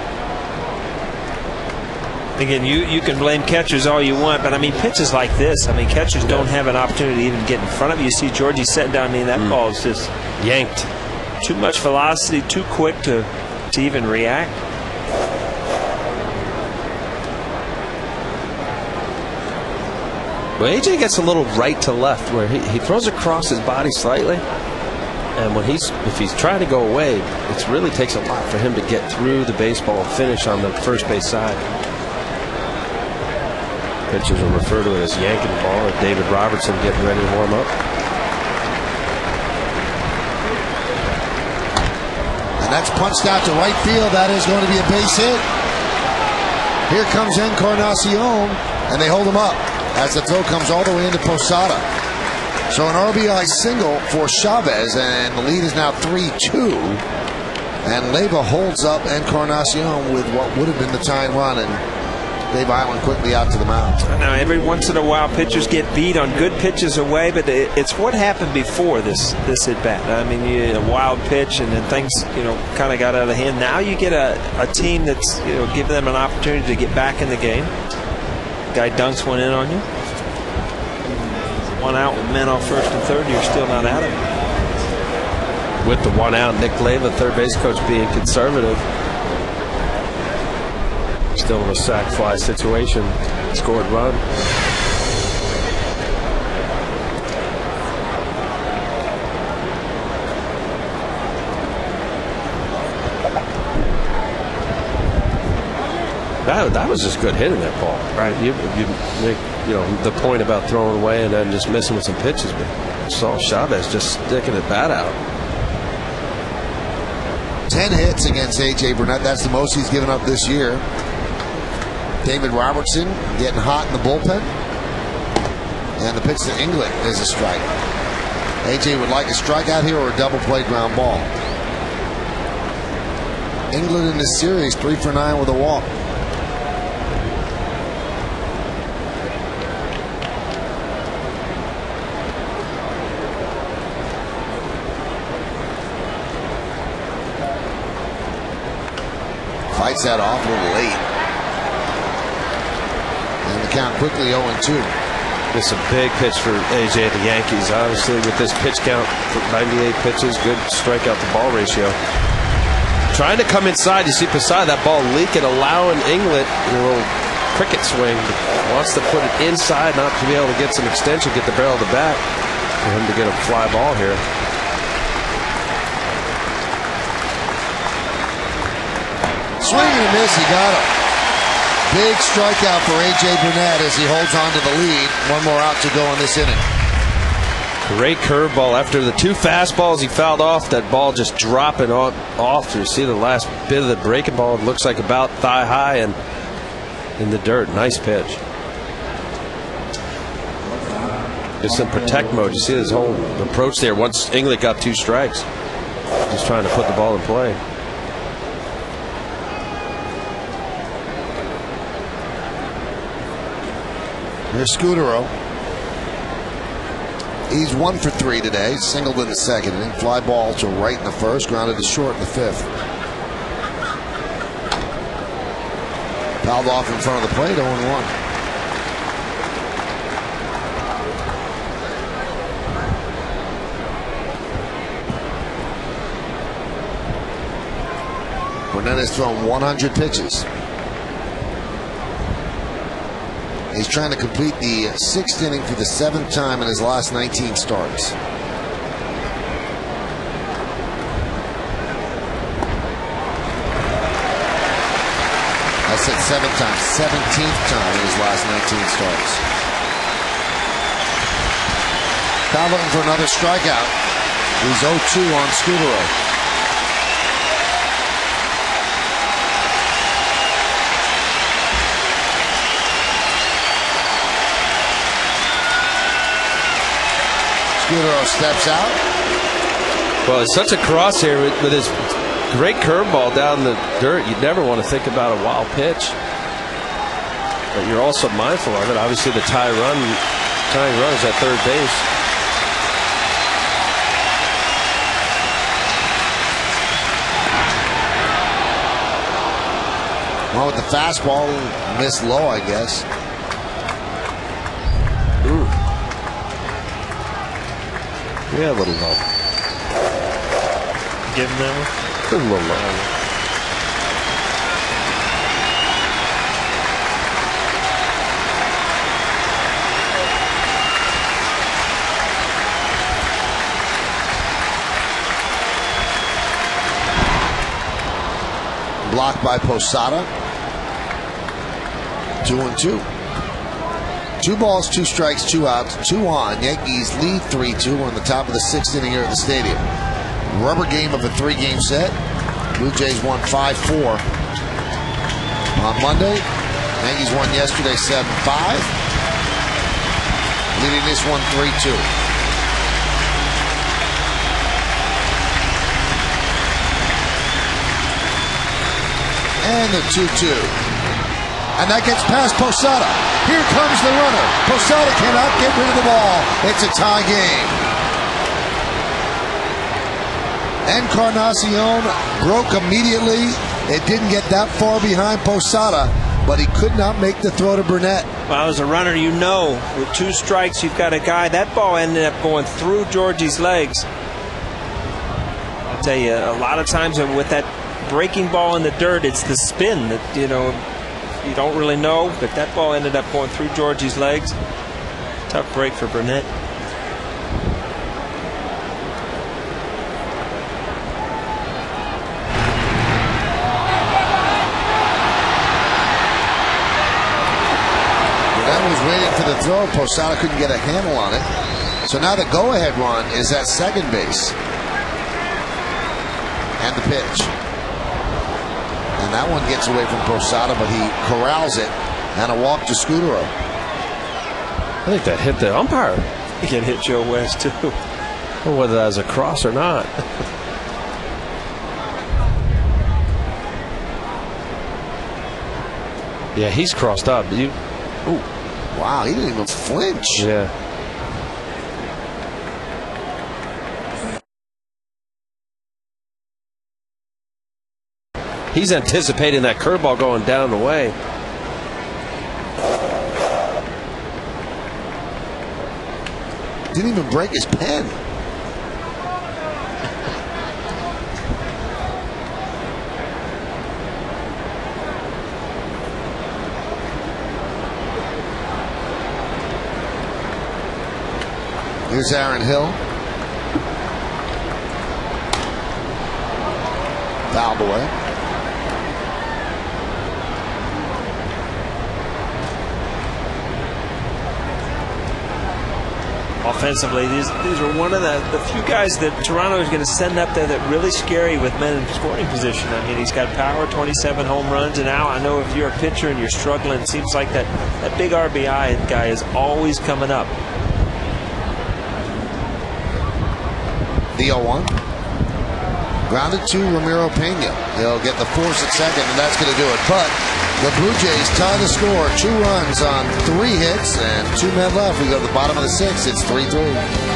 Speaker 3: Again, you can blame catchers all you want, but I mean, pitches like this, I mean, catchers don't have an opportunity to even get in front of you. You see Georgie sitting down, I mean, that ball is just
Speaker 2: yanked.
Speaker 3: Too much velocity, too quick to even react.
Speaker 2: Well, AJ gets a little right to left where he throws across his body slightly, and when if he's trying to go away, it really takes a lot for him to get through the baseball and finish on the first base side. Pitchers will refer to it as yanking the ball, or David Robertson getting ready to warm up.
Speaker 1: And that's punched out to right field. That is going to be a base hit. Here comes Encarnacion, and they hold him up as the throw comes all the way into Posada. So an RBI single for Chavez, and the lead is now 3-2. And Leyva holds up Encarnacion with what would have been the tying run. And Dave Island quickly out to the mound.
Speaker 3: Now, every once in a while, pitchers get beat on good pitches away, but it's what happened before this at bat. I mean, you had a wild pitch, and then things, kind of got out of hand. Now you get a team that's, giving them an opportunity to get back in the game. Guy dunks one in on you. One out with men off first and third, you're still not out of it.
Speaker 2: With the one out, Nick Leva, third base coach, being conservative. Still in a sac fly situation. Scored run. That was just good hitting, that ball.
Speaker 3: Right.
Speaker 2: You make the point about throwing away and then just missing with some pitches, but saw Chavez just sticking the bat out.
Speaker 1: 10 hits against A.J. Burnett. That's the most he's given up this year. David Robertson getting hot in the bullpen. And the pitch to England is a strike. A.J. would like a strikeout here or a double play ground ball. England in this series 3 for 9 with a walk. Fights that off a little late. And the count quickly 0-2.
Speaker 2: It's a big pitch for A.J. and the Yankees. Obviously, with this pitch count, 98 pitches, good strikeout to ball ratio. Trying to come inside. You see Posada, that ball leaking, allowing England a little cricket swing. Wants to put it inside, not to be able to get some extension, get the barrel of the bat for him to get a fly ball here.
Speaker 1: Swing and a miss, he got him. Big strikeout for A.J. Burnett as he holds on to the lead. One more out to go in this inning.
Speaker 2: Great curveball. After the 2 fastballs he fouled off, that ball just dropping off. You see the last bit of the breaking ball. It looks like about thigh high and in the dirt. Nice pitch. Just in protect mode. You see his whole approach there. Once England got 2 strikes, just trying to put the ball in play.
Speaker 1: Here's Scudero. He's 1 for 3 today. Singled in the second inning. Fly ball to right in the first. Grounded to short in the 5th. Fouled off in front of the plate. 0-1. Burnett has thrown 100 pitches. He's trying to complete the 6th inning for the 7th time in his last 19 starts. I said 7th time, 17th time in his last 19 starts. Now looking for another strikeout. He's 0-2 on Scudero. Scudero steps out.
Speaker 2: Well, it's such a crosshair with his great curveball down the dirt. You'd never want to think about a wild pitch, but you're also mindful of it. Obviously, the tying run is at third base.
Speaker 1: Well, with the fastball, missed low, I guess.
Speaker 2: Ooh. Yeah, a little low.
Speaker 3: Give him that one?
Speaker 2: A little low.
Speaker 1: Blocked by Posada. 2-2. 2 balls, 2 strikes, 2 outs, 2 on. Yankees lead 3-2 on the top of the 6th inning here at the stadium. Rubber game of a 3-game set. Blue Jays won 5-4 on Monday. Yankees won yesterday 7-5. Leading this one 3-2. And the 2-2. And that gets past Posada. Here comes the runner. Posada cannot get rid of the ball. It's a tie game. Encarnacion broke immediately. It didn't get that far behind Posada, but he could not make the throw to Burnett.
Speaker 3: Well, as a runner, you know, with 2 strikes, you've got a guy. That ball ended up going through Georgie's legs. I'll tell you, a lot of times with that breaking ball in the dirt, it's the spin that, you know, you don't really know, but that ball ended up going through Georgie's legs. Tough break for Burnett.
Speaker 1: Waiting for the throw. Posada couldn't get a handle on it. So now the go-ahead run is at second base. And the pitch. And that one gets away from Posada, but he corrals it. And a walk to Scudero.
Speaker 2: I think that hit the umpire.
Speaker 3: He can hit Joe West, too.
Speaker 2: Or whether that was a cross or not. Yeah, he's crossed up. Ooh.
Speaker 1: Wow, he didn't even flinch.
Speaker 2: Yeah. He's anticipating that curveball going down the way.
Speaker 1: Didn't even break his pen. Here's Aaron Hill. Fouled away.
Speaker 3: Offensively, these are one of the few guys that Toronto is going to send up there that really scary with men in scoring position. I mean, he's got power, 27 home runs, and now I know if you're a pitcher and you're struggling, it seems like that big RBI guy is always coming up.
Speaker 1: The 0-1. Grounded to Ramiro Pena. He'll get the force at second, and that's going to do it. But the Blue Jays tie the score. 2 runs on 3 hits and 2 men left. We go to the bottom of the 6th. It's 3-3.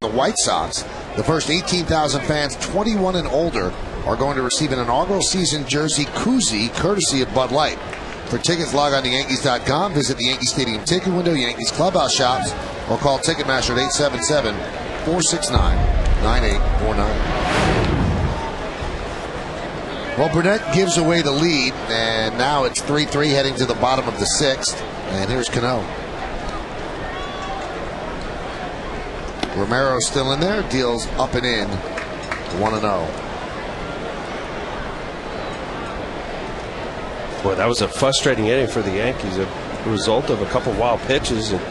Speaker 1: The White Sox, the first 18,000 fans 21 and older, are going to receive an inaugural season jersey koozie courtesy of Bud Light. For tickets, log on to Yankees.com, visit the Yankee Stadium ticket window, Yankees clubhouse shops, or call Ticketmaster at 877-469-9849. Well, Burnett gives away the lead, and now it's 3-3 heading to the bottom of the 6th. And here's Canó. Romero still in there, deals up and in, 1-0.
Speaker 2: Boy, that was a frustrating inning for the Yankees. A result of a couple wild pitches, and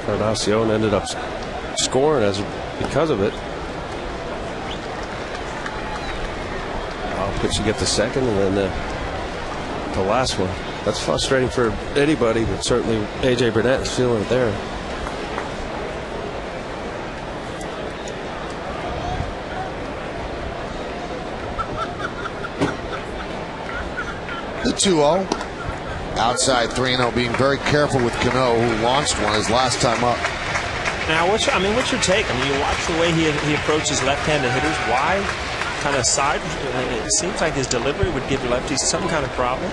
Speaker 2: Encarnacion ended up scoring because of it. Wild pitch to get the second, and then the last one. That's frustrating for anybody, but certainly A.J. Burnett is feeling it there.
Speaker 1: The 2-0. Outside 3-0, being very careful with Canó, who launched one his last time up.
Speaker 3: Now, what's your take? I mean, you watch the way he approaches left-handed hitters. Why? Kind of side. It seems like his delivery would give lefties some kind of problem.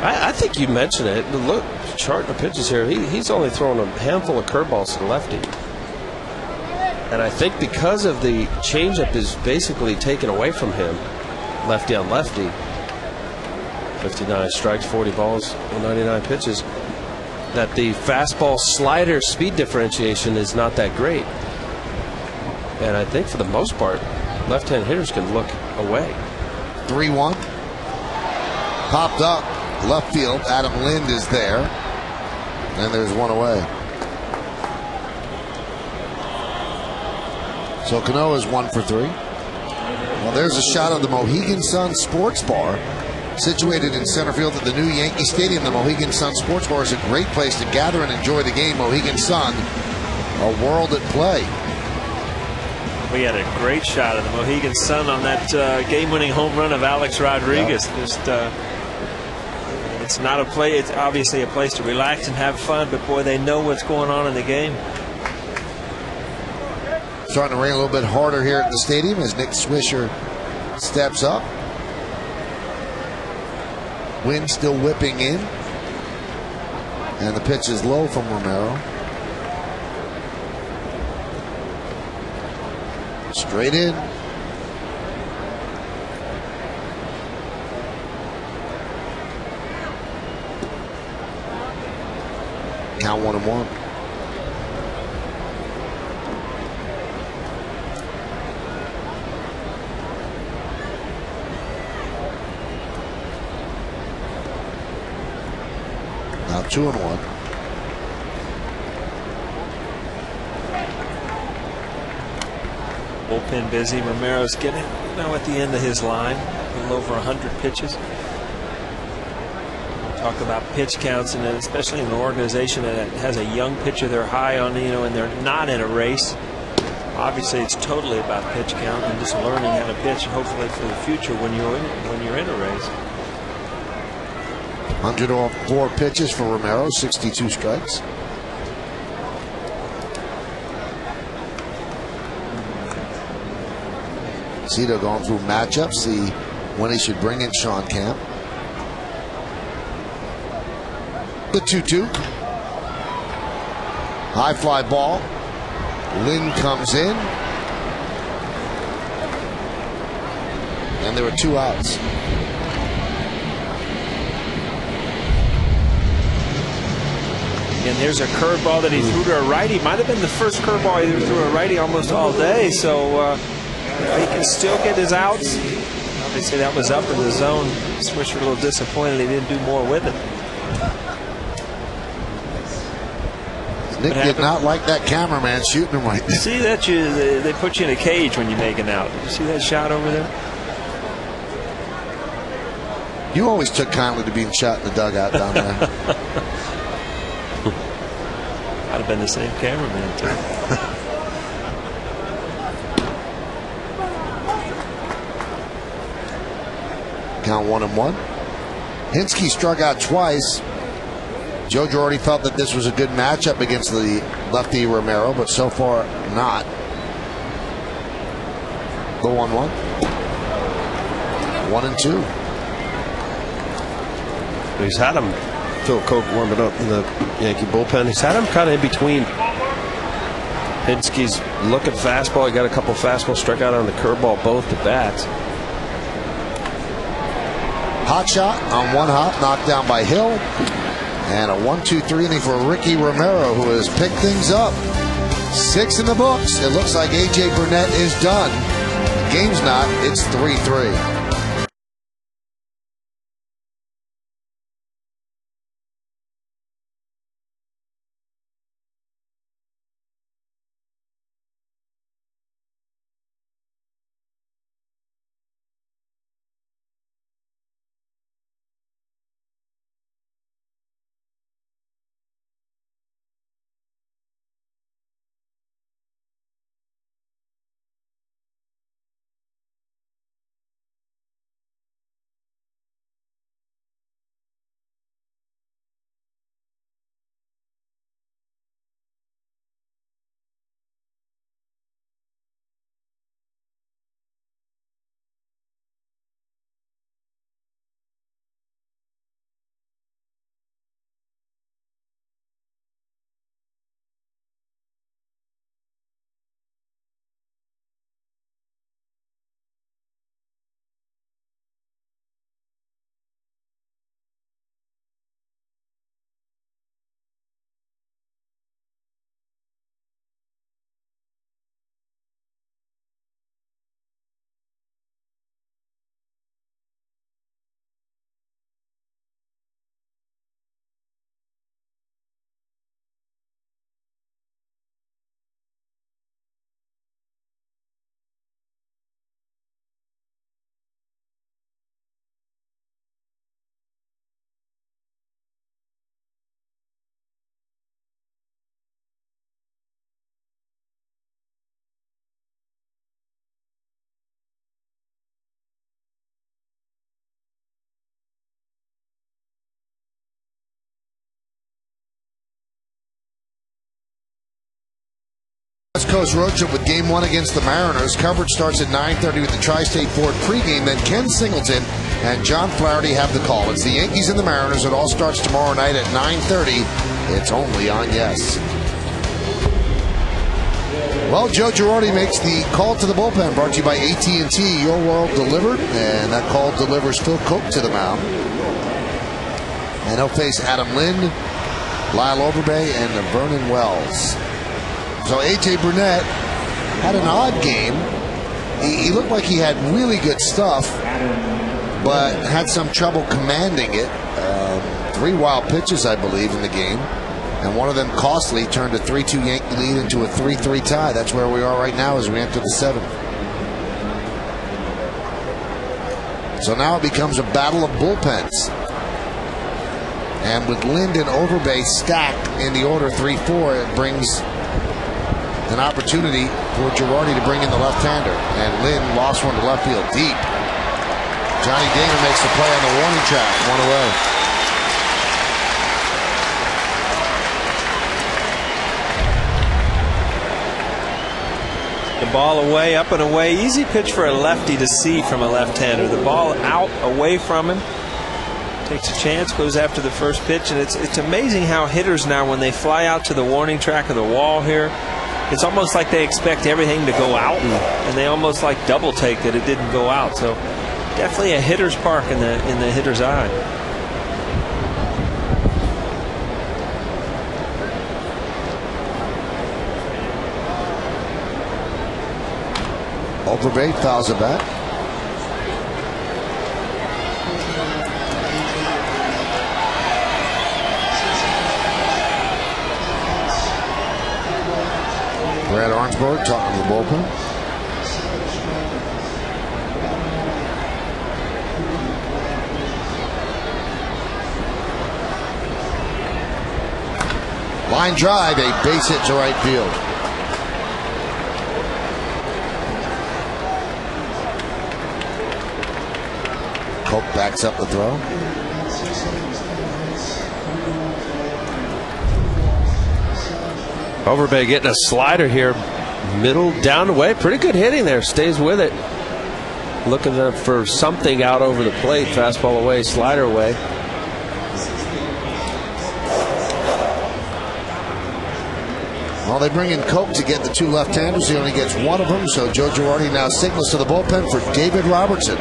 Speaker 2: I think you mentioned it. Look, chart the pitches here. He's only thrown a handful of curveballs to the lefty. And I think because of the changeup is basically taken away from him, lefty on lefty. 59 strikes, 40 balls, 99 pitches. That the fastball slider speed differentiation is not that great. And I think for the most part, left-hand hitters can look away.
Speaker 1: 3-1. Popped up. Left field. Adam Lind is there. And there's one away. So Canó is 1 for 3. Well, there's a shot of the Mohegan Sun Sports Bar, situated in center field at the new Yankee Stadium. The Mohegan Sun Sports Bar is a great place to gather and enjoy the game. Mohegan Sun, a world at play.
Speaker 3: We had a great shot of the Mohegan Sun on that game-winning home run of Alex Rodriguez. Yep. Just, it's not a play. It's obviously a place to relax and have fun, but boy, they know what's going on in the game.
Speaker 1: Starting to rain a little bit harder here at the stadium as Nick Swisher steps up. Wind still whipping in. And the pitch is low from Romero. Straight in. Count 1-1. Now 2-1.
Speaker 3: Bullpen busy. Romero's getting at the end of his line, a little over 100 pitches. Talk about pitch counts, and especially in an organization that has a young pitcher they're high on, and they're not in a race. Obviously, it's totally about pitch count and just learning how to pitch, hopefully for the future when you're in a race.
Speaker 1: 104 pitches for Romero, 62 strikes. Cito going through matchups, see when he should bring in Sean Camp. The 2-2. High fly ball. Lynn comes in. And there were 2 outs.
Speaker 3: And there's a curveball that he threw to a righty. Might have been the first curveball he threw to a righty almost all day. So he can still get his outs. Obviously, that was up in the zone. Swisher a little disappointed he didn't do more with it.
Speaker 1: Nick did not like that cameraman shooting him right there.
Speaker 3: See that they put you in a cage when you make an out. Did you see that shot over there?
Speaker 1: You always took kindly to being shot in the dugout down there.
Speaker 3: Might have been the same cameraman too.
Speaker 1: Count 1-1. Hinsky struck out twice. Joe Girardi felt that this was a good matchup against the lefty Romero, but so far not. The 1-1. 1-2.
Speaker 2: He's had him. Phil Coke warming up in the Yankee bullpen. He's had him kind of in between. Hinsky's looking fastball. He got a couple fastballs, struck out on the curveball both at bats.
Speaker 1: Hot shot on one hop, knocked down by Hill. And a 1-2-3 inning for Ricky Romero, who has picked things up. 6 in the books. It looks like A.J. Burnett is done. The game's not. It's 3-3. West Coast road trip with Game 1 against the Mariners. Coverage starts at 9:30 with the Tri-State Ford pregame. Then Ken Singleton and John Flaherty have the call. It's the Yankees and the Mariners. It all starts tomorrow night at 9:30. It's only on Yes. Well, Joe Girardi makes the call to the bullpen, brought to you by AT&T. Your world delivered, and that call delivers Phil Coke to the mound. And he'll face Adam Lind, Lyle Overbay, and Vernon Wells. So A.J. Burnett had an odd game. He looked like he had really good stuff, but had some trouble commanding it. 3 wild pitches, I believe, in the game. And one of them costly turned a 3-2 Yankee lead into a 3-3 tie. That's where we are right now as we enter the 7th. So now it becomes a battle of bullpens. And with Lind and Overbay stacked in the order 3-4, it brings an opportunity for Girardi to bring in the left-hander. And Lind lost one to left field deep. Johnny Damon makes the play on the warning track, 1 away.
Speaker 3: The ball away, up and away. Easy pitch for a lefty to see from a left-hander. The ball out, away from him. Takes a chance, goes after the first pitch. And it's amazing how hitters now, when they fly out to the warning track of the wall here, it's almost like they expect everything to go out, and they almost like double take that it didn't go out. So definitely a hitter's park in the hitter's eye.
Speaker 1: Overbay fouls it back. Brad Arnsberg talking to the bullpen. Line drive, a base hit to right field. Coke backs up the throw.
Speaker 2: Overbay getting a slider here, middle down the way. Pretty good hitting there. Stays with it. Looking for something out over the plate. Fastball away, slider away.
Speaker 1: Well, they bring in Coke to get the 2 left-handers. He only gets 1 of them. So Joe Girardi now signals to the bullpen for David Robertson.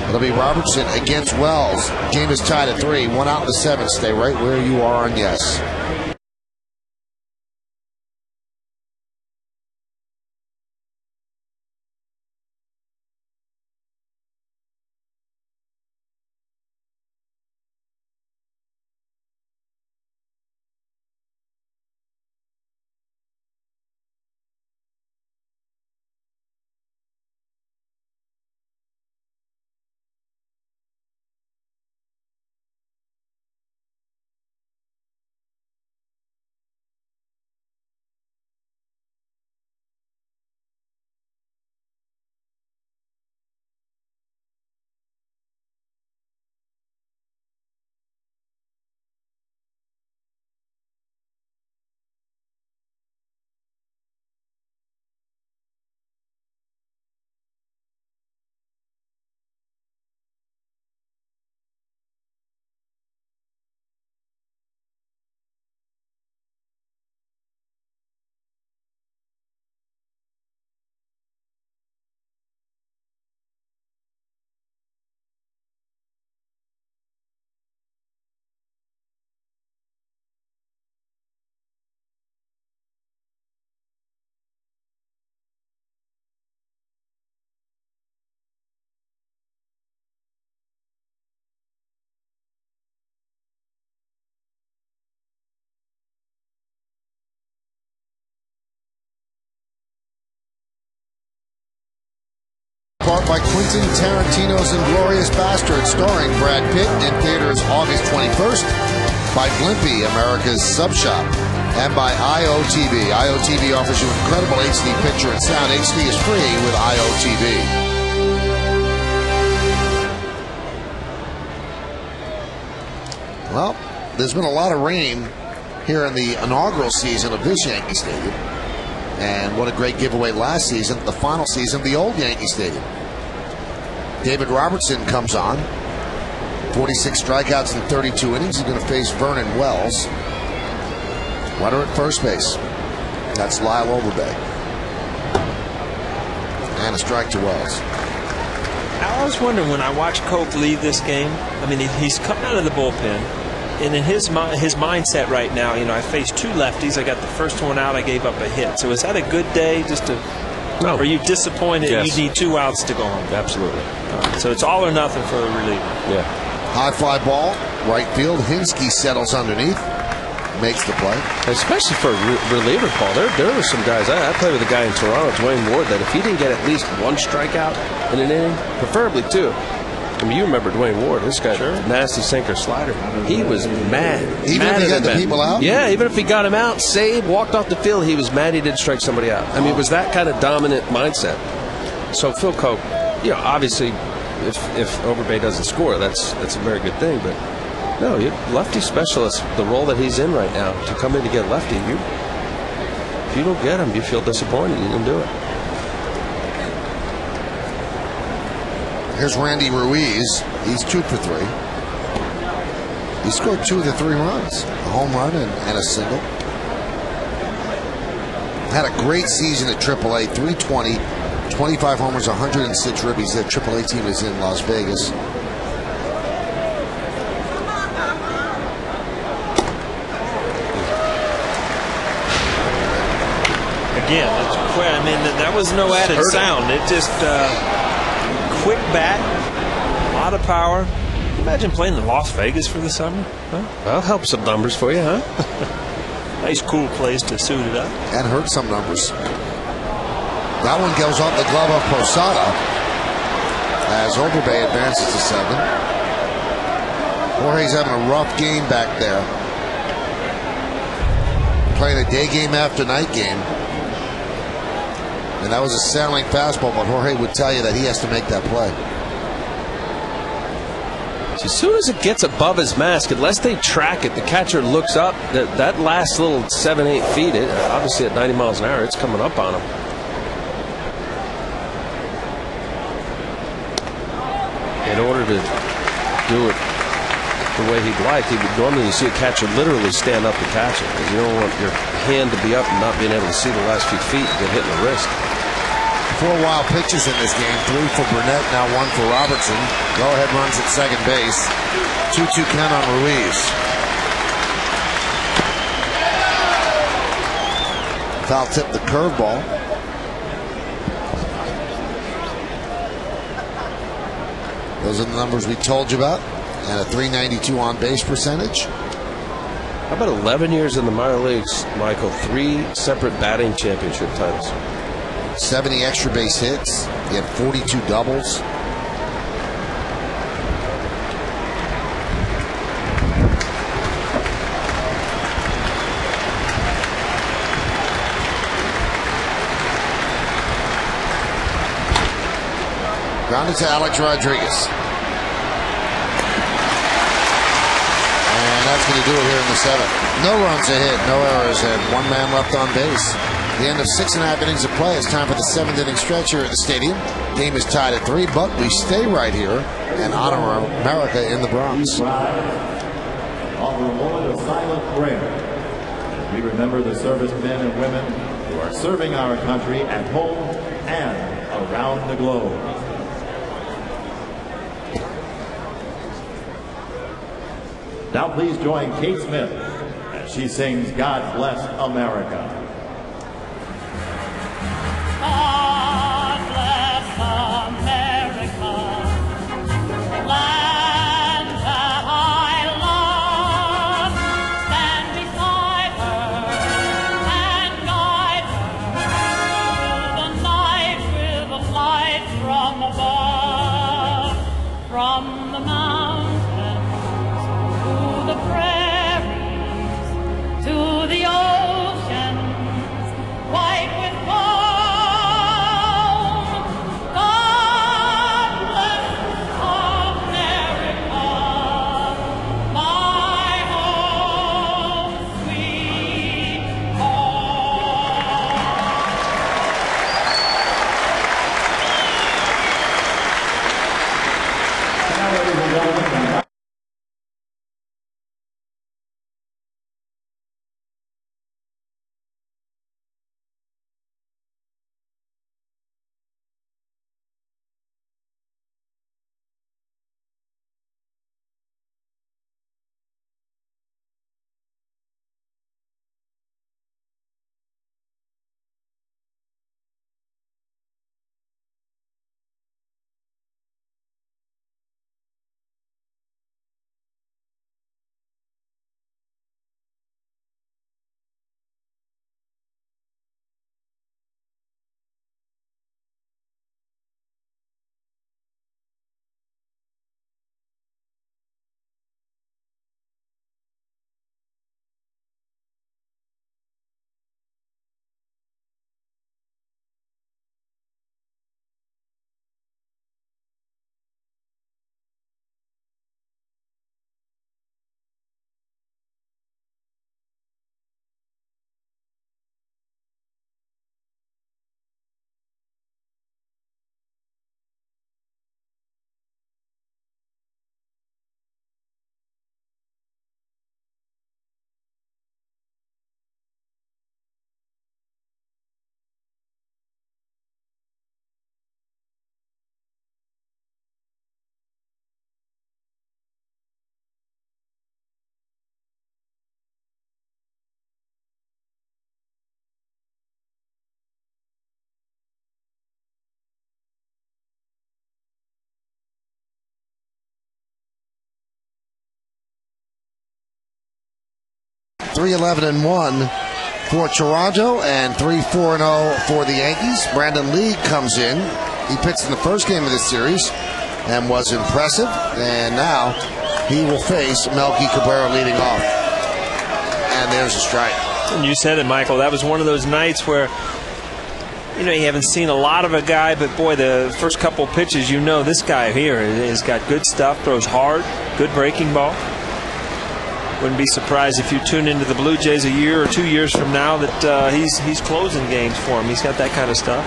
Speaker 1: It'll be Robertson against Wells. Game is tied at 3. 1 out in the 7th. Stay right where you are on Yes. Braveheart by Quentin Tarantino's Inglourious Basterds, starring Brad Pitt, in theaters August 21st. By Blimpie, America's Sub Shop, and by IOTV. IOTV offers you incredible HD picture and sound. HD is free with IOTV. Well, there's been a lot of rain here in the inaugural season of this Yankee Stadium. And what a great giveaway last season, the final season of the old Yankee Stadium. David Robertson comes on. 46 strikeouts in 32 innings. He's going to face Vernon Wells. Runner at first base. That's Lyle Overbay. And a strike to Wells.
Speaker 3: I was wondering when I watched Coke leave this game. I mean, he's coming out of the bullpen. And in his mindset right now, you know, I faced two lefties. I got the first one out. I gave up a hit. So is that a good day? Just to, no. Are you disappointed? Yes. You need 2 outs to go home.
Speaker 2: Absolutely.
Speaker 3: So it's all or nothing for the reliever.
Speaker 2: Yeah.
Speaker 1: High fly ball, right field. Hinsky settles underneath, makes the play.
Speaker 2: Especially for a reliever, Paul. There were some guys. I played with a guy in Toronto, Dwayne Ward, that if he didn't get at least 1 strikeout in an inning, preferably 2. I mean, you remember Dwayne Ward, this guy, sure. Nasty sinker slider. He was mad.
Speaker 1: Even if he got the people out?
Speaker 2: Yeah, even if he got him out, saved, walked off the field, he was mad he didn't strike somebody out. I mean, it was that kind of dominant mindset. So Phil Coke, you know, obviously, if Overbay doesn't score, that's a very good thing. But no, lefty specialist, the role that he's in right now, to come in to get lefty, if you don't get him, you feel disappointed. You didn't do it.
Speaker 1: Here's Randy Ruiz. He's 2 for 3. He scored 2 of the 3 runs, a home run and a single. Had a great season at AAA, 320, 25 homers, 106 ribbies. Their AAA team is in Las Vegas.
Speaker 3: Again, that's quick. I mean, that was no added sound. It just quick bat, a lot of power. Imagine playing in Las Vegas for the summer. Huh?
Speaker 2: That'll help some numbers for you, huh?
Speaker 3: Nice, cool place to suit it up.
Speaker 1: And hurt some numbers. That one goes off the glove of Posada as Overbay advances to 7. Jorge's having a rough game back there. Playing a day game after night game. And that was a sailing fastball, but Jorge would tell you that he has to make that play.
Speaker 2: As soon as it gets above his mask, unless they track it, the catcher looks up. That last little 7-8 feet, obviously at 90 miles an hour, it's coming up on him. In order to do it the way he'd like, he would normally see a catcher literally stand up to catch it, because you don't want your hand to be up and not being able to see the last few feet and get hit in the wrist.
Speaker 1: 4 wild pitches in this game. 3 for Burnett, now 1 for Robertson. Go-ahead runs at second base. 2-2 count on Ruiz. Foul tip the curveball. Those are the numbers we told you about. And a .392 on-base percentage.
Speaker 2: How about 11 years in the minor leagues, Michael? 3 separate batting championship titles.
Speaker 1: 70 extra base hits. He had 42 doubles. Grounded to Alex Rodriguez. And that's going to do it here in the 7th. No runs ahead, no errors, and 1 man left on base. The end of 6.5 innings of play. It's time for the 7th inning stretch here at the stadium. Game is tied at 3, but we stay right here and honor America in the Bronx.
Speaker 4: Offer a moment of silent prayer. We remember the servicemen and women who are serving our country at home and around the globe. Now please join Kate Smith as she sings God Bless America.
Speaker 5: God bless America, land that I love. Stand beside her and guide her through the night with a light from above.
Speaker 1: 3-11-1 for Toronto and 3-4-0 for the Yankees. Brandon Lee comes in. He pitched in the first game of this series and was impressive. And now he will face Melky Cabrera leading off. And there's a strike.
Speaker 3: And you said it, Michael. That was one of those nights where, you know, you haven't seen a lot of a guy, but boy, the first couple pitches, you know, this guy here has got good stuff, throws hard, good breaking ball. Wouldn't be surprised if you tune into the Blue Jays a year or 2 years from now that he's closing games for him. He's got that kind of stuff.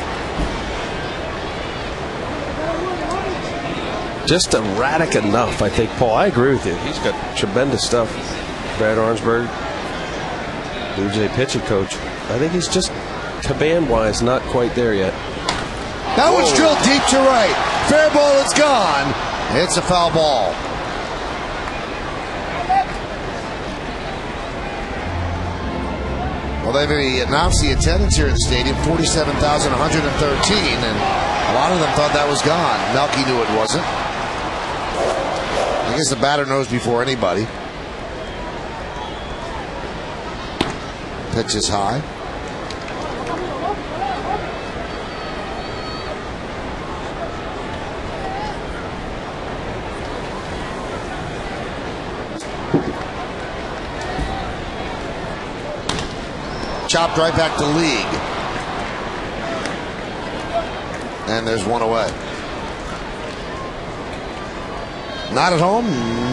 Speaker 2: Just erratic enough, I think, Paul. I agree with you. He's got tremendous stuff. Brad Arnsberg, Blue Jay pitching coach. I think he's just command-wise not quite there yet.
Speaker 1: That one's drilled deep to right. Fair ball, it's gone. It's a foul ball. Well, they've announced the attendance here at the stadium, 47,113, and a lot of them thought that was gone. Melky knew it wasn't. I guess the batter knows before anybody. Pitch is high. Chopped right back to League. And there's one away. Not at home,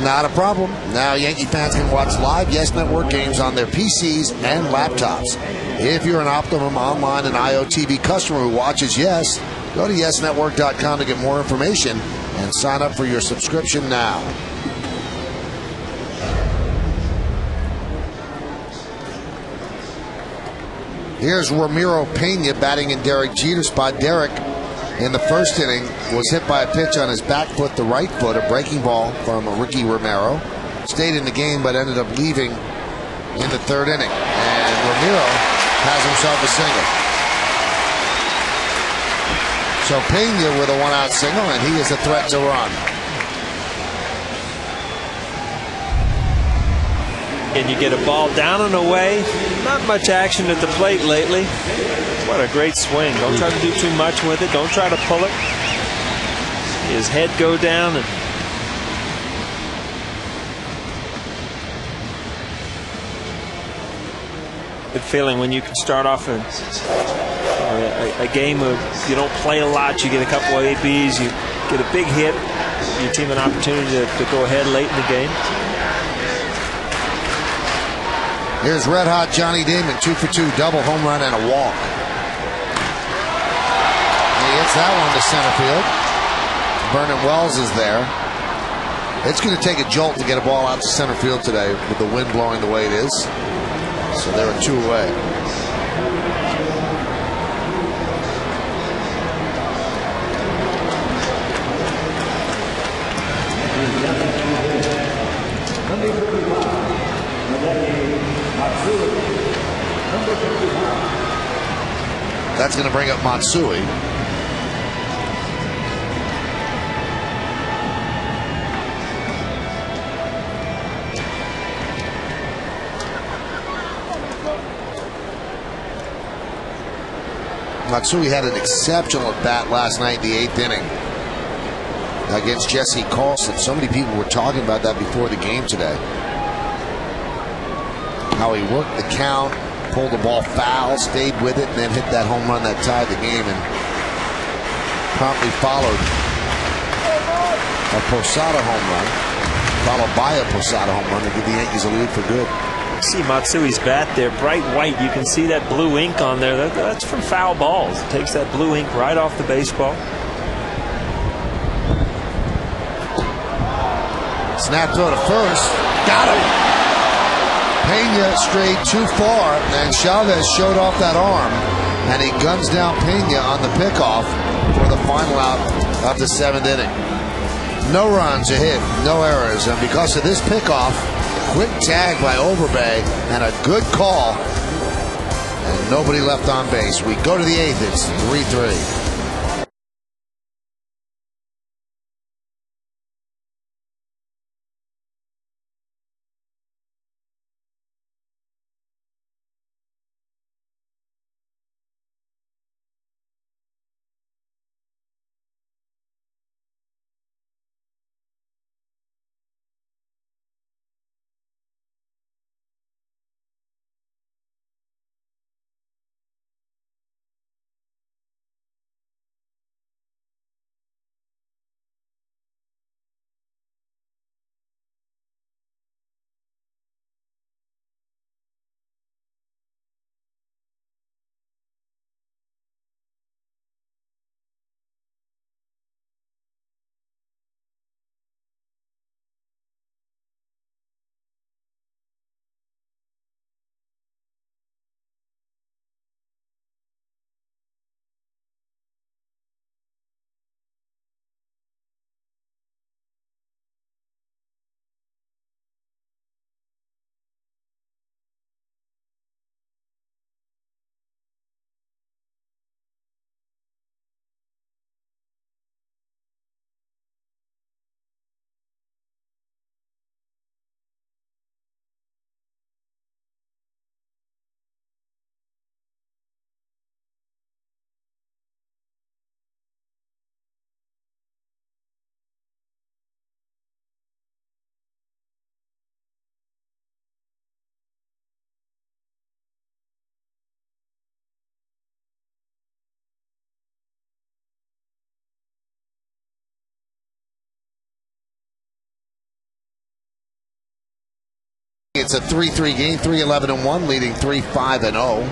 Speaker 1: not a problem. Now Yankee fans can watch live Yes Network games on their PCs and laptops. If you're an Optimum Online and IOTV customer who watches Yes, go to YesNetwork.com to get more information and sign up for your subscription now. Here's Ramiro Pena batting in Derek Jeter's spot. Derek, in the first inning, was hit by a pitch on his back foot, the right foot, a breaking ball from Ricky Romero. Stayed in the game, but ended up leaving in the third inning. And Ramiro has himself a single. So Pena with a one-out single, and he is a threat to run.
Speaker 3: And you get a ball down and away. Not much action at the plate lately. What a great swing. Don't try to do too much with it. Don't try to pull it. His head go down. And good feeling when you can start off a game where you don't play a lot. You get a couple of ABs. You get a big hit. Your team an opportunity to go ahead late in the game.
Speaker 1: Here's red hot Johnny Damon, 2 for 2, double home run and a walk. He hits that one to center field. Vernon Wells is there. It's going to take a jolt to get a ball out to center field today with the wind blowing the way it is. So there are two away. That's going to bring up Matsui. Matsui had an exceptional at bat last night in the 8th inning against Jesse Carlson. So many people were talking about that before the game today. How he worked the count, pulled the ball foul, stayed with it, and then hit that home run that tied the game, and promptly followed a Posada home run, followed by a Posada home run to give the Yankees a lead for good.
Speaker 3: See Matsui's bat there, bright white. You can see that blue ink on there. That's from foul balls. It takes that blue ink right off the baseball.
Speaker 1: Snap throw to first. Got him. Pena strayed too far, and Chavez showed off that arm, and he guns down Pena on the pickoff for the final out of the 7th inning. No runs, a hit, no errors, and because of this pickoff, quick tag by Overbay and a good call, and nobody left on base. We go to the 8th. It's 3-3. It's a 3-3 game, 3-11-1, leading 3-5-0.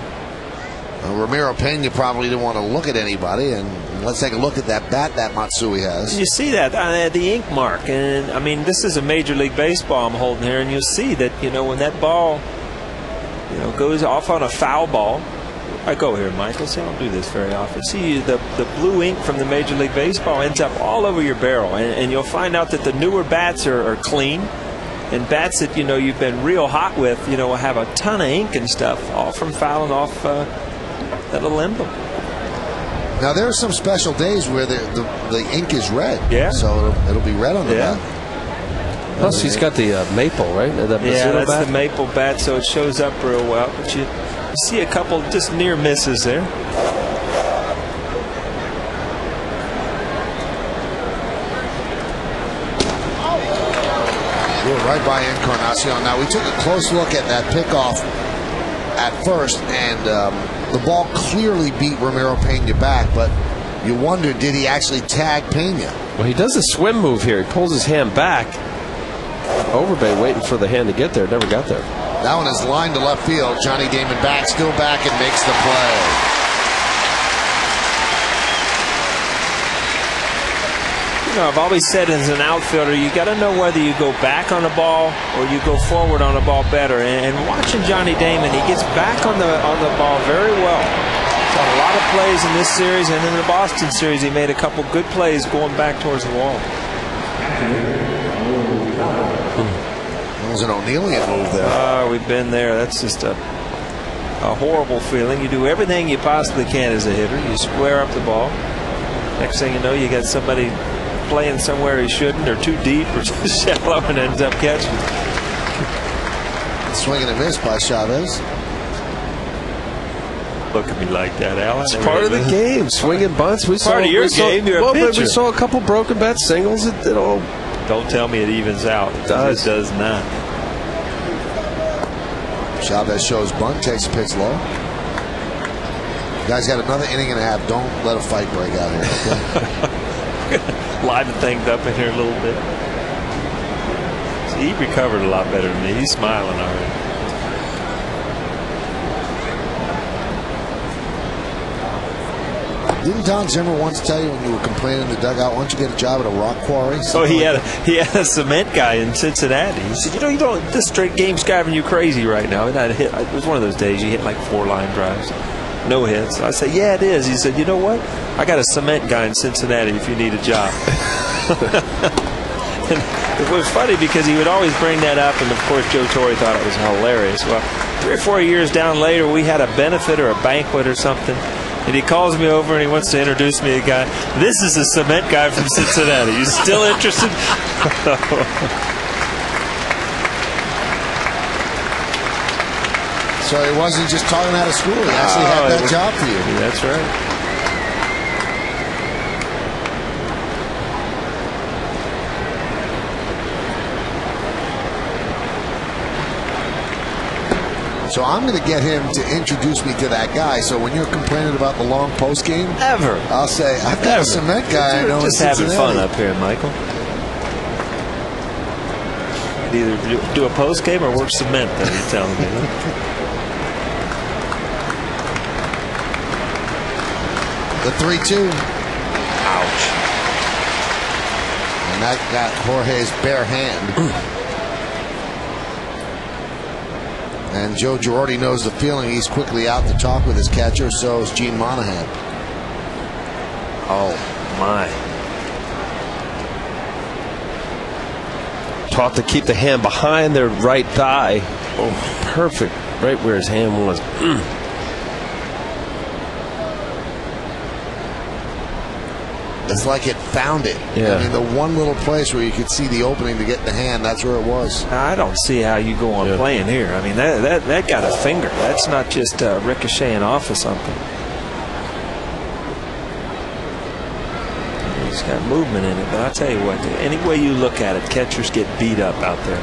Speaker 1: Ramiro Pena probably didn't want to look at anybody, and let's take a look at that bat that Matsui has.
Speaker 3: You see that the ink mark, and I mean this is a Major League Baseball I'm holding here, and you'll see that when that ball goes off on a foul ball. I go here, Michael. See, I don't do this very often. See, the blue ink from the Major League Baseball ends up all over your barrel, and you'll find out that the newer bats are clean, and bats that you've been real hot with will have a ton of ink and stuff, all from fouling off that little emblem.
Speaker 1: Now there are some special days where the ink is red.
Speaker 3: Yeah.
Speaker 1: So it'll be red on the bat.
Speaker 2: Plus he's got the maple, right?
Speaker 3: That's
Speaker 2: bat?
Speaker 3: the maple bat, so it shows up real well. But you see a couple just near misses there.
Speaker 1: We're right by Encarnacion. Now we took a close look at that pickoff at first, and the ball clearly beat Ramiro Pena back, but you wonder, did he actually tag Pena?
Speaker 2: Well, he does a swim move here. He pulls his hand back. Overbay waiting for the hand to get there. Never got there.
Speaker 1: That one is lined to left field. Johnny Damon back, still back, and makes the play.
Speaker 3: I've always said as an outfielder, you got to know whether you go back on the ball or you go forward on the ball better. And watching Johnny Damon, he gets back on the ball very well. He's got a lot of plays in this series, and in the Boston series, he made a couple good plays going back towards the wall.
Speaker 1: That was an O'Neillian move there.
Speaker 3: We've been there. That's just a horrible feeling. You do everything you possibly can as a hitter. You square up the ball. Next thing you know, you got somebody playing somewhere he shouldn't, or too deep, or too shallow, and ends up catching.
Speaker 1: Swing and a miss by Chavez.
Speaker 3: Look at me like that, Alan.
Speaker 2: It's part of the game. Swinging bunts.
Speaker 3: Part of your game. You're a pitcher.
Speaker 2: But we saw a couple broken bat singles. It all.
Speaker 3: Don't tell me it evens out. It does not.
Speaker 1: Chavez shows bunt, takes a pitch low. Guys got another inning and a half. Don't let a fight break out here. Okay?
Speaker 3: Liven things up in here a little bit. See, he recovered a lot better than me. He's smiling already.
Speaker 1: Didn't Don Zimmer once tell you when you were complaining in the dugout, why don't you get a job at a rock quarry?
Speaker 3: He had a cement guy in Cincinnati. He said, this straight game's driving you crazy right now. And it was one of those days you hit like 4 line drives. No hits. I said, yeah, it is. He said, you know what? I got a cement guy in Cincinnati if you need a job. And it was funny because he would always bring that up, and of course Joe Torre thought it was hilarious. Well, 3 or 4 years down later, we had a benefit or a banquet or something, and he calls me over and he wants to introduce me to a guy. This is a cement guy from Cincinnati. You still interested?
Speaker 1: So he wasn't just talking out of school. He actually had that job for you.
Speaker 3: That's right.
Speaker 1: So I'm going to get him to introduce me to that guy. So when you're complaining about the long post game, I'll say, I've got a cement guy I know in Cincinnati.
Speaker 3: Just having fun up here, Michael. Either do a post game or work cement, then you're telling me.
Speaker 1: The 3-2. Ouch. And that got Jorge's bare hand. And Joe Girardi knows the feeling. He's quickly out to talk with his catcher. So is Gene Monahan.
Speaker 3: Oh, my.
Speaker 2: Taught to keep the hand behind their right thigh. Oh, perfect. Right where his hand was.
Speaker 1: It's like it found it.
Speaker 2: Yeah.
Speaker 1: I mean, the one little place where you could see the opening to get the hand, that's where it was.
Speaker 3: I don't see how you go on playing here. I mean, that got a finger. That's not just ricocheting off of something. He's got movement in it, but I'll tell you what, any way you look at it, catchers get beat up out there.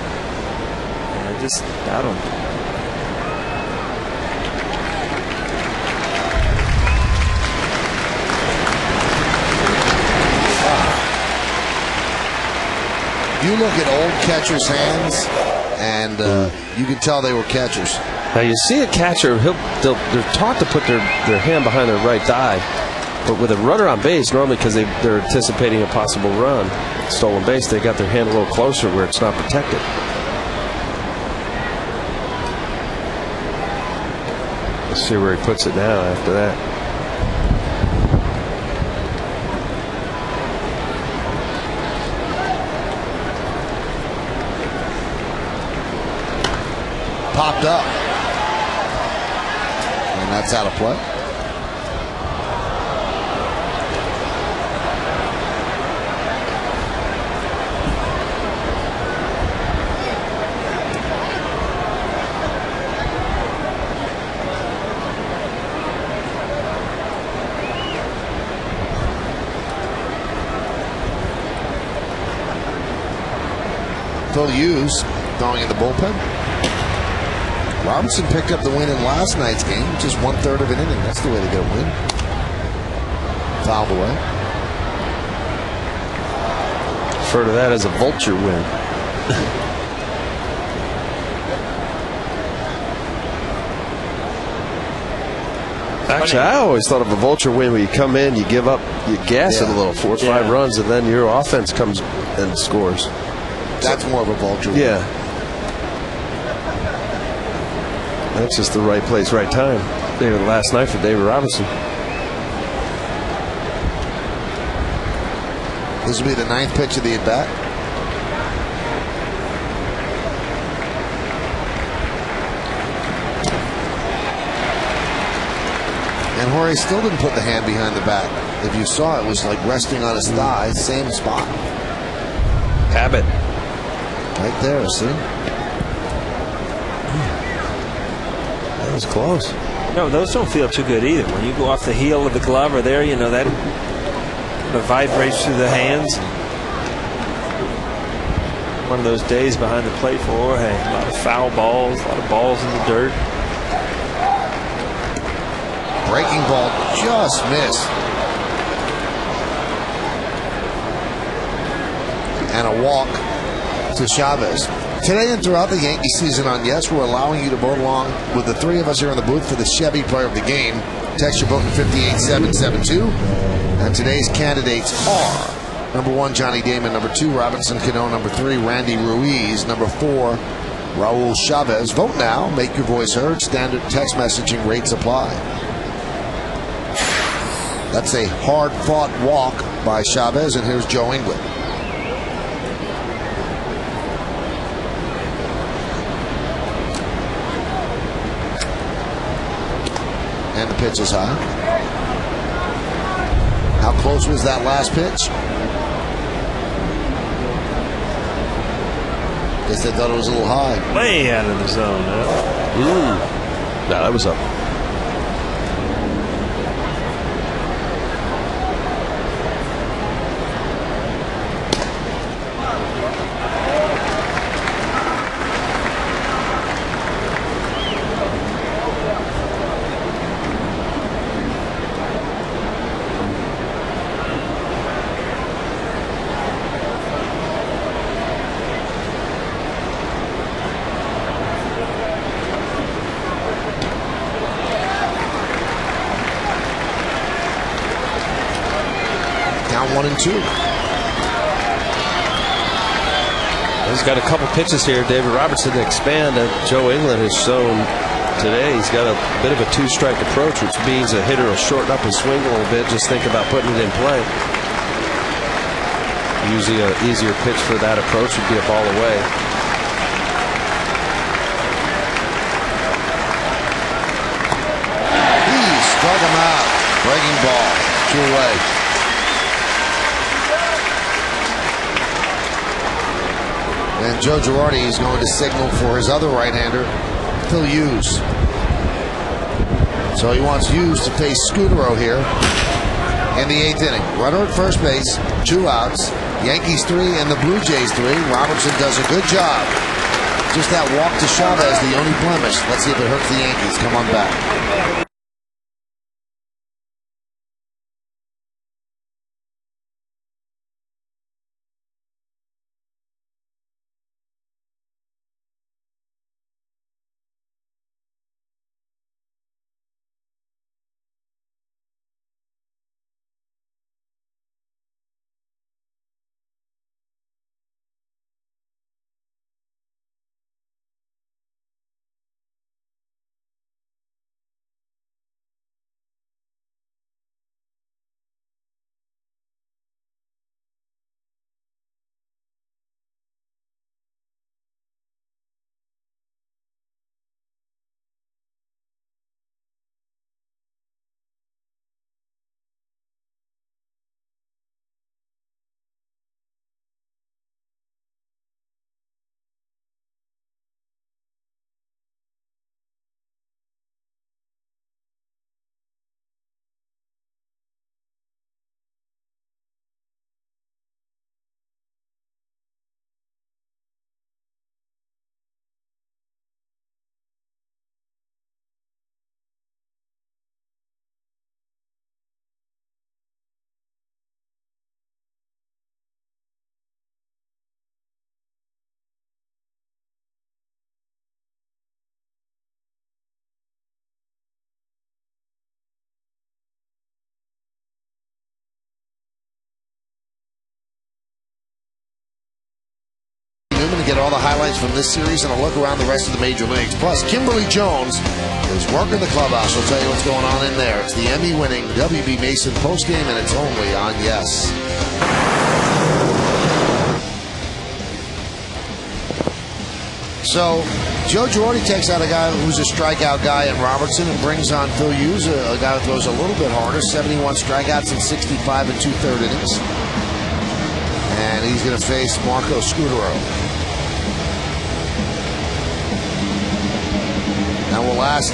Speaker 3: I don't.
Speaker 1: You look at old catchers' hands, and you could tell they were catchers.
Speaker 2: Now you see a catcher, they're taught to put their hand behind their right thigh, but with a runner on base, normally because they're anticipating a possible run, stolen base, they got their hand a little closer where it's not protected. Let's see where he puts it now after that.
Speaker 1: Popped up. And that's out of play. Phil Hughes going in the bullpen. Robinson picked up the win in last night's game, just 1/3 of an inning. That's the way to get a win. Fouled away.
Speaker 2: Refer to that as a vulture win. Actually, I always thought of a vulture win where you come in, you give up, you gas it a little, 4 or 5 runs, and then your offense comes and scores.
Speaker 1: That's more of a vulture win.
Speaker 2: Yeah. That's just the right place, right time. Maybe last night for David Robinson.
Speaker 1: This will be the 9th pitch of the at-bat. And Jorge still didn't put the hand behind the back. If you saw, it was like resting on his thigh, same spot.
Speaker 2: Habit.
Speaker 1: Right there, see?
Speaker 2: That was close.
Speaker 3: No, those don't feel too good either. When you go off the heel of the glove or there, you know, that kind of vibrates through the hands. One of those days behind the plate for Jorge. A lot of foul balls, a lot of balls in the dirt.
Speaker 1: Breaking ball just missed. And a walk to Chavez. Today and throughout the Yankee season on Yes, we're allowing you to vote along with the 3 of us here in the booth for the Chevy player of the game. Text your vote to 58772. And today's candidates are number 1, Johnny Damon, number 2, Robinson Canó, number 3, Randy Ruiz, number 4, Raul Chavez. Vote now. Make your voice heard. Standard text messaging rates apply. That's a hard-fought walk by Chavez, and here's Joe England. And the pitch is high. How close was that last pitch? Guess they thought it was a little high.
Speaker 3: Way out of the zone.
Speaker 2: No, that was up.
Speaker 1: Down 1-2.
Speaker 2: He's got a couple pitches here, David Robertson, to expand. Joe England has shown today he's got a bit of a 2-strike approach, which means a hitter will shorten up his swing a little bit. Just think about putting it in play. Usually an easier pitch for that approach would be a ball away.
Speaker 1: He struck him out. Breaking ball. 2 away. And Joe Girardi is going to signal for his other right-hander, Phil Hughes. So he wants Hughes to face Scutaro here in the 8th inning. Runner at first base, 2 outs. Yankees 3 and the Blue Jays 3. Robertson does a good job. Just that walk to Chavez, the only blemish. Let's see if it hurts the Yankees. Come on back. get all the highlights from this series and a look around the rest of the major leagues. Plus, Kimberly Jones is working the clubhouse. She'll tell you what's going on in there. It's the Emmy-winning WB Mason postgame, and it's only on Yes. So, Joe Girardi takes out a guy who's a strikeout guy in Robertson and brings on Phil Hughes, a guy who throws a little bit harder, 71 strikeouts in 65 and 2/3 innings. And he's going to face Marco Scudero. Now we'll ask,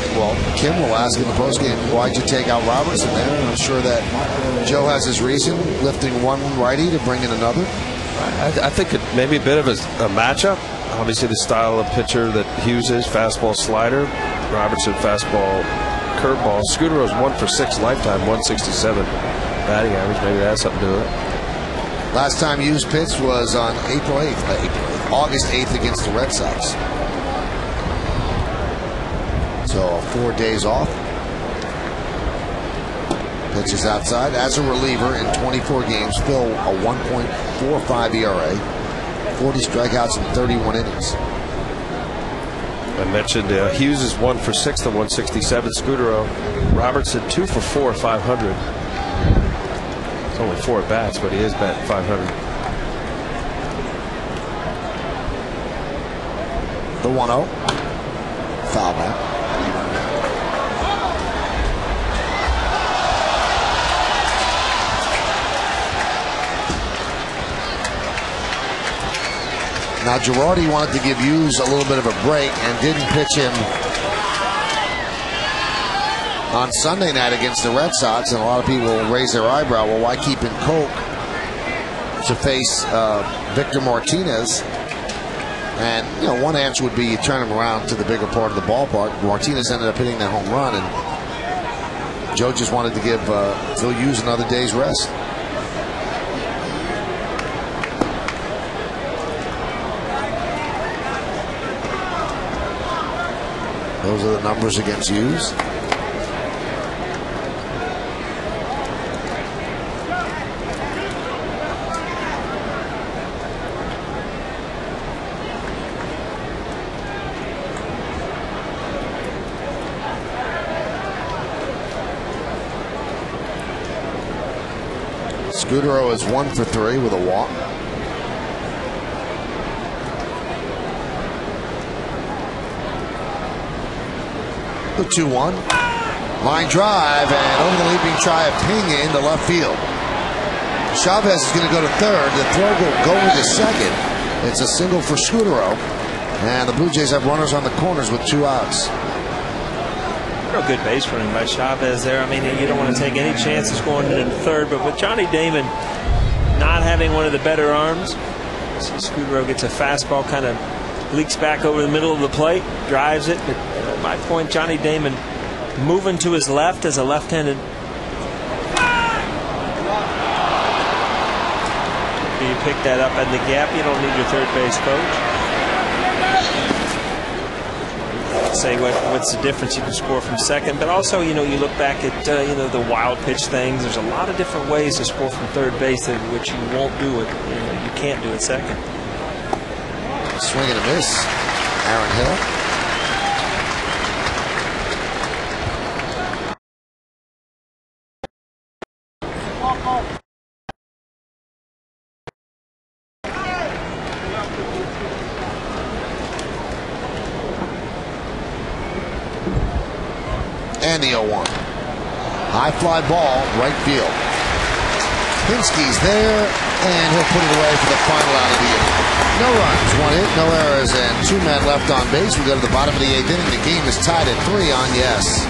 Speaker 1: Kim will ask in the postgame, why'd you take out Robertson there? And I'm sure that Joe has his reason, lifting one righty to bring in another.
Speaker 2: I think it may be a bit of a matchup. Obviously, the style of pitcher that Hughes is, fastball slider. Robertson, fastball curveball. Scudero's 1 for 6 lifetime, 167 batting average. Maybe that has something to do with it.
Speaker 1: Last time Hughes pitched was on August 8th against the Red Sox. So 4 days off. Pitches outside as a reliever in 24 games. Phil, a 1.45 ERA. 40 strikeouts in 31 innings.
Speaker 2: I mentioned Hughes is 1 for 6 to 167. Scudero. Robertson 2 for 4, 500. It's only 4 at bats, but he is batting 500.
Speaker 1: The 1-0. Foul back. Now, Girardi wanted to give Hughes a little bit of a break and didn't pitch him on Sunday night against the Red Sox. And a lot of people will raise their eyebrow. Well, why keep in Coke to face Victor Martinez? And, you know, one answer would be you turn him around to the bigger part of the ballpark. Martinez ended up hitting that home run, and Joe just wanted to give Phil Hughes another day's rest. Those are the numbers against Hughes. Scudero is 1 for 3 with a walk. The 2-1. Line drive, and over the leaping try of Pena into left field. Chavez is going to go to third. The throw will go into second. It's a single for Scudero. And the Blue Jays have runners on the corners with 2 outs.
Speaker 3: Real good base running by Chavez there. I mean, you don't want to take any chances going into third, but with Johnny Damon not having one of the better arms, Scudero gets a fastball, kind of leaks back over the middle of the plate, drives it. But at my point, Johnny Damon moving to his left as a left-handed. You pick that up in the gap. You don't need your third base coach. Say what's the difference you can score from second, but also, you know, you look back at you know, the wild pitch things. There's a lot of different ways to score from third base, which you won't do it. You can't do it second.
Speaker 1: Swing and a miss. Aaron Hill. And the 0-1. High fly ball, right field. Pinsky's there, and he'll put it away for the final out of the inning. No runs, 1 hit, no errors, and 2 men left on base. We go to the bottom of the 8th inning. The game is tied at 3 on Yes.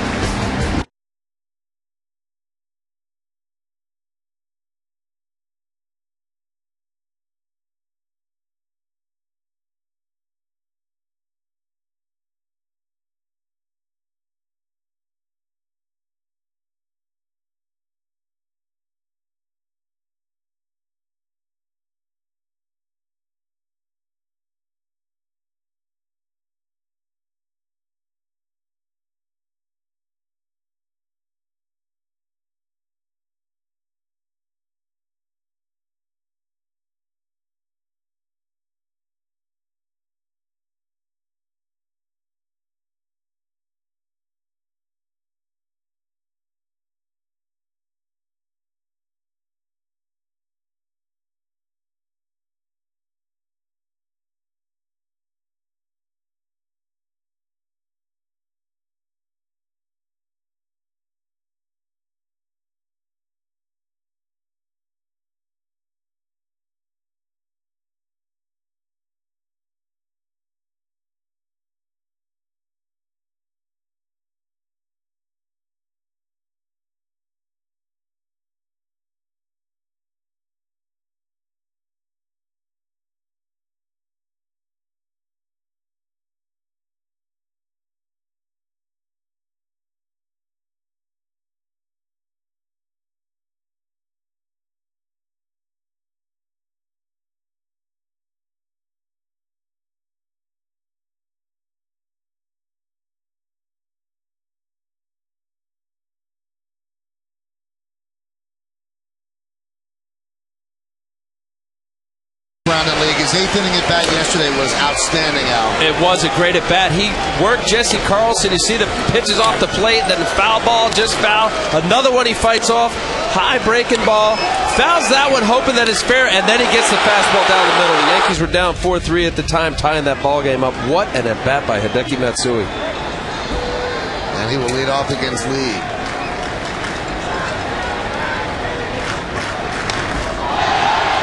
Speaker 1: Round in league. His 8th inning at bat yesterday was outstanding, Al.
Speaker 2: It was a great at bat. He worked Jesse Carlson. You see the pitches off the plate, then the foul ball, just foul. Another one he fights off. High breaking ball. Fouls that one, hoping that it's fair, and then he gets the fastball down the middle. The Yankees were down 4-3 at the time, tying that ball game up. What an at bat by Hideki Matsui.
Speaker 1: And he will lead off against Lee.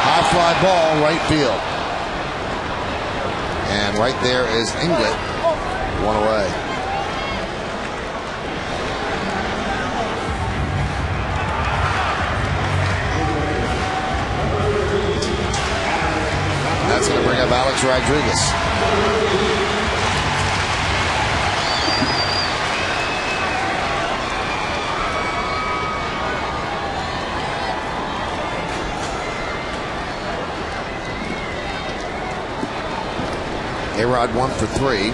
Speaker 1: High fly ball, right field. And right there is Inglett, one away. That's going to bring up Alex Rodriguez. A-Rod 1 for 3. And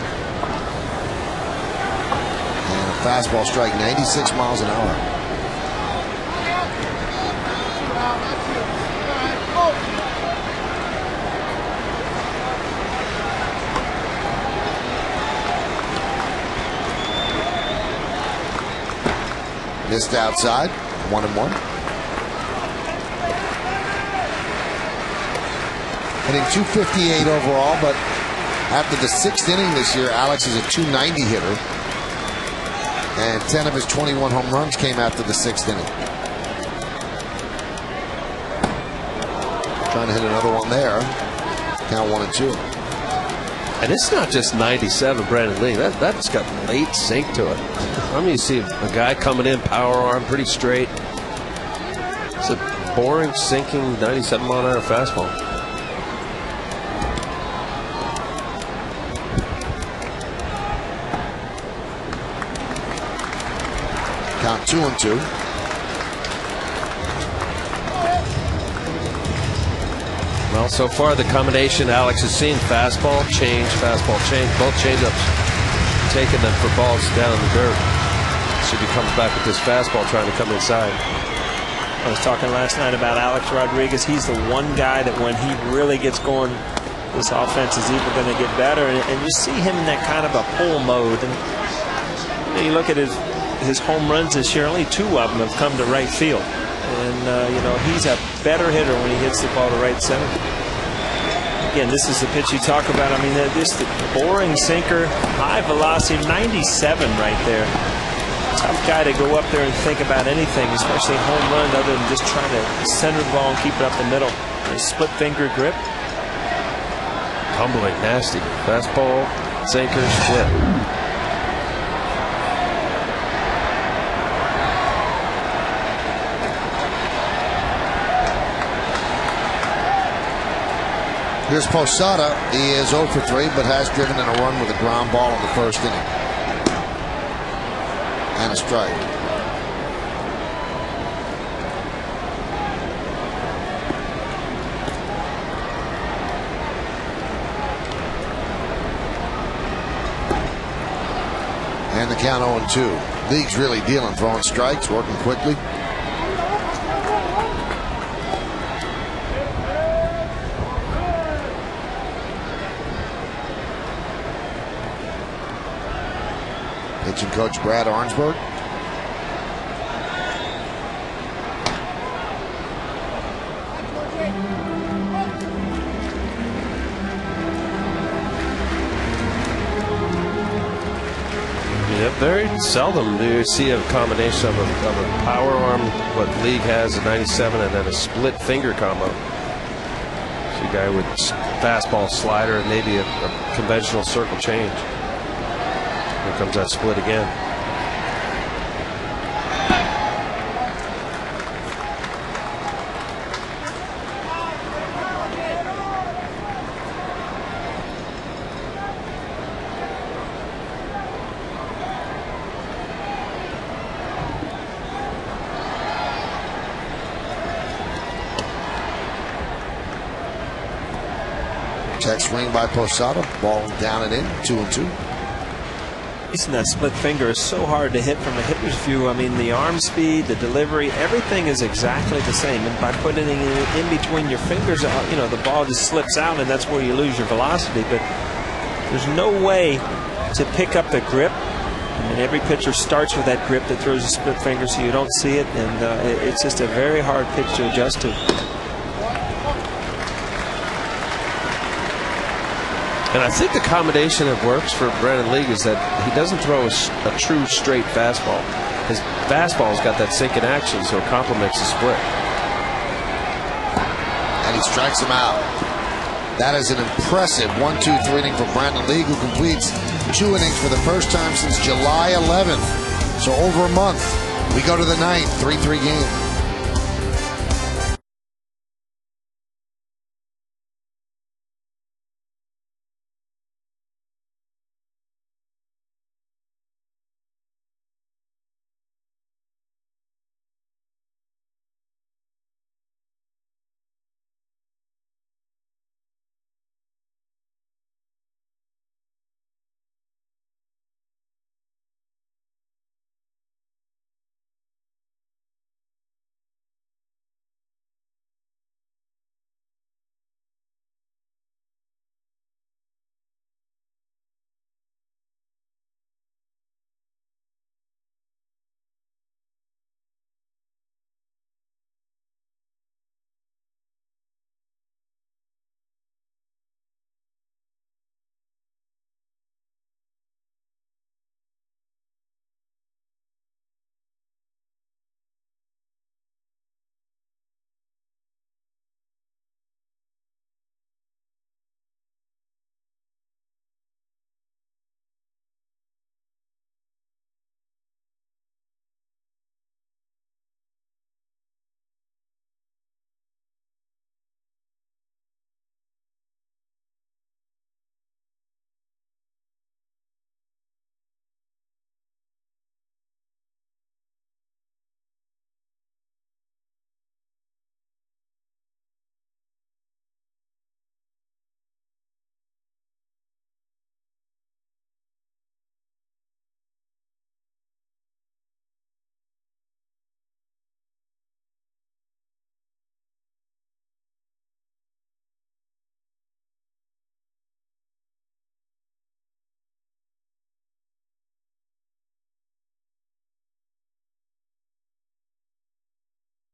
Speaker 1: a fastball strike, 96 miles an hour. Missed outside, 1-1. Hitting .258 overall, but after the 6th inning this year, Alex is a .290 hitter. And 10 of his 21 home runs came after the 6th inning. Trying to hit another one there. Count 1-2.
Speaker 2: And it's not just 97, Brandon Lee. That's got late sink to it. I mean, you see a guy coming in, power arm, pretty straight. It's a boring, sinking 97-mile-an-hour fastball.
Speaker 1: Count 2-2.
Speaker 2: Well, so far the combination Alex has seen, fastball, change, both changeups, taking them for balls down in the dirt. Should be coming back with this fastball, trying to come inside.
Speaker 3: I was talking last night about Alex Rodriguez. He's the one guy that when he really gets going, this offense is even going to get better. And you see him in that kind of a pull mode. And you look at his home runs this year, only 2 of them have come to right field. And, you know, he's a better hitter when he hits the ball to right center. Again, this is the pitch you talk about. I mean, just the boring sinker, high velocity, 97 right there. Tough guy to go up there and think about anything, especially home run, other than just trying to center the ball and keep it up the middle. A split finger grip.
Speaker 2: Tumbling, nasty. Fastball, sinker, split.
Speaker 1: Here's Posada. He is 0 for 3, but has driven in a run with a ground ball in the 1st inning. And a strike. And the count 0-2. League's really dealing, throwing strikes, working quickly. Pitching coach Brad Arnsberg.
Speaker 2: Yeah, very seldom do you see a combination of a power arm, what League has, a 97, and then a split finger combo. See a guy with fastball, slider, and maybe a conventional circle change. Here comes that split again.
Speaker 1: Check swing by Posada. Ball down and in. 2-2.
Speaker 3: facing that split finger is so hard to hit from a hitter's view. I mean, the arm speed, the delivery, everything is exactly the same. And by putting it in between your fingers, you know, the ball just slips out, and that's where you lose your velocity. But there's no way to pick up the grip. I mean, every pitcher starts with that grip that throws a split finger, so you don't see it, and it's just a very hard pitch to adjust to.
Speaker 2: And I think the combination that works for Brandon League is that he doesn't throw a true straight fastball. His fastball's got that sinking action, so it complements the split.
Speaker 1: And he strikes him out. That is an impressive 1-2-3 inning for Brandon League, who completes 2 innings for the first time since July 11th. So over a month. We go to the 9th, 3-3 game.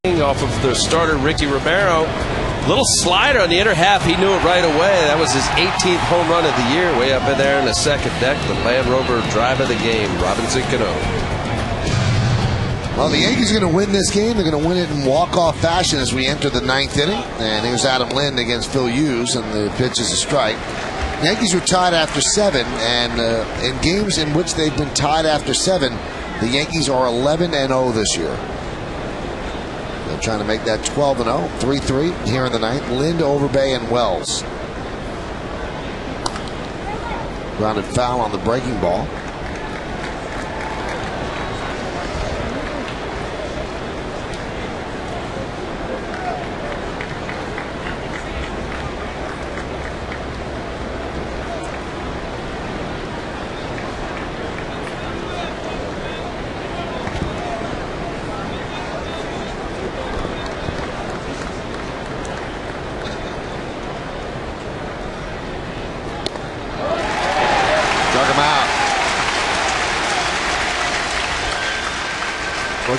Speaker 2: Off of the starter, Ricky Romero. Little slider on the inner half. He knew it right away. That was his 18th home run of the year, way up in there in the second deck. The Land Rover drive of the game, Robinson Canó.
Speaker 1: Well, the Yankees are going to win this game. They're going to win it in walk-off fashion as we enter the 9th inning. And here's Adam Lind against Phil Hughes, and the pitch is a strike. The Yankees were tied after 7, and in games in which they've been tied after 7, the Yankees are 11-0 this year. They're trying to make that 12-0, 3-3 here in the 9th. Lind, Overbay, and Wells. Grounded foul on the breaking ball.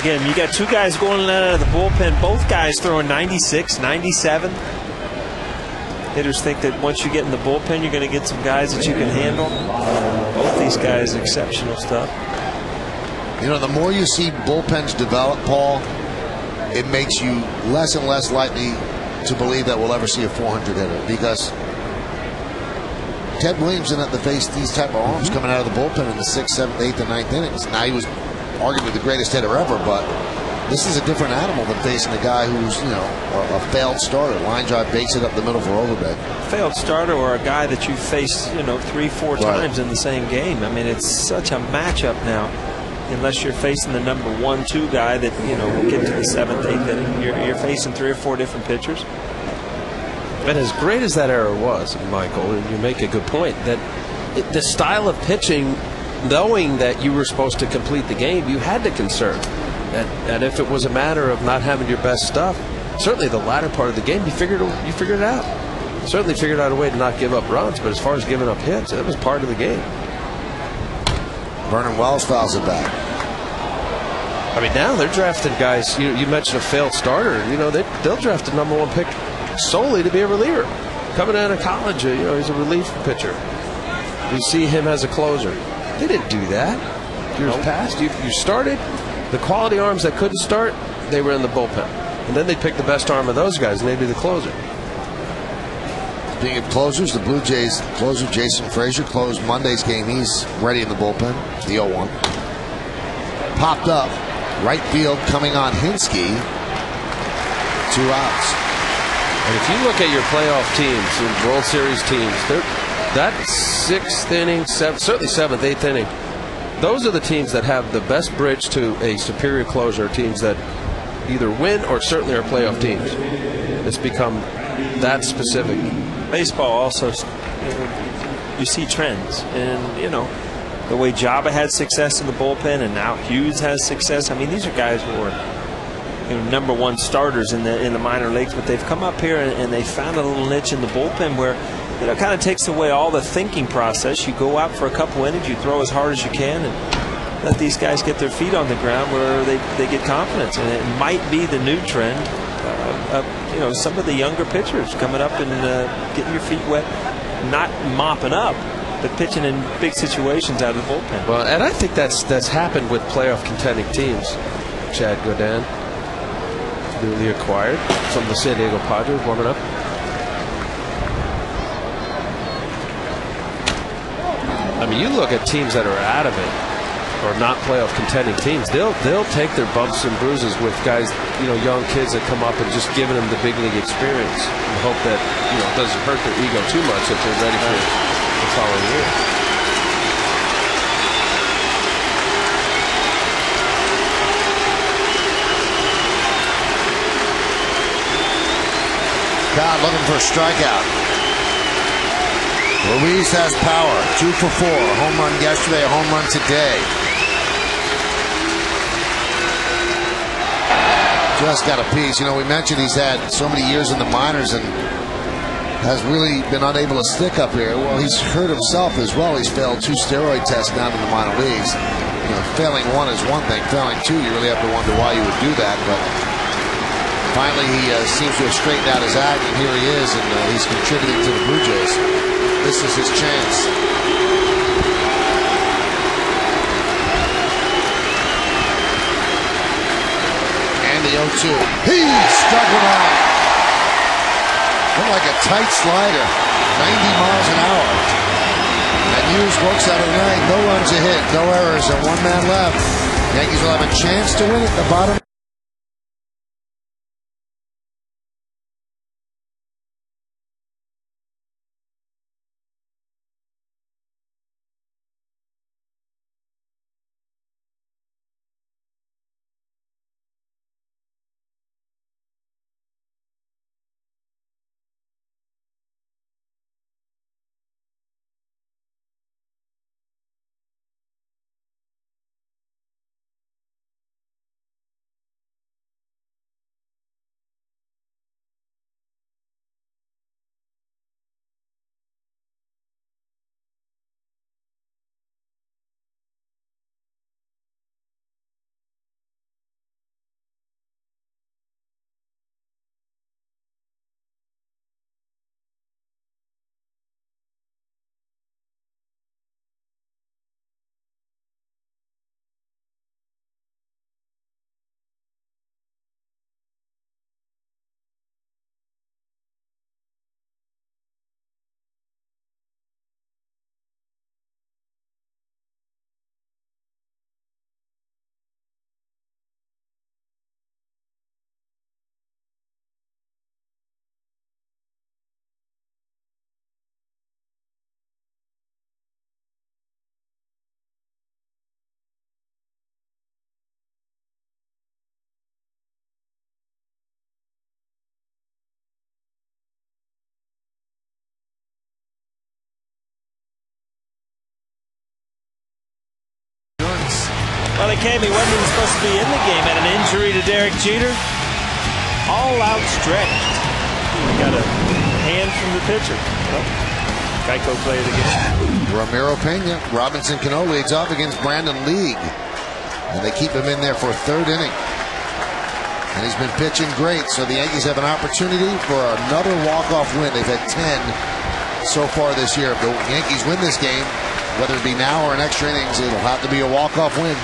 Speaker 3: Again, you got 2 guys going out of the bullpen, both guys throwing 96, 97. Hitters think that once you get in the bullpen, you're going to get some guys that you can handle. Both these guys, exceptional stuff.
Speaker 1: You know, the more you see bullpens develop, Paul, it makes you less and less likely to believe that we'll ever see a 400 hitter, because Ted Williams didn't have to face these type of arms coming out of the bullpen in the 6th, 7th, 8th, and 9th innings. Now, he was arguably the greatest hitter ever, but this is a different animal than facing a guy who's, you know, a failed starter. Line drive, base it up the middle for Overbay.
Speaker 3: Failed starter, or a guy that you face, you know, 3-4 times in the same game. I mean, it's such a matchup now. Unless you're facing the number 1-2 guy that, you know, will get to the 7th, 8th inning, you're facing 3 or 4 different pitchers.
Speaker 2: And as great as that era was, Michael, and you make a good point, that the style of pitching knowing that you were supposed to complete the game, you had to conserve. And if it was a matter of not having your best stuff, certainly the latter part of the game, you figured it out. Certainly figured out a way to not give up runs, but as far as giving up hits, that was part of the game.
Speaker 1: Vernon Wells fouls it back.
Speaker 2: I mean, now they're drafting guys. You mentioned a failed starter. They'll draft a #1 pick solely to be a reliever. Coming out of college, he's a relief pitcher. You see him as a closer. They didn't do that years past. You started the quality arms that couldn't start. They were in the bullpen, and then they picked the best arm of those guys, and they'd be the closer.
Speaker 1: Speaking of closers, the Blue Jays closer Jason Frazier closed Monday's game. He's ready in the bullpen. The 0-1 popped up right field, coming on Hinsky. 2 outs.
Speaker 2: And if you look at your playoff teams and World Series teams, that 6th inning, certainly 7th, 8th inning, those are the teams that have the best bridge to a superior closer, teams that either win or certainly are playoff teams. It's become that specific.
Speaker 3: Baseball also, you see trends. And, the way Jabba had success in the bullpen and now Hughes has success. I mean, these are guys who are #1 starters in the minor leagues, but they've come up here and they found a little niche in the bullpen where it kind of takes away all the thinking process. You go out for a couple innings, you throw as hard as you can, and let these guys get their feet on the ground where they get confidence. And it might be the new trend of some of the younger pitchers coming up and getting your feet wet, not mopping up, but pitching in big situations out of the bullpen.
Speaker 2: Well, and I think that's happened with playoff contending teams. Chad Godin, newly acquired from the San Diego Padres, warming up. I mean, you look at teams that are out of it or not playoff contending teams, they'll take their bumps and bruises with guys, young kids that come up and just giving them the big league experience and hope that it doesn't hurt their ego too much if they're ready for the following year.
Speaker 1: God looking for a strikeout. Ruiz has power. 2 for 4. A home run yesterday, a home run today. Just got a piece. We mentioned he's had so many years in the minors and has really been unable to stick up here. Well, he's hurt himself as well. He's failed 2 steroid tests down in the minor leagues. Failing one is one thing. Failing 2, you really have to wonder why you would do that. But finally, he seems to have straightened out his act, and here he is, and he's contributing to the Blue Jays. This is his chance. And the 0-2. He struck him out. Looked like a tight slider. 90 miles an hour. And Hughes works out of the 9th. No runs a hit, no errors, and 1 man left. Yankees will have a chance to win at the bottom.
Speaker 3: Well, he came. He wasn't even supposed to be in the game. Had an injury to Derek Jeter. All outstretched. He got a hand from the pitcher. Well, Geico play of the game.
Speaker 1: Ramiro Pena, Robinson Canó leads off against Brandon League. And they keep him in there for a third inning. And he's been pitching great. So the Yankees have an opportunity for another walk-off win. They've had 10 so far this year. If the Yankees win this game, whether it be now or in extra innings, it'll have to be a walk-off win.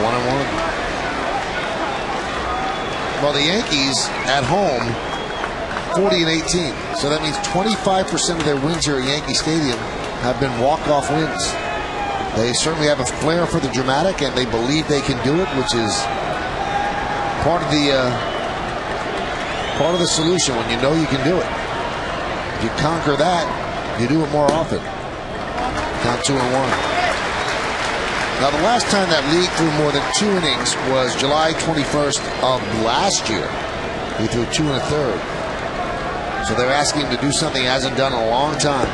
Speaker 1: One and one. Well, the Yankees at home, 40-18. So that means 25% of their wins here at Yankee Stadium have been walk-off wins. They certainly have a flair for the dramatic, and they believe they can do it, which is part of the solution when you know you can do it. If you conquer that, you do it more often. Count 2-1. Now, the last time that League threw more than 2 innings was July 21st of last year. He threw 2 1/3. So they're asking him to do something he hasn't done in a long time.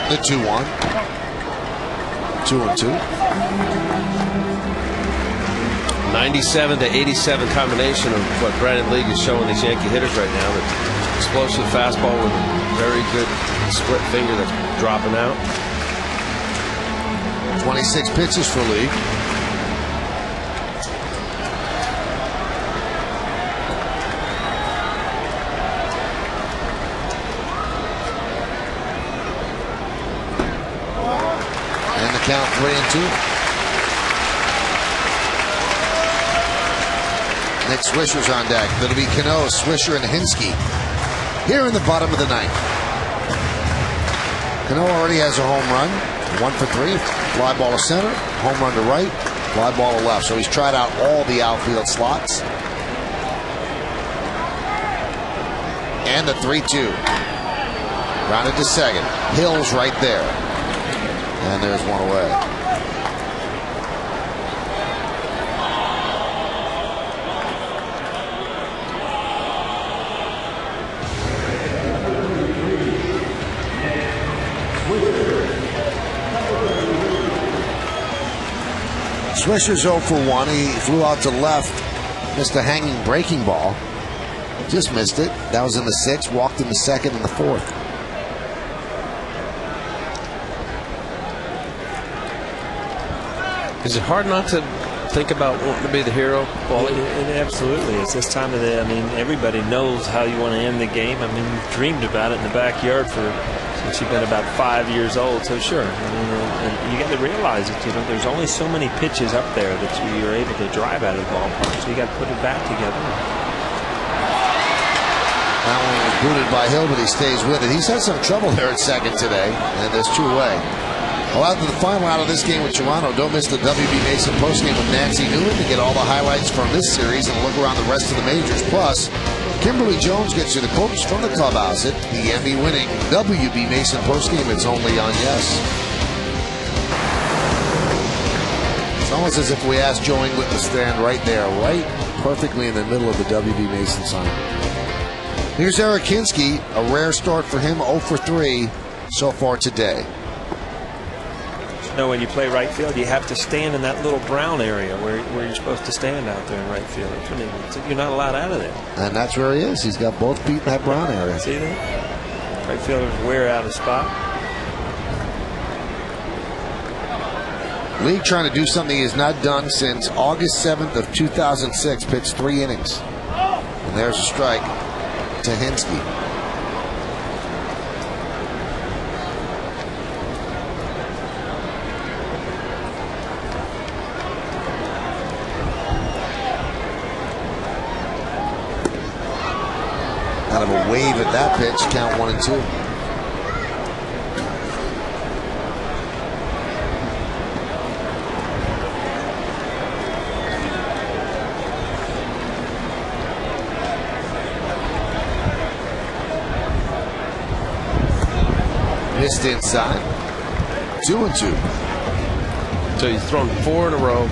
Speaker 1: The 2-1. 2-2.
Speaker 2: 97-87 combination of what Brandon League is showing these Yankee hitters right now. The explosive fastball with a very good split finger that's dropping out.
Speaker 1: 26 pitches for League. And the count 3-2. Nick Swisher's on deck. That'll be Canó, Swisher, and Hinsky here in the bottom of the ninth. Canó already has a home run, 1 for 3, fly ball to center, home run to right, fly ball to left. So he's tried out all the outfield slots. And the 3-2. Rounded to second. Hill's right there. And there's one away. Swisher's 0 for 1. He flew out to left, missed a hanging breaking ball. Just missed it. That was in the 6th. Walked in the 2nd and the 4th.
Speaker 2: Is it hard not to think about wanting to be the hero, Paulie?
Speaker 3: It absolutely is. This time of the, I mean, everybody knows how you want to end the game. I mean, you've dreamed about it in the backyard since you've been about 5 years old. So sure, I mean, and you got to realize that there's only so many pitches up there that you're able to drive out of the ballpark. So you got to put it back together.
Speaker 1: That one was booted by Hill, but he stays with it. He's had some trouble there at second today, and there's 2 away. Well, after the final out of this game with Toronto, don't miss the WB Mason postgame with Nancy Newman to get all the highlights from this series and look around the rest of the majors. Plus, Kimberly Jones gets you the quotes from the clubhouse at the Emmy-winning WB Mason postgame. It's only on Yes. It's almost as if we asked Joe England to stand right there, right perfectly in the middle of the WB Mason sign. Here's Eric Hinsky, a rare start for him, 0 for 3 so far today.
Speaker 3: You know, when you play right field, you have to stand in that little brown area where you're supposed to stand out there in right field. You're not allowed out of there.
Speaker 1: And that's where he is. He's got both feet in that brown area.
Speaker 3: See that? Right fielders wear out of spot.
Speaker 1: League trying to do something he has not done since August 7th of 2006. Pitched 3 innings. And there's a strike to Hinsky. Kind of a wave at that pitch. Count 1-2. Missed inside. 2-2.
Speaker 2: So you've thrown 4 in a row.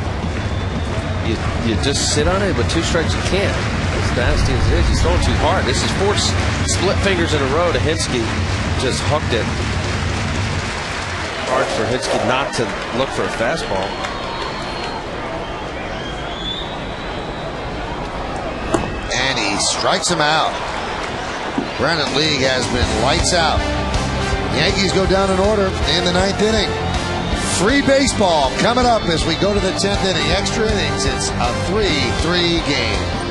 Speaker 2: You just sit on it, but 2 strikes you can't. nasty as it is, he's throwing too hard. This is 4 split fingers in a row to Hinske. Just hooked it. Hard for Hinske not to look for a fastball.
Speaker 1: And he strikes him out. Brandon League has been lights out. The Yankees go down in order in the 9th inning. Free baseball coming up as we go to the 10th inning. Extra innings. It's a 3-3 game.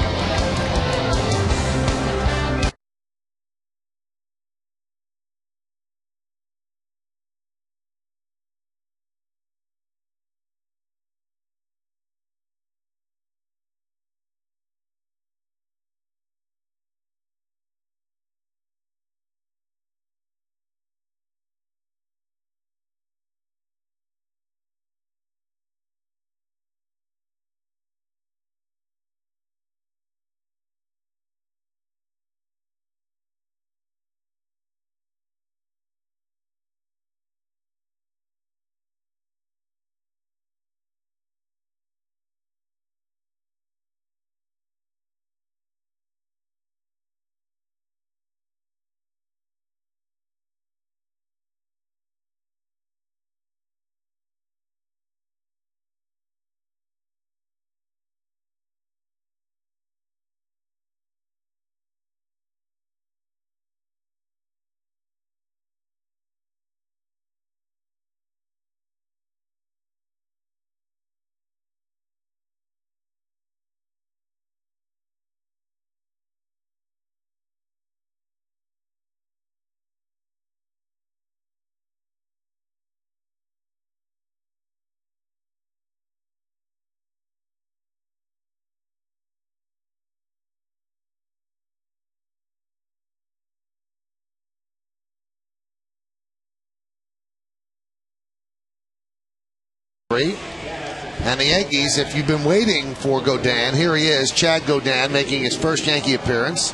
Speaker 1: And the Yankees, if you've been waiting for Godin, here he is, Chad Godin, making his first Yankee appearance.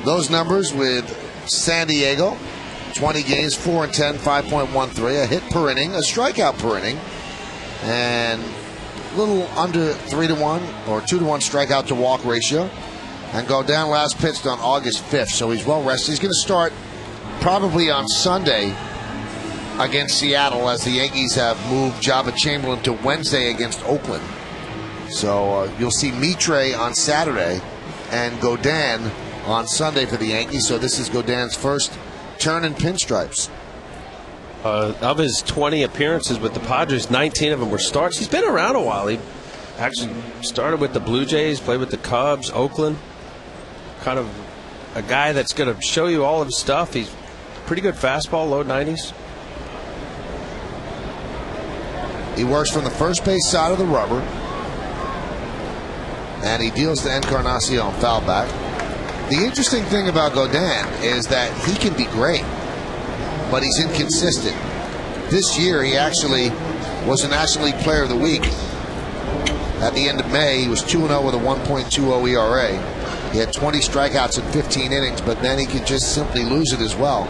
Speaker 1: Those numbers with San Diego, 20 games, 4-10, 5.13, a hit per inning, a strikeout per inning, and a little under 3-to-1 or 2-to-1 strikeout to walk ratio. And Godin last pitched on August 5th, so he's well rested. He's going to start probably on Sunday against Seattle, as the Yankees have moved Jabba Chamberlain to Wednesday against Oakland. So you'll see Mitre on Saturday and Godin on Sunday for the Yankees. So this is Godin's first turn in pinstripes.
Speaker 2: Of his 20 appearances with the Padres, 19 of them were starts. He's been around a while. He actually started with the Blue Jays, played with the Cubs, Oakland. Kind of a guy that's going to show you all of his stuff. He's pretty good fastball, low 90s.
Speaker 1: He works from the first base side of the rubber, and he deals to Encarnacion foul back. The interesting thing about Godin is that he can be great, but he's inconsistent. This year, he actually was a National League Player of the Week. At the end of May, he was 2-0 with a 1.20 ERA. He had 20 strikeouts in 15 innings, but then he could just simply lose it as well.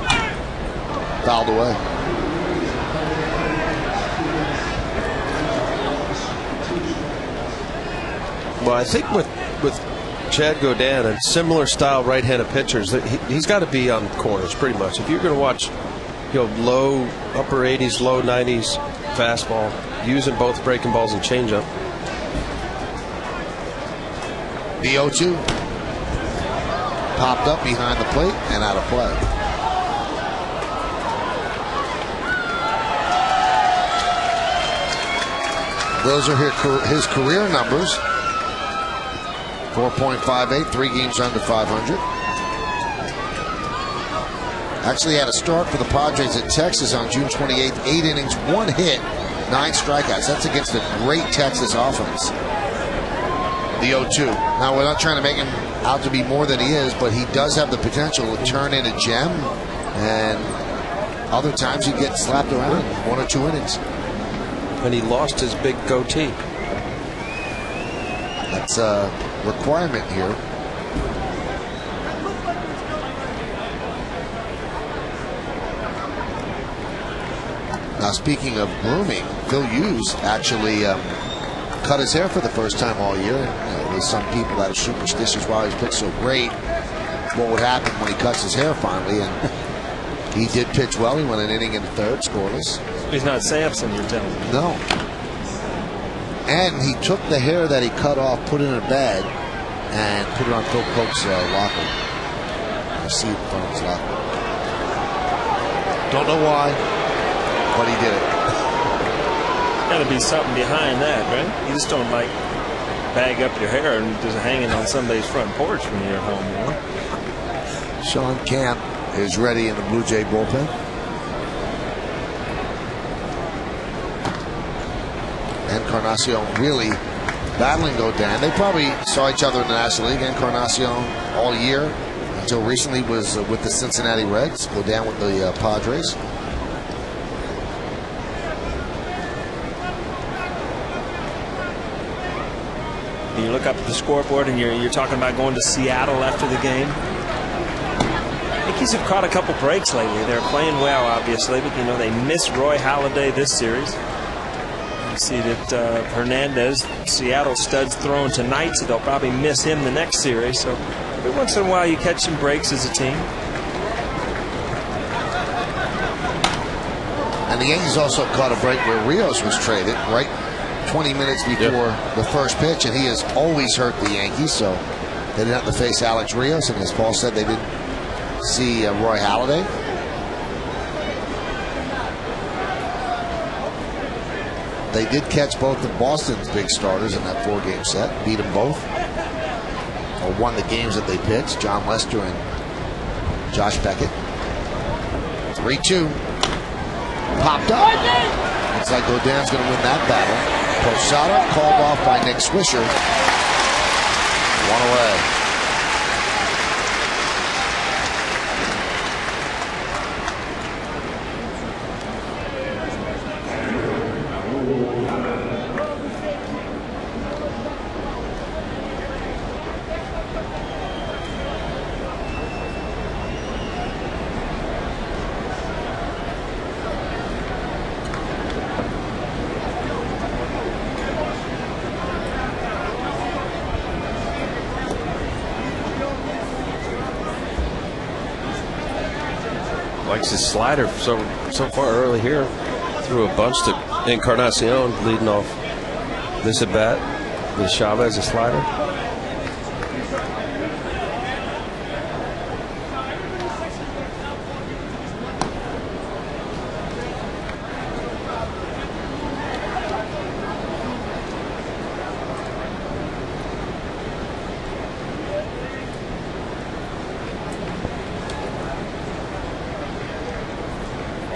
Speaker 1: Fouled away.
Speaker 2: Well, I think with Chad Godin and similar style right-handed pitchers, he's got to be on corners pretty much. If you're going to watch, low upper 80s, low 90s fastball, using both breaking balls and changeup.
Speaker 1: The 0-2 popped up behind the plate and out of play. Those are his career numbers. 4.58, 3 games under 500. Actually had a start for the Padres at Texas on June 28th. 8 innings, 1 hit, 9 strikeouts. That's against a great Texas offense. The 0-2. Now, we're not trying to make him out to be more than he is, but he does have the potential to turn in a gem. And other times he gets slapped around 1 or 2 innings.
Speaker 2: And he lost his big goatee.
Speaker 1: That's a requirement here. Now, speaking of grooming, Phil Hughes actually cut his hair for the first time all year. And, there's some people that are superstitious while he's pitched so great. What would happen when he cuts his hair finally? And he did pitch well. He went an inning in the third, scoreless.
Speaker 3: He's not Samson, you're telling me.
Speaker 1: No. And he took the hair that he cut off, put it in a bag, and put it on Phil Coke's locker. I see it in front of his locker. Don't know why, but he did it.
Speaker 3: Got to be something behind that, right? You just don't like bag up your hair and just hang it on somebody's front porch when you're at home, you know?
Speaker 1: Sean Camp is ready in the Blue Jay bullpen. Encarnacion really battling go down. They probably saw each other in the National League. Encarnacion all year until recently was with the Cincinnati Reds. Go down with the Padres.
Speaker 3: You look up at the scoreboard and you're talking about going to Seattle after the game. Yankees have caught a couple breaks lately. They're playing well, obviously, but you know they missed Roy Halladay this series. You see that Hernandez, Seattle stud's throwing tonight, so they'll probably miss him the next series. So every once in a while you catch some breaks as a team.
Speaker 1: And the Yankees also caught a break where Rios was traded, right? 20 minutes before the first pitch, and he has always hurt the Yankees, so they didn't have to face Alex Rios, and as Paul said, they didn't see Roy Halladay. They did catch both of Boston's big starters in that 4-game set, beat them both, or won the games that they pitched, John Lester and Josh Beckett. 3-2. Popped up. Looks like Godin's going to win that battle. Posada called off by Nick Swisher. One away.
Speaker 2: Likes his slider so far early here. Threw a bunch to Encarnacion, leading off this at bat with Chavez, a slider.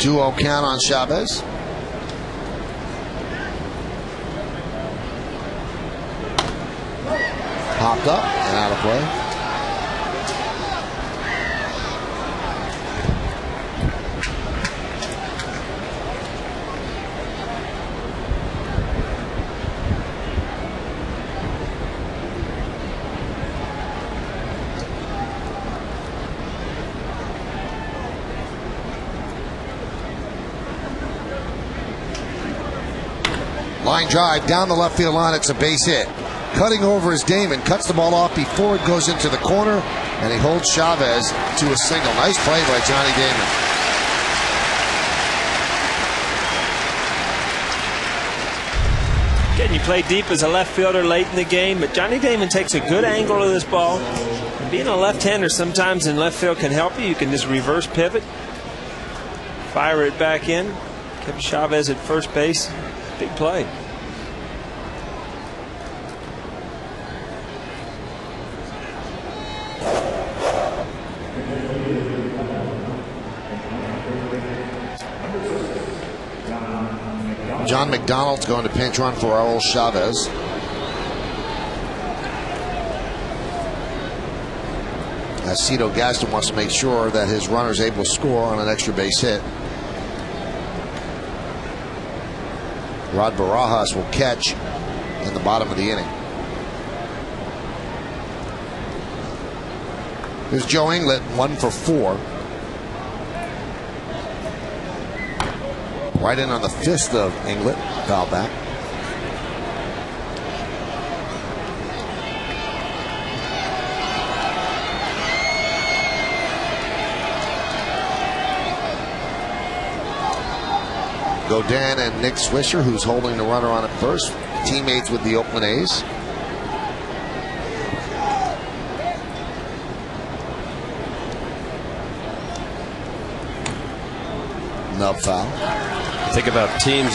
Speaker 1: Duo count on Chavez. Popped up and out of play. Line drive down the left field line. It's a base hit. Cutting over is Damon. Cuts the ball off before it goes into the corner, and he holds Chavez to a single. Nice play by Johnny Damon.
Speaker 3: Again, you play deep as a left fielder late in the game, but Johnny Damon takes a good angle of this ball. And being a left-hander sometimes in left field can help you. You can just reverse pivot, fire it back in. Kept Chavez at first base. Big play.
Speaker 1: John McDonald's going to pinch run for Raul Chavez. As Cito Gaston wants to make sure that his runner is able to score on an extra base hit. Rod Barajas will catch in the bottom of the inning. Here's Joe Inglet, 1 for 4. Right in on the fist of Inglet. Foul back. Godin and Nick Swisher, who's holding the runner on at first, teammates with the Oakland A's. Nub foul.
Speaker 2: Think about teams,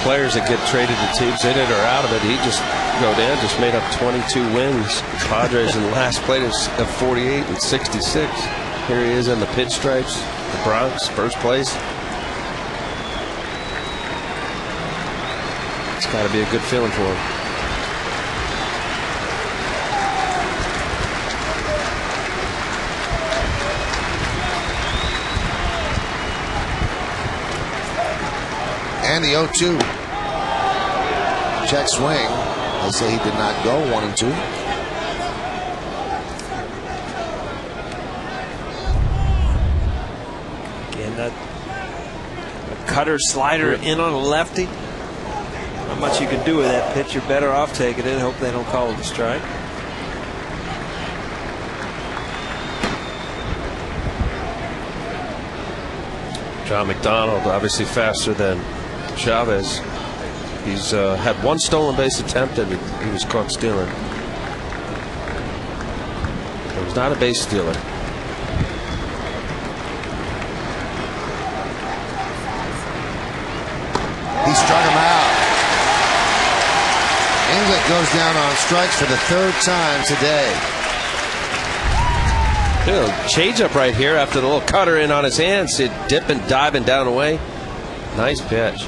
Speaker 2: players that get traded to teams in it or out of it. Godin just made up 22 wins. The Padres in last place of 48 and 66. Here he is in the pinstripes. The Bronx, first place. It's got to be a good feeling for him.
Speaker 1: And the 0-2. Check swing. They say he did not go. 1-2.
Speaker 3: Again, that cutter slider in on a lefty. Not much you can do with that pitch. You're better off taking it. Hope they don't call it a strike.
Speaker 2: John McDonald, obviously faster than Chavez. He's had one stolen base attempt and he was caught stealing. He was not a base stealer.
Speaker 1: He struck him out. England goes down on strikes for the third time today.
Speaker 2: Change up right here after the little cutter in on his hands. Dipping, diving down away. Nice pitch.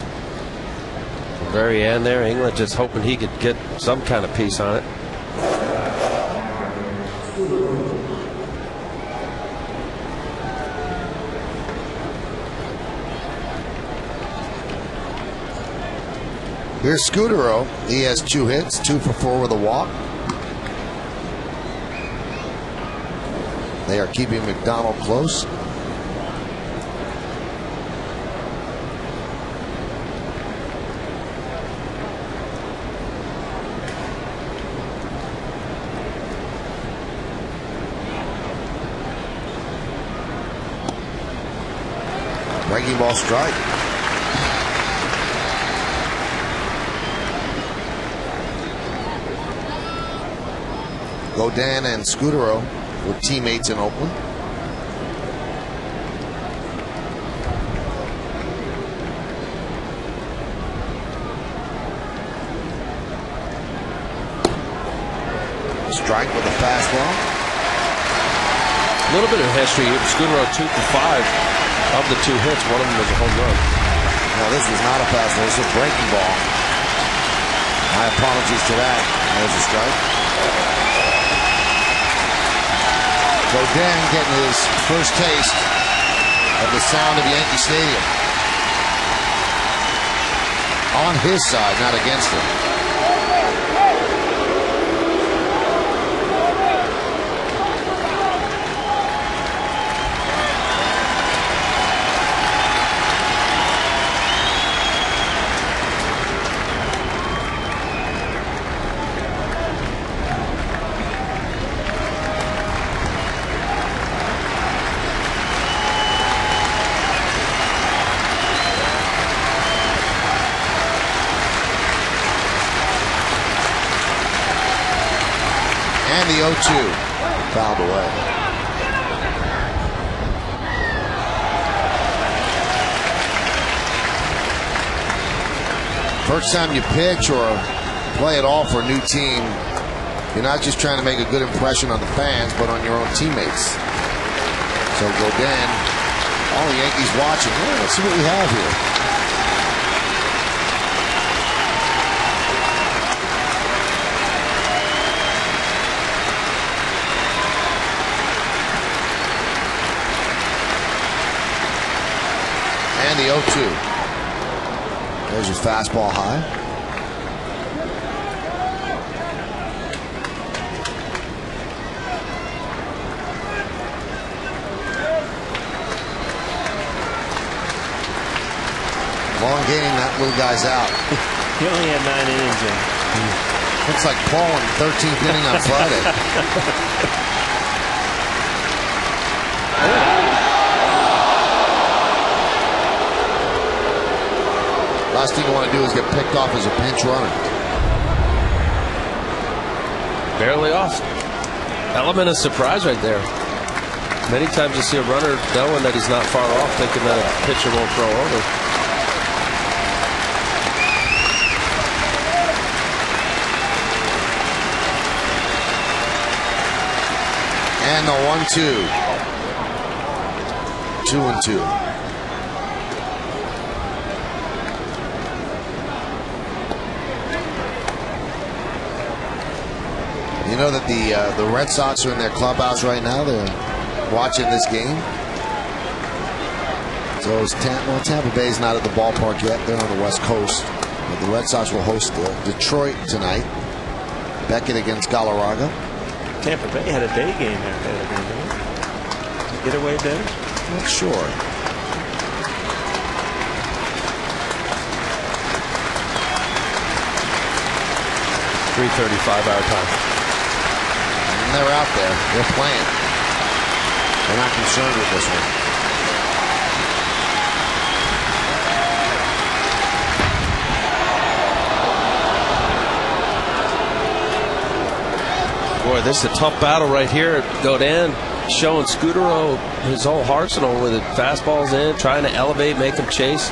Speaker 2: The very end there, England just hoping he could get some kind of piece on it.
Speaker 1: Here's Scudero. He has 2 hits, 2 for 4 with a walk. They are keeping McDonald close. Breaking ball strike. Godin and Scudero were teammates in Oakland. Strike with a fastball.
Speaker 2: A little bit of history. Scudero 2 for 5 of the 2 hits. One of them was a home run.
Speaker 1: Now this was not a fastball. This was a breaking ball. My apologies to that. There's a strike. Godin getting his first taste of the sound of Yankee Stadium. On his side, not against him. And the 0-2 fouled away. First time you pitch or play at all for a new team, you're not just trying to make a good impression on the fans, but on your own teammates. So Godin, all the Yankees watching. Yeah, let's see what we have here. And the 0-2. There's his fastball high. Elongating that little guy's out.
Speaker 3: He only had 9 innings in.
Speaker 1: Looks like Paul in the 13th inning on Friday. Last thing you want to do is get picked off as a pinch runner.
Speaker 2: Barely off. Element of surprise right there. Many times you see a runner knowing that he's not far off, thinking that a pitcher won't throw over.
Speaker 1: And the 1-2. 2-2. You know that the Red Sox are in their clubhouse right now. They're watching this game. So Tampa Bay's not at the ballpark yet. They're on the West Coast. But the Red Sox will host Detroit tonight. Beckett against Galarraga.
Speaker 3: Tampa Bay had a day game there. Getaway day?
Speaker 1: Not sure.
Speaker 2: .335 our time.
Speaker 1: And they're out there. They're playing. They're not concerned with this one.
Speaker 2: Boy, this is a tough battle right here. Godin showing Scudero his whole arsenal with it. Fastballs in, trying to elevate, make him chase.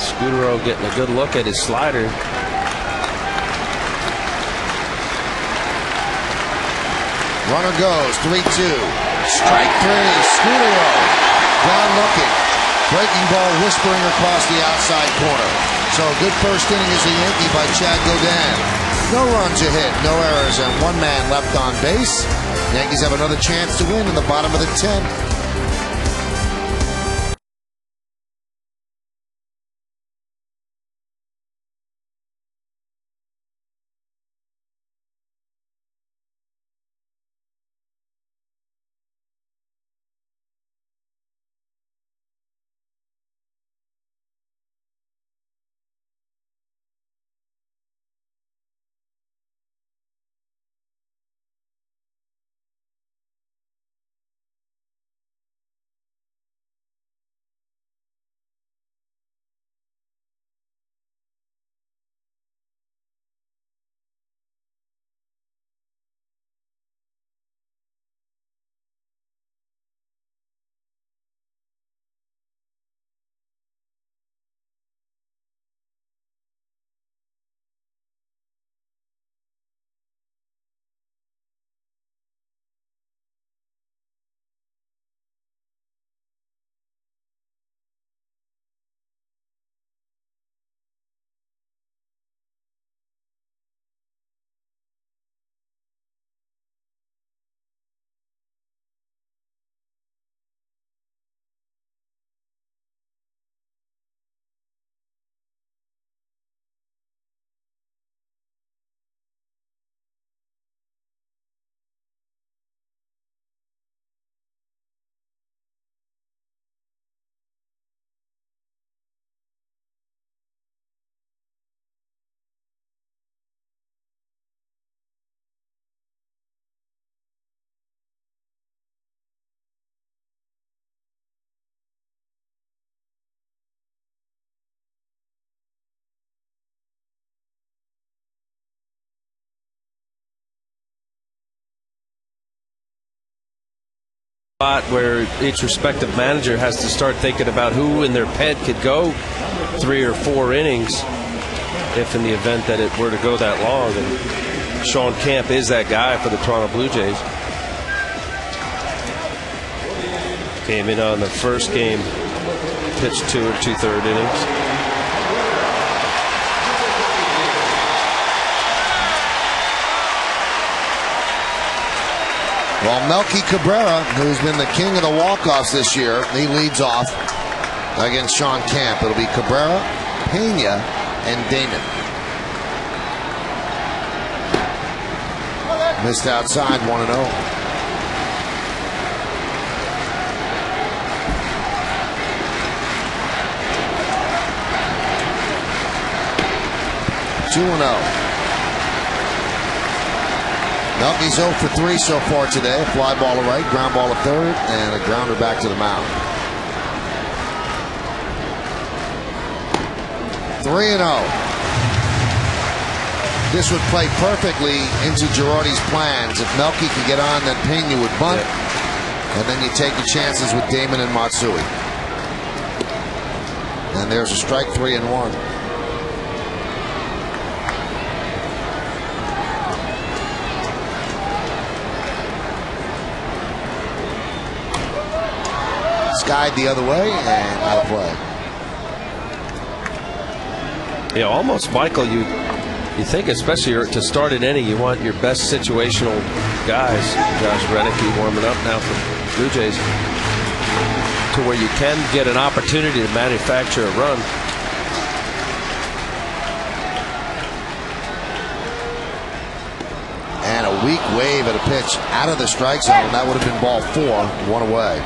Speaker 2: Scudero getting a good look at his slider.
Speaker 1: Runner goes, 3-2. Strike three, Scudero. Down looking. Breaking ball whispering across the outside corner. So a good first inning as a Yankee by Chad Godin. No runs a hit, no errors, and one man left on base. Yankees have another chance to win in the bottom of the 10th.
Speaker 2: Where each respective manager has to start thinking about who in their pen could go 3 or 4 innings if in the event that it were to go that long. And Sean Camp is that guy for the Toronto Blue Jays. Came in on the first game, pitched 2 2/3 innings.
Speaker 1: Well, Melky Cabrera, who's been the king of the walk-offs this year, he leads off against Sean Camp. It'll be Cabrera, Pena, and Damon. Missed outside, 1-0. Melky's 0 for 3 so far today. A fly ball to right, ground ball to third, and a grounder back to the mound. 3-0. This would play perfectly into Girardi's plans. If Melky could get on, then Pena would bunt. And then you take your chances with Damon and Matsui. And there's a strike, 3-1. Skied the other way and out of play.
Speaker 2: Yeah, almost, Michael, you think, especially to start an inning, you want your best situational guys. Josh Renicky warming up now for Blue Jays, to where you can get an opportunity to manufacture a run.
Speaker 1: And a weak wave at a pitch out of the strike zone. That would have been ball 4, 1 away.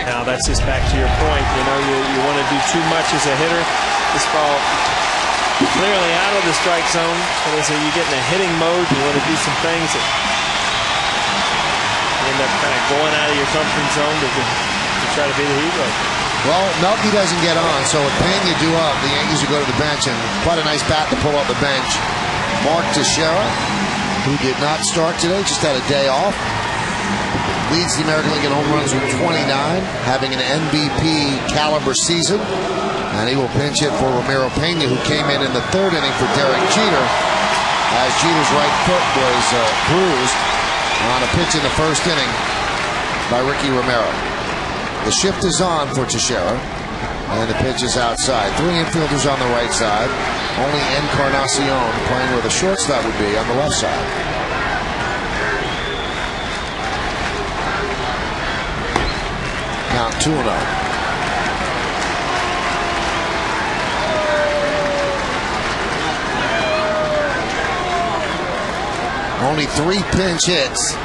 Speaker 3: Now that's just back to your point. You know, you want to do too much as a hitter. This ball clearly out of the strike zone. So you get in a hitting mode. You want to do some things that end up kind of going out of your comfort zone to try to be the hero.
Speaker 1: Well, Melky doesn't get on, so with Pena due up, the Yankees will go to the bench, and quite a nice bat to pull up the bench. Mark Teixeira, who did not start today, just had a day off. Leads the American League in home runs with 29, having an MVP caliber season. And he will pinch hit for Ramiro Pena, who came in the 3rd inning for Derek Jeter, as Jeter's right foot was bruised on a pitch in the 1st inning by Ricky Romero. The shift is on for Teixeira, and the pitch is outside. 3 infielders on the right side. Only Encarnacion playing where the shortstop would be on the left side. Count 2-0. Only 3 pinch hits.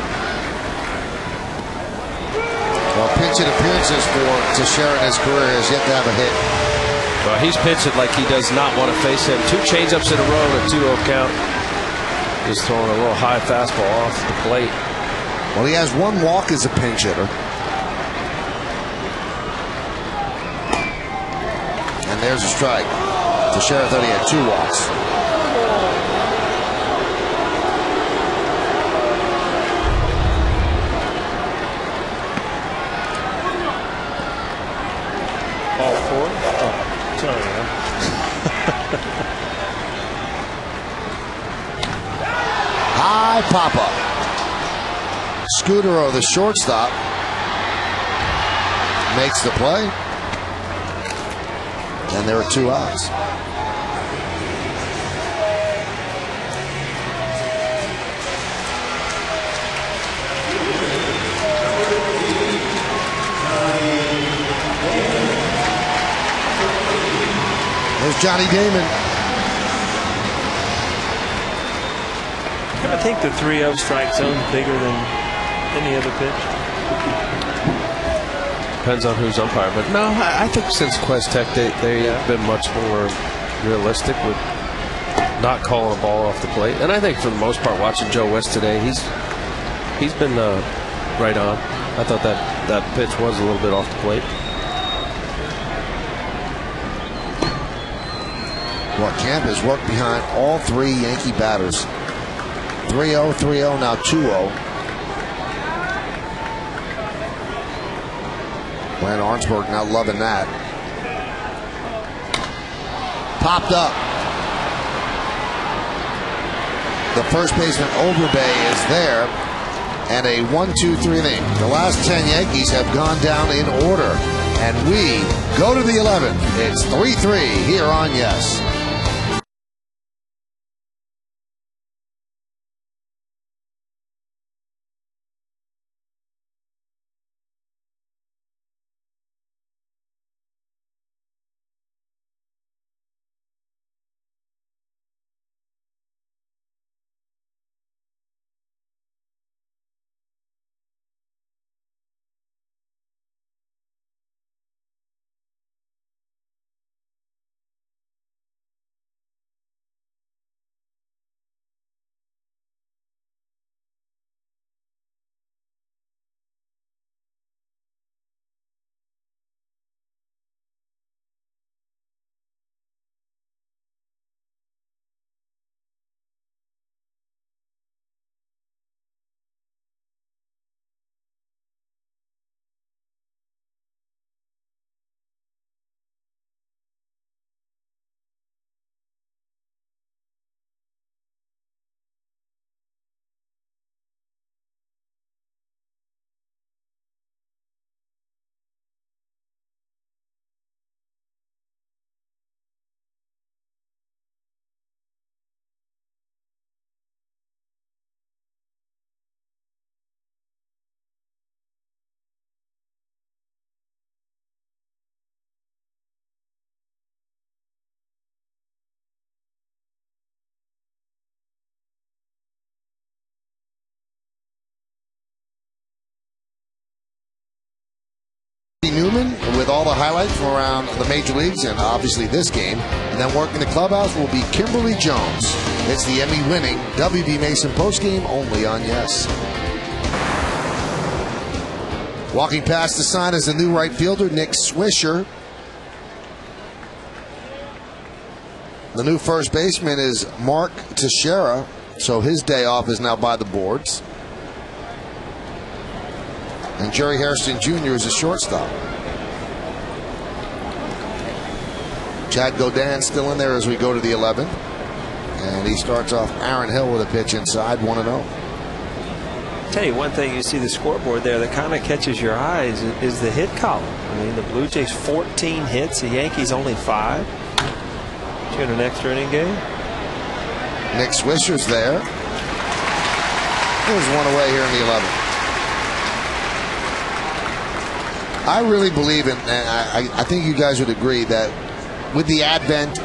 Speaker 1: Well, pinch hit appearances for Teixeira in his career has yet to have a hit.
Speaker 2: Well, he's pitched it like he does not want to face him. 2 changeups in a row and a 2-0 count. Just throwing a little high fastball off the plate.
Speaker 1: Well, he has 1 walk as a pinch hitter. And there's a strike. Teixeira thought he had 2 walks.
Speaker 3: Ball 4? Oh, sorry, man.
Speaker 1: High pop-up. Scudero, the shortstop, makes the play. And there are 2 outs. There's Johnny Damon.
Speaker 3: I think the 3-0 strike zone is bigger than any other pitch.
Speaker 2: Depends on who's umpire, but no, I think since Quest Tech they've been much more realistic with not calling a ball off the plate. And I think for the most part, watching Joe West today, he's been right on. I thought that pitch was a little bit off the plate.
Speaker 1: Well, Camp has worked behind all 3 Yankee batters. 3-0, 3-0, now 2-0. Glenn Arnsberg not loving that. Popped up. The first baseman Overbay is there. And a 1-2-3 inning. The last 10 Yankees have gone down in order. And we go to the 11th. It's 3-3 here on Yes. highlights from around the major leagues and obviously this game. And then working the clubhouse will be Kimberly Jones. It's the Emmy-winning WB Mason postgame only on Yes. Walking past the sign is the new right fielder, Nick Swisher. The new first baseman is Mark Teixeira, so his day off is now by the boards. And Jerry Hairston Jr. is a shortstop. Chad Godin still in there as we go to the 11th. And he starts off Aaron Hill with a pitch inside, 1-0.
Speaker 3: Tell you one thing, you see the scoreboard there that kind of catches your eyes is the hit column. I mean, the Blue Jays 14 hits, the Yankees only 5. You in an extra inning game.
Speaker 1: Nick Swisher's there. There's one away here in the 11th. I really believe in, and I think you guys would agree that with the advent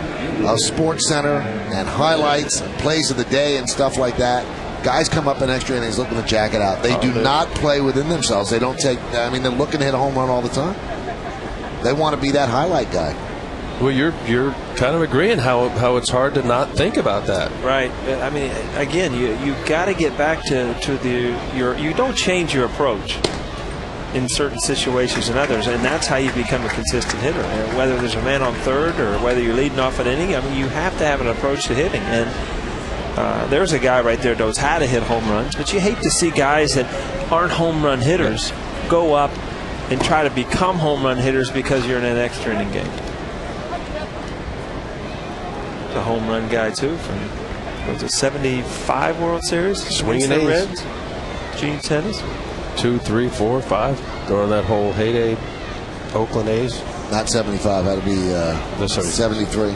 Speaker 1: of Sports Center and highlights and plays of the day and stuff like that, guys come up in extra innings looking to jack it out. They do not play within themselves. They don't take, I mean, they're looking to hit a home run all the time. They want to be that highlight guy.
Speaker 2: Well, you're kind of agreeing how it's hard to not think about that.
Speaker 3: Right. I mean, again, you got to get back to you don't change your approach in certain situations and others, and that's how you become a consistent hitter. And whether there's a man on third or whether you're leading off an inning, I mean, you have to have an approach to hitting. And there's a guy right there that knows how to hit home runs, but you hate to see guys that aren't home run hitters go up and try to become home run hitters because you're in an extra inning game. The home run guy too from was it 75 World Series?
Speaker 2: Swinging A's.
Speaker 3: Reds. Gene Tennis.
Speaker 2: 2, 3, 4, 5 during that whole heyday Oakland A's.
Speaker 1: Not 75. That'd be 73.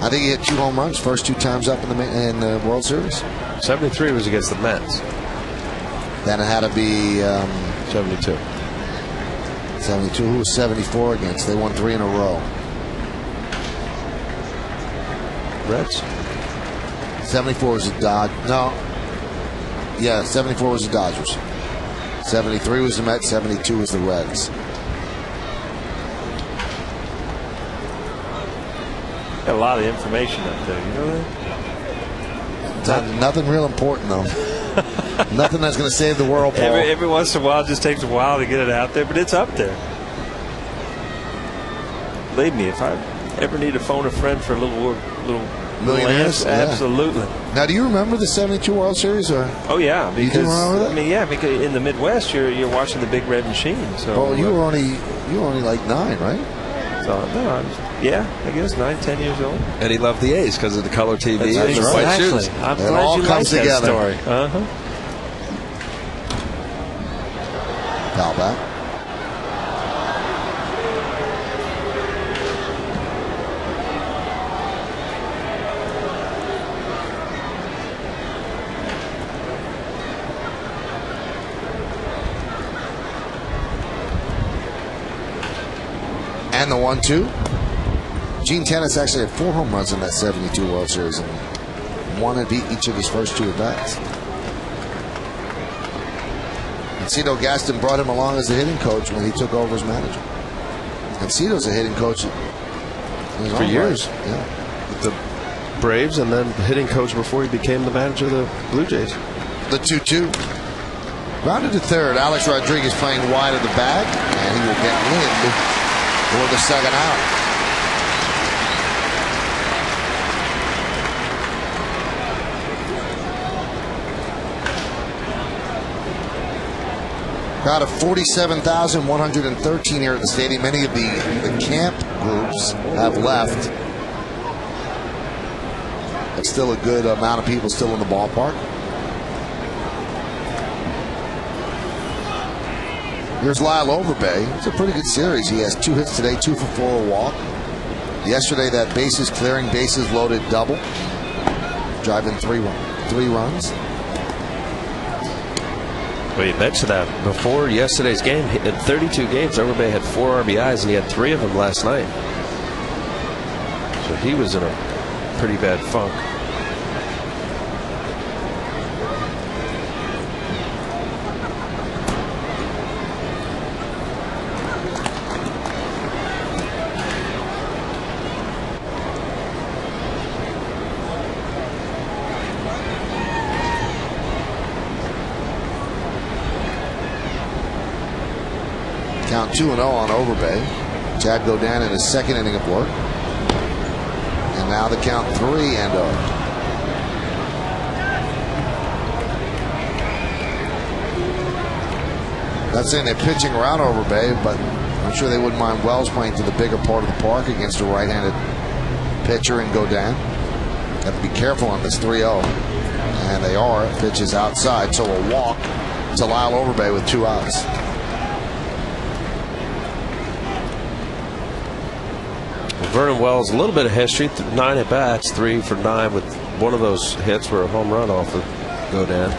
Speaker 1: I think he hit 2 home runs first 2 times up in the World Series.
Speaker 2: 73 was against the Mets.
Speaker 1: Then it had to be
Speaker 2: 72.
Speaker 1: 72. Who was 74 against? They won 3 in a row.
Speaker 2: Reds.
Speaker 1: 74 was the Dodgers. No. Yeah, 74 was the Dodgers. 73 was the Mets. 72 was the Reds.
Speaker 3: Got a lot of information up there. You know that?
Speaker 1: Nothing real important though. Nothing that's going to save the world, Paul.
Speaker 3: Every once in a while, it just takes a while to get it out there, but it's up there. Believe me, if I ever need to phone a friend for a little
Speaker 1: Millionaires?
Speaker 3: land, absolutely.
Speaker 1: Now, do you remember the 72 World Series? Or?
Speaker 3: Oh yeah, because
Speaker 1: you do remember that?
Speaker 3: I mean, yeah, because in the Midwest, you're watching the Big Red Machine. So
Speaker 1: well, you were only like 9, right?
Speaker 3: So no, I guess 9, 10 years old.
Speaker 2: And he loved the A's because of the color TV and
Speaker 3: That's
Speaker 2: the white shoes.
Speaker 3: I'm
Speaker 1: It
Speaker 3: glad
Speaker 1: all
Speaker 3: you
Speaker 1: comes
Speaker 3: like that
Speaker 1: together.
Speaker 3: story.
Speaker 1: Foul back. And the 1-2. Gene Tennis actually had 4 home runs in that 72 World Series and one had beat each of his first 2 at-bats. Cito Gaston brought him along as the hitting coach when he took over as manager. And Cito's a hitting coach
Speaker 2: for years.
Speaker 1: Right. Yeah.
Speaker 2: With the Braves and then hitting coach before he became the manager of the Blue Jays.
Speaker 1: The 2-2. Grounded to third. Alex Rodriguez playing wide of the bag, and he will get in for the second out. Crowd of 47,113 here at the stadium. Many of the camp groups have left. But still a good amount of people still in the ballpark. Here's Lyle Overbay. It's a pretty good series. He has 2 hits today, 2 for 4, a walk. Yesterday, that bases clearing, bases loaded double, driving 3 runs.
Speaker 2: Well, you mentioned that before yesterday's game. In 32 games, Overbay had 4 RBIs, and he had 3 of them last night. So he was in a pretty bad funk.
Speaker 1: Count 2-0 on Overbay. Chad Godin in his second inning of work. And now the count 3-0. Not saying they're pitching around Overbay, but I'm sure they wouldn't mind Wells playing to the bigger part of the park against a right-handed pitcher in Godin. Have to be careful on this 3-0. And they are. Pitch is outside, so a walk to Lyle Overbay with 2 outs.
Speaker 2: Vernon Wells, a little bit of history, 9 at bats, 3 for 9, with one of those hits were a home run off of Godin.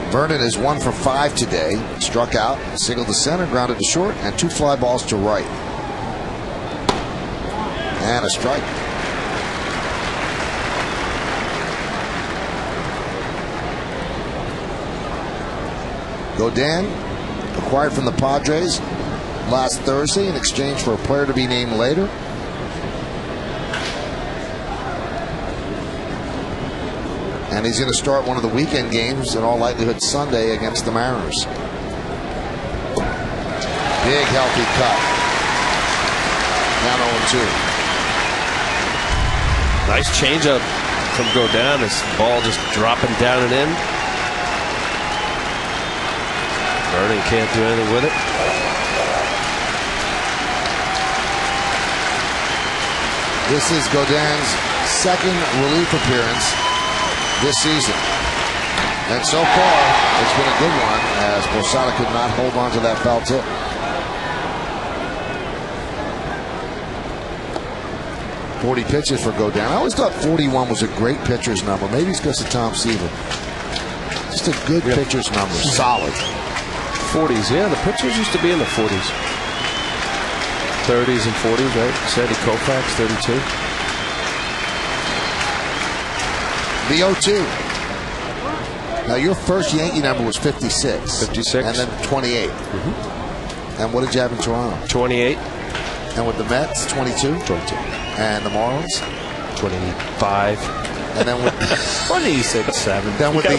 Speaker 1: Vernon is 1 for 5 today. Struck out, single to center, grounded to short, and 2 fly balls to right. And a strike. Godin, acquired from the Padres last Thursday in exchange for a player to be named later. And he's going to start one of the weekend games, in all likelihood Sunday, against the Mariners. Big healthy cut. Now 0-2.
Speaker 2: Nice changeup from Godin. This ball just dropping down and in. Vernon can't do anything with it.
Speaker 1: This is Godin's second relief appearance this season. And so far, it's been a good one, as Posada could not hold on to that foul tip. .40 pitches for Godin. I always thought 41 was a great pitcher's number. Maybe it's because of Tom Seaver. Just a good pitcher's number. Solid.
Speaker 2: 40s, yeah, the pitchers used to be in the 40s. 30s and 40s, right? Sandy Koufax, 32.
Speaker 1: The 0-2. Now, your first Yankee number was 56.
Speaker 2: 56.
Speaker 1: And then 28. And what did you have in Toronto?
Speaker 2: 28.
Speaker 1: And with the Mets, 22?
Speaker 2: 22.
Speaker 1: And the Marlins?
Speaker 2: 25.
Speaker 1: And then with
Speaker 3: 26, 7.
Speaker 1: Then with the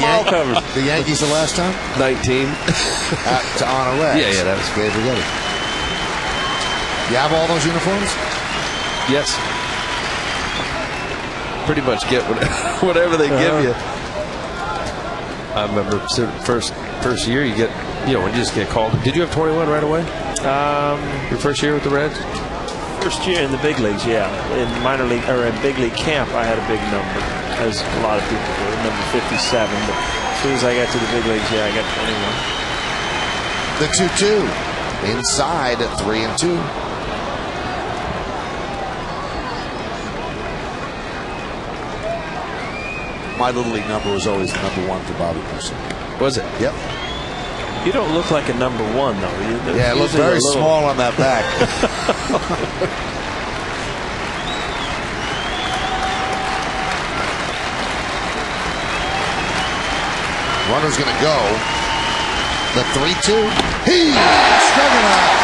Speaker 1: Yankees the last time?
Speaker 2: 19.
Speaker 1: To honor Rex.
Speaker 2: Yeah, that was
Speaker 1: great. Forget it. You have all those uniforms?
Speaker 2: Yes. Pretty much get whatever they give you. I remember first year you get, when you just get called. Did you have 21 right away? Your first year with the Reds?
Speaker 3: First year in the big leagues, yeah. In minor league or in big league camp, I had a big number, as a lot of people do, number 57. But as soon as I got to the big leagues, yeah, I got 21.
Speaker 1: The 2-2 inside at 3-2. My little league number was always the number 1 for Bobby Wilson.
Speaker 2: Was it?
Speaker 1: Yep.
Speaker 3: You don't look like a number 1, though.
Speaker 1: Yeah, it looked very small on that back. Runner's going to go. The 3-2. He struck him out.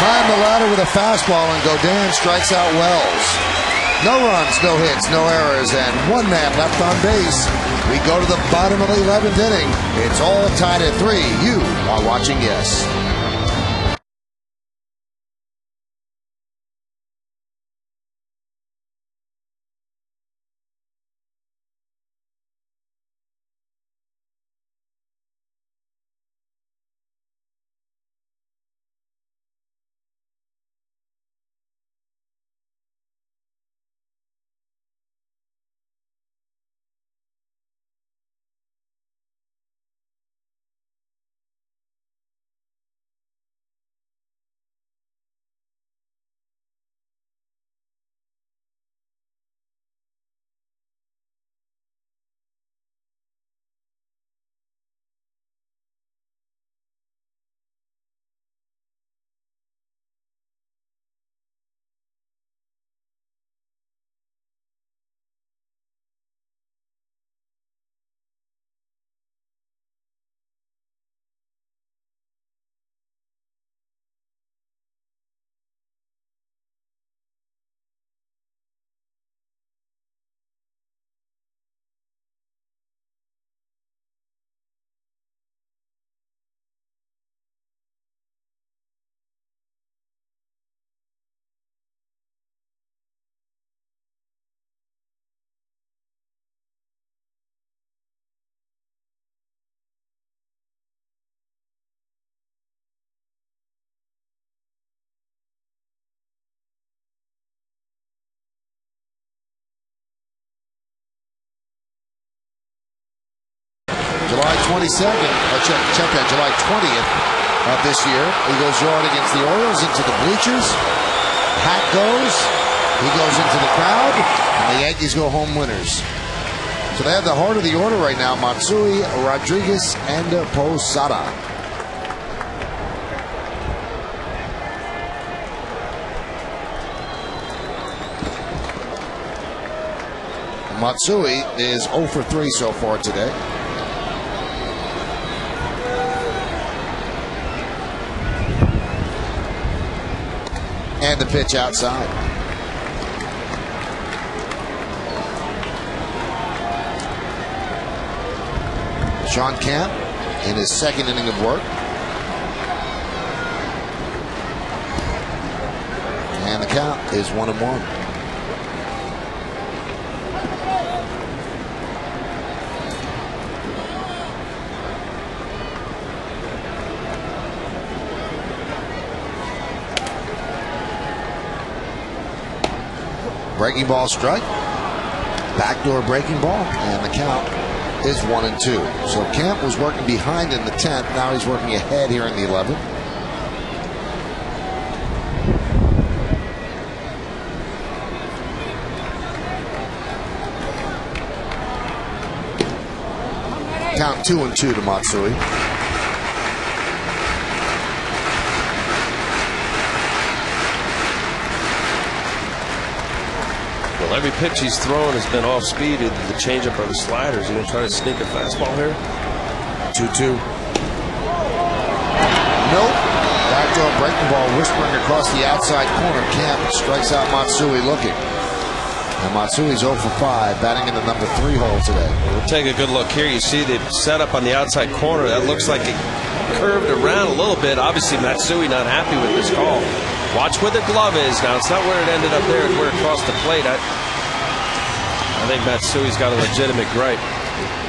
Speaker 1: Climbed the ladder with a fastball, and Godin strikes out Wells. No runs, no hits, no errors, and 1 man left on base. We go to the bottom of the 11th inning. It's all tied at 3. You are watching Yes. July 22nd, check that, July 20th of this year. He goes yard against the Orioles into the bleachers. Hat goes. He goes into the crowd. And the Yankees go home winners. So they have the heart of the order right now. Matsui, Rodriguez, and Posada. Matsui is 0 for 3 so far today. And the pitch outside. Sean Kemp in his second inning of work. And the count is 1-1. Breaking ball strike. Backdoor breaking ball. And the count is 1-2. So Kemp was working behind in the 10th. Now he's working ahead here in the 11th. Count 2-2 to Matsui.
Speaker 2: Well, every pitch he's thrown has been off speed, either the changeup or the sliders. He's going to try to sneak a fastball here.
Speaker 1: 2-2. Nope. Backdoor breaking ball whispering across the outside corner. Kemp strikes out Matsui looking. And Matsui's 0 for 5, batting in the number 3 hole today.
Speaker 2: We'll take a good look here. You see the setup on the outside corner. That looks like it curved around a little bit. Obviously, Matsui not happy with this call. Watch where the glove is. Now, it's not where it ended up there. It's where it crossed the plate. I think Matsui's got a legitimate gripe.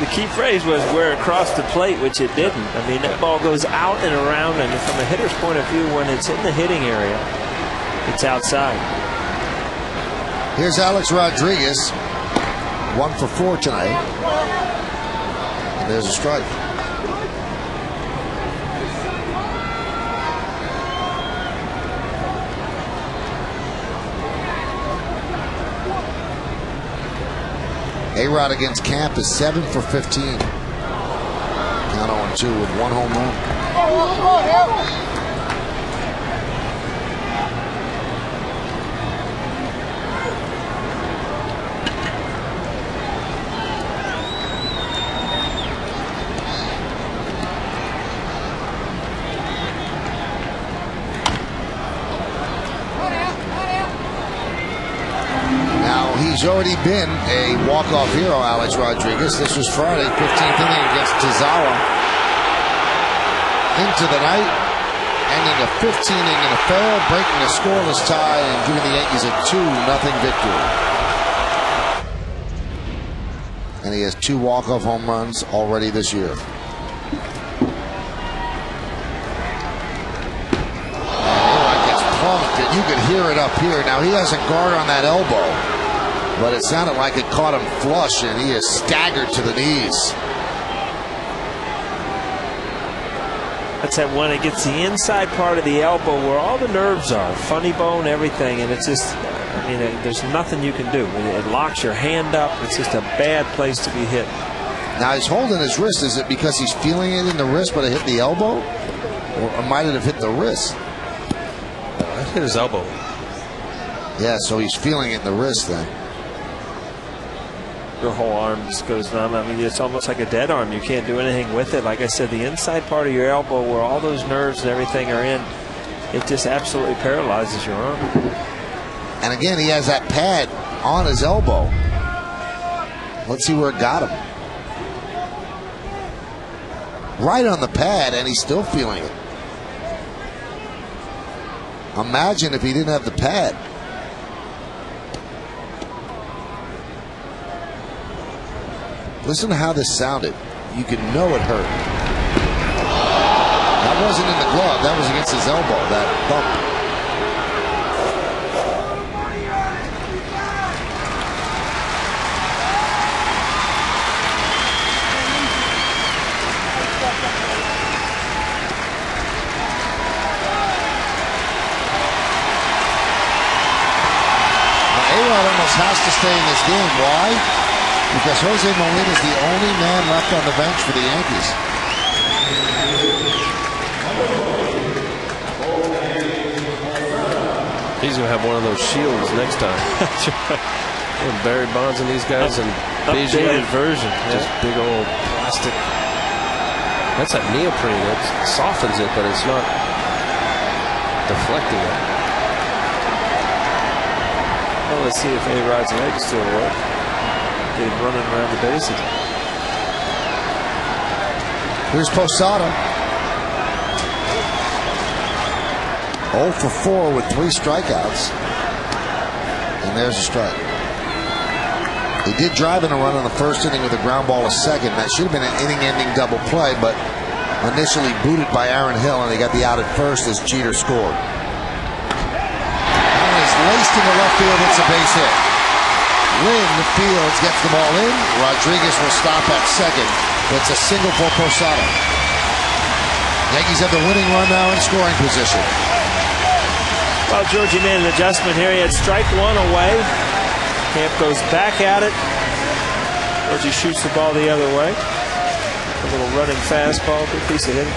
Speaker 3: The key phrase was where it crossed the plate, which it didn't. I mean, that ball goes out and around, and from a hitter's point of view, when it's in the hitting area, it's outside.
Speaker 1: Here's Alex Rodriguez, 1 for 4 tonight. And there's a strike. A-Rod against Camp is 7 for 15. Canó 0-2 with 1 home run. He's already been a walk-off hero, Alex Rodriguez. This was Friday, 15th inning against Tazawa. Into the night, ending a 15th in a fair, breaking a scoreless tie, and giving the Yankees a 2-0 victory. And he has 2 walk-off home runs already this year. And gets plunked, and you can hear it up here. Now, he has a guard on that elbow, but it sounded like it caught him flush, and he is staggered to the knees.
Speaker 3: That's that one that gets the inside part of the elbow where all the nerves are, funny bone, everything, and it's just, I mean, there's nothing you can do. It locks your hand up. It's just a bad place to be hit.
Speaker 1: Now he's holding his wrist. Is it because he's feeling it in the wrist, but it hit the elbow? Or might it have hit the wrist?
Speaker 2: That hit his elbow.
Speaker 1: Yeah, so he's feeling it in the wrist then.
Speaker 3: Your whole arm just goes numb. I mean, it's almost like a dead arm. You can't do anything with it. Like I said, the inside part of your elbow where all those nerves and everything are in, it just absolutely paralyzes your arm.
Speaker 1: And again, he has that pad on his elbow. Let's see where it got him. Right on the pad, and he's still feeling it. Imagine if he didn't have the pad. Listen to how this sounded. You can know it hurt. That wasn't in the glove. That was against his elbow, that bump. almost has to stay in this game. Why? Because Jose Molina is the only man left on the bench for the Yankees.
Speaker 2: He's going to have one of those shields next time. Barry Bonds and these guys and
Speaker 3: updated version.
Speaker 2: Just big old plastic. That's that neoprene. It softens it, but it's not deflecting it.
Speaker 3: Well, let's see if A-Rod's legs still work. Get him running around the bases.
Speaker 1: Here's Posada. 0 for 4 with 3 strikeouts. And there's a strike. He did drive in a run in the first inning with a ground ball to second. That should have been an inning-ending double play, but initially booted by Aaron Hill, and he got the out at first as Jeter scored. That is laced into left field. It's a base hit. Lynn Fields gets the ball in. Rodriguez will stop at second. It's a single for Posada. Yankees have the winning run now in scoring position.
Speaker 3: Well, Georgie made an adjustment here. He had strike one away. Camp goes back at it. Georgie shoots the ball the other way. A little running fastball, good piece of hitting.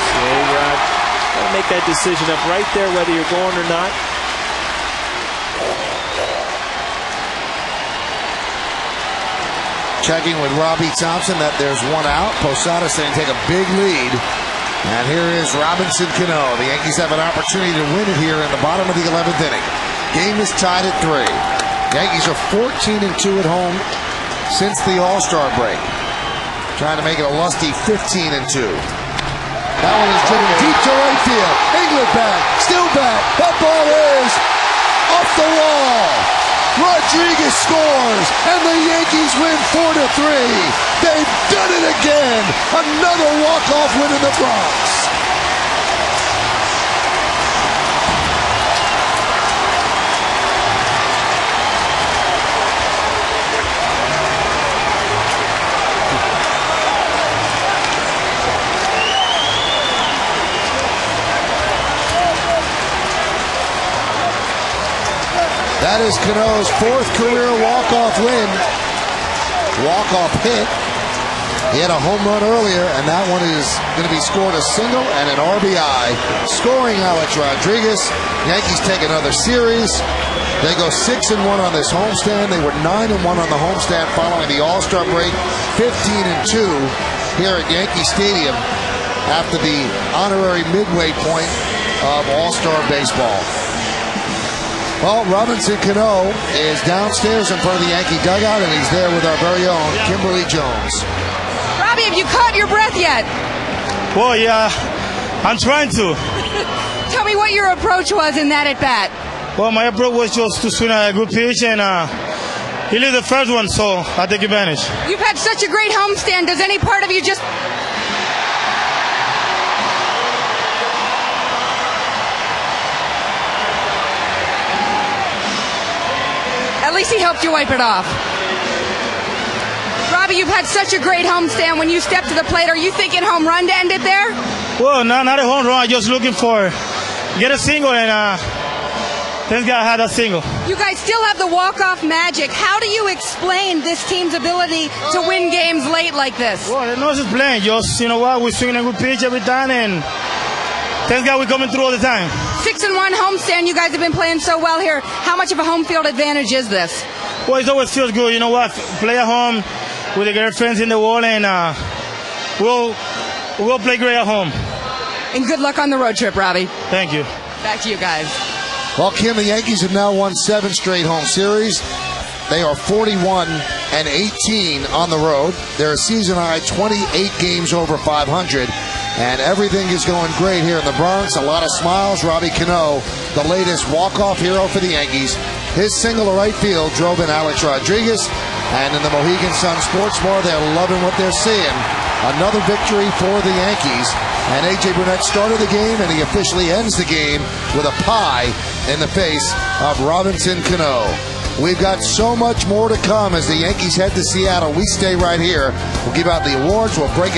Speaker 3: So A-Rod, gotta make that decision up right there, whether you're going or not.
Speaker 1: Checking with Robbie Thompson that there's one out. Posada saying take a big lead. And here is Robinson Canó. The Yankees have an opportunity to win it here in the bottom of the 11th inning. Game is tied at 3. Yankees are 14-2 at home since the All-Star break. Trying to make it a lusty 15-2. That one is driven deep to right field. England back, still back. That ball is off the wall. Rodriguez scores, and the Yankees win 4-3. They've done it again. Another walk-off win in the Bronx. That is Cano's 4th career walk-off win. Walk-off hit. He had a home run earlier, and that one is going to be scored a single and an RBI. Scoring Alex Rodriguez. Yankees take another series. They go 6-1 on this homestand. They were 9-1 on the homestand following the All-Star break. 15-2 here at Yankee Stadium after the honorary midway point of All-Star baseball. Well, Robinson Canó is downstairs in front of the Yankee dugout, and he's there with our very own Kimberly Jones.
Speaker 6: Robbie, have you caught your breath yet?
Speaker 7: Well, yeah, I'm trying to.
Speaker 6: Tell me what your approach was in that at-bat.
Speaker 7: Well, my approach was just to swing a good pitch, and he leave the first one, so I take advantage.
Speaker 6: You've had such a great homestand. Does any part of you just... At least he helped you wipe it off. Robbie, you've had such a great homestand. When you step to the plate, are you thinking home run to end it there?
Speaker 7: Well, not a home run. I'm just looking for get a single, and thank God I had a single.
Speaker 6: You guys still have the walk-off magic. How do you explain this team's ability to win games late like this?
Speaker 7: Well, there's no explain. Just, you know what, we're swinging a good pitch every time, and thank God we're coming through all the time.
Speaker 6: 6-1 homestand. You guys have been playing so well here. How much of a home field advantage is this?
Speaker 7: Well, it always feels good. You know what? Play at home with the girlfriends in the wall, and we'll play great at home.
Speaker 6: And good luck on the road trip, Robbie.
Speaker 7: Thank you.
Speaker 6: Back to you guys.
Speaker 1: Well, Kim, the Yankees have now won 7 straight home series. They are 41-18 on the road. They're a season high 28 games over 500. And everything is going great here in the Bronx. A lot of smiles. Robbie Canó, the latest walk-off hero for the Yankees. His single to right field drove in Alex Rodriguez. And in the Mohegan Sun Sports Bar, they're loving what they're seeing. Another victory for the Yankees. And A.J. Burnett started the game, and he officially ends the game with a pie in the face of Robinson Canó. We've got so much more to come as the Yankees head to Seattle. We stay right here. We'll give out the awards. We'll break it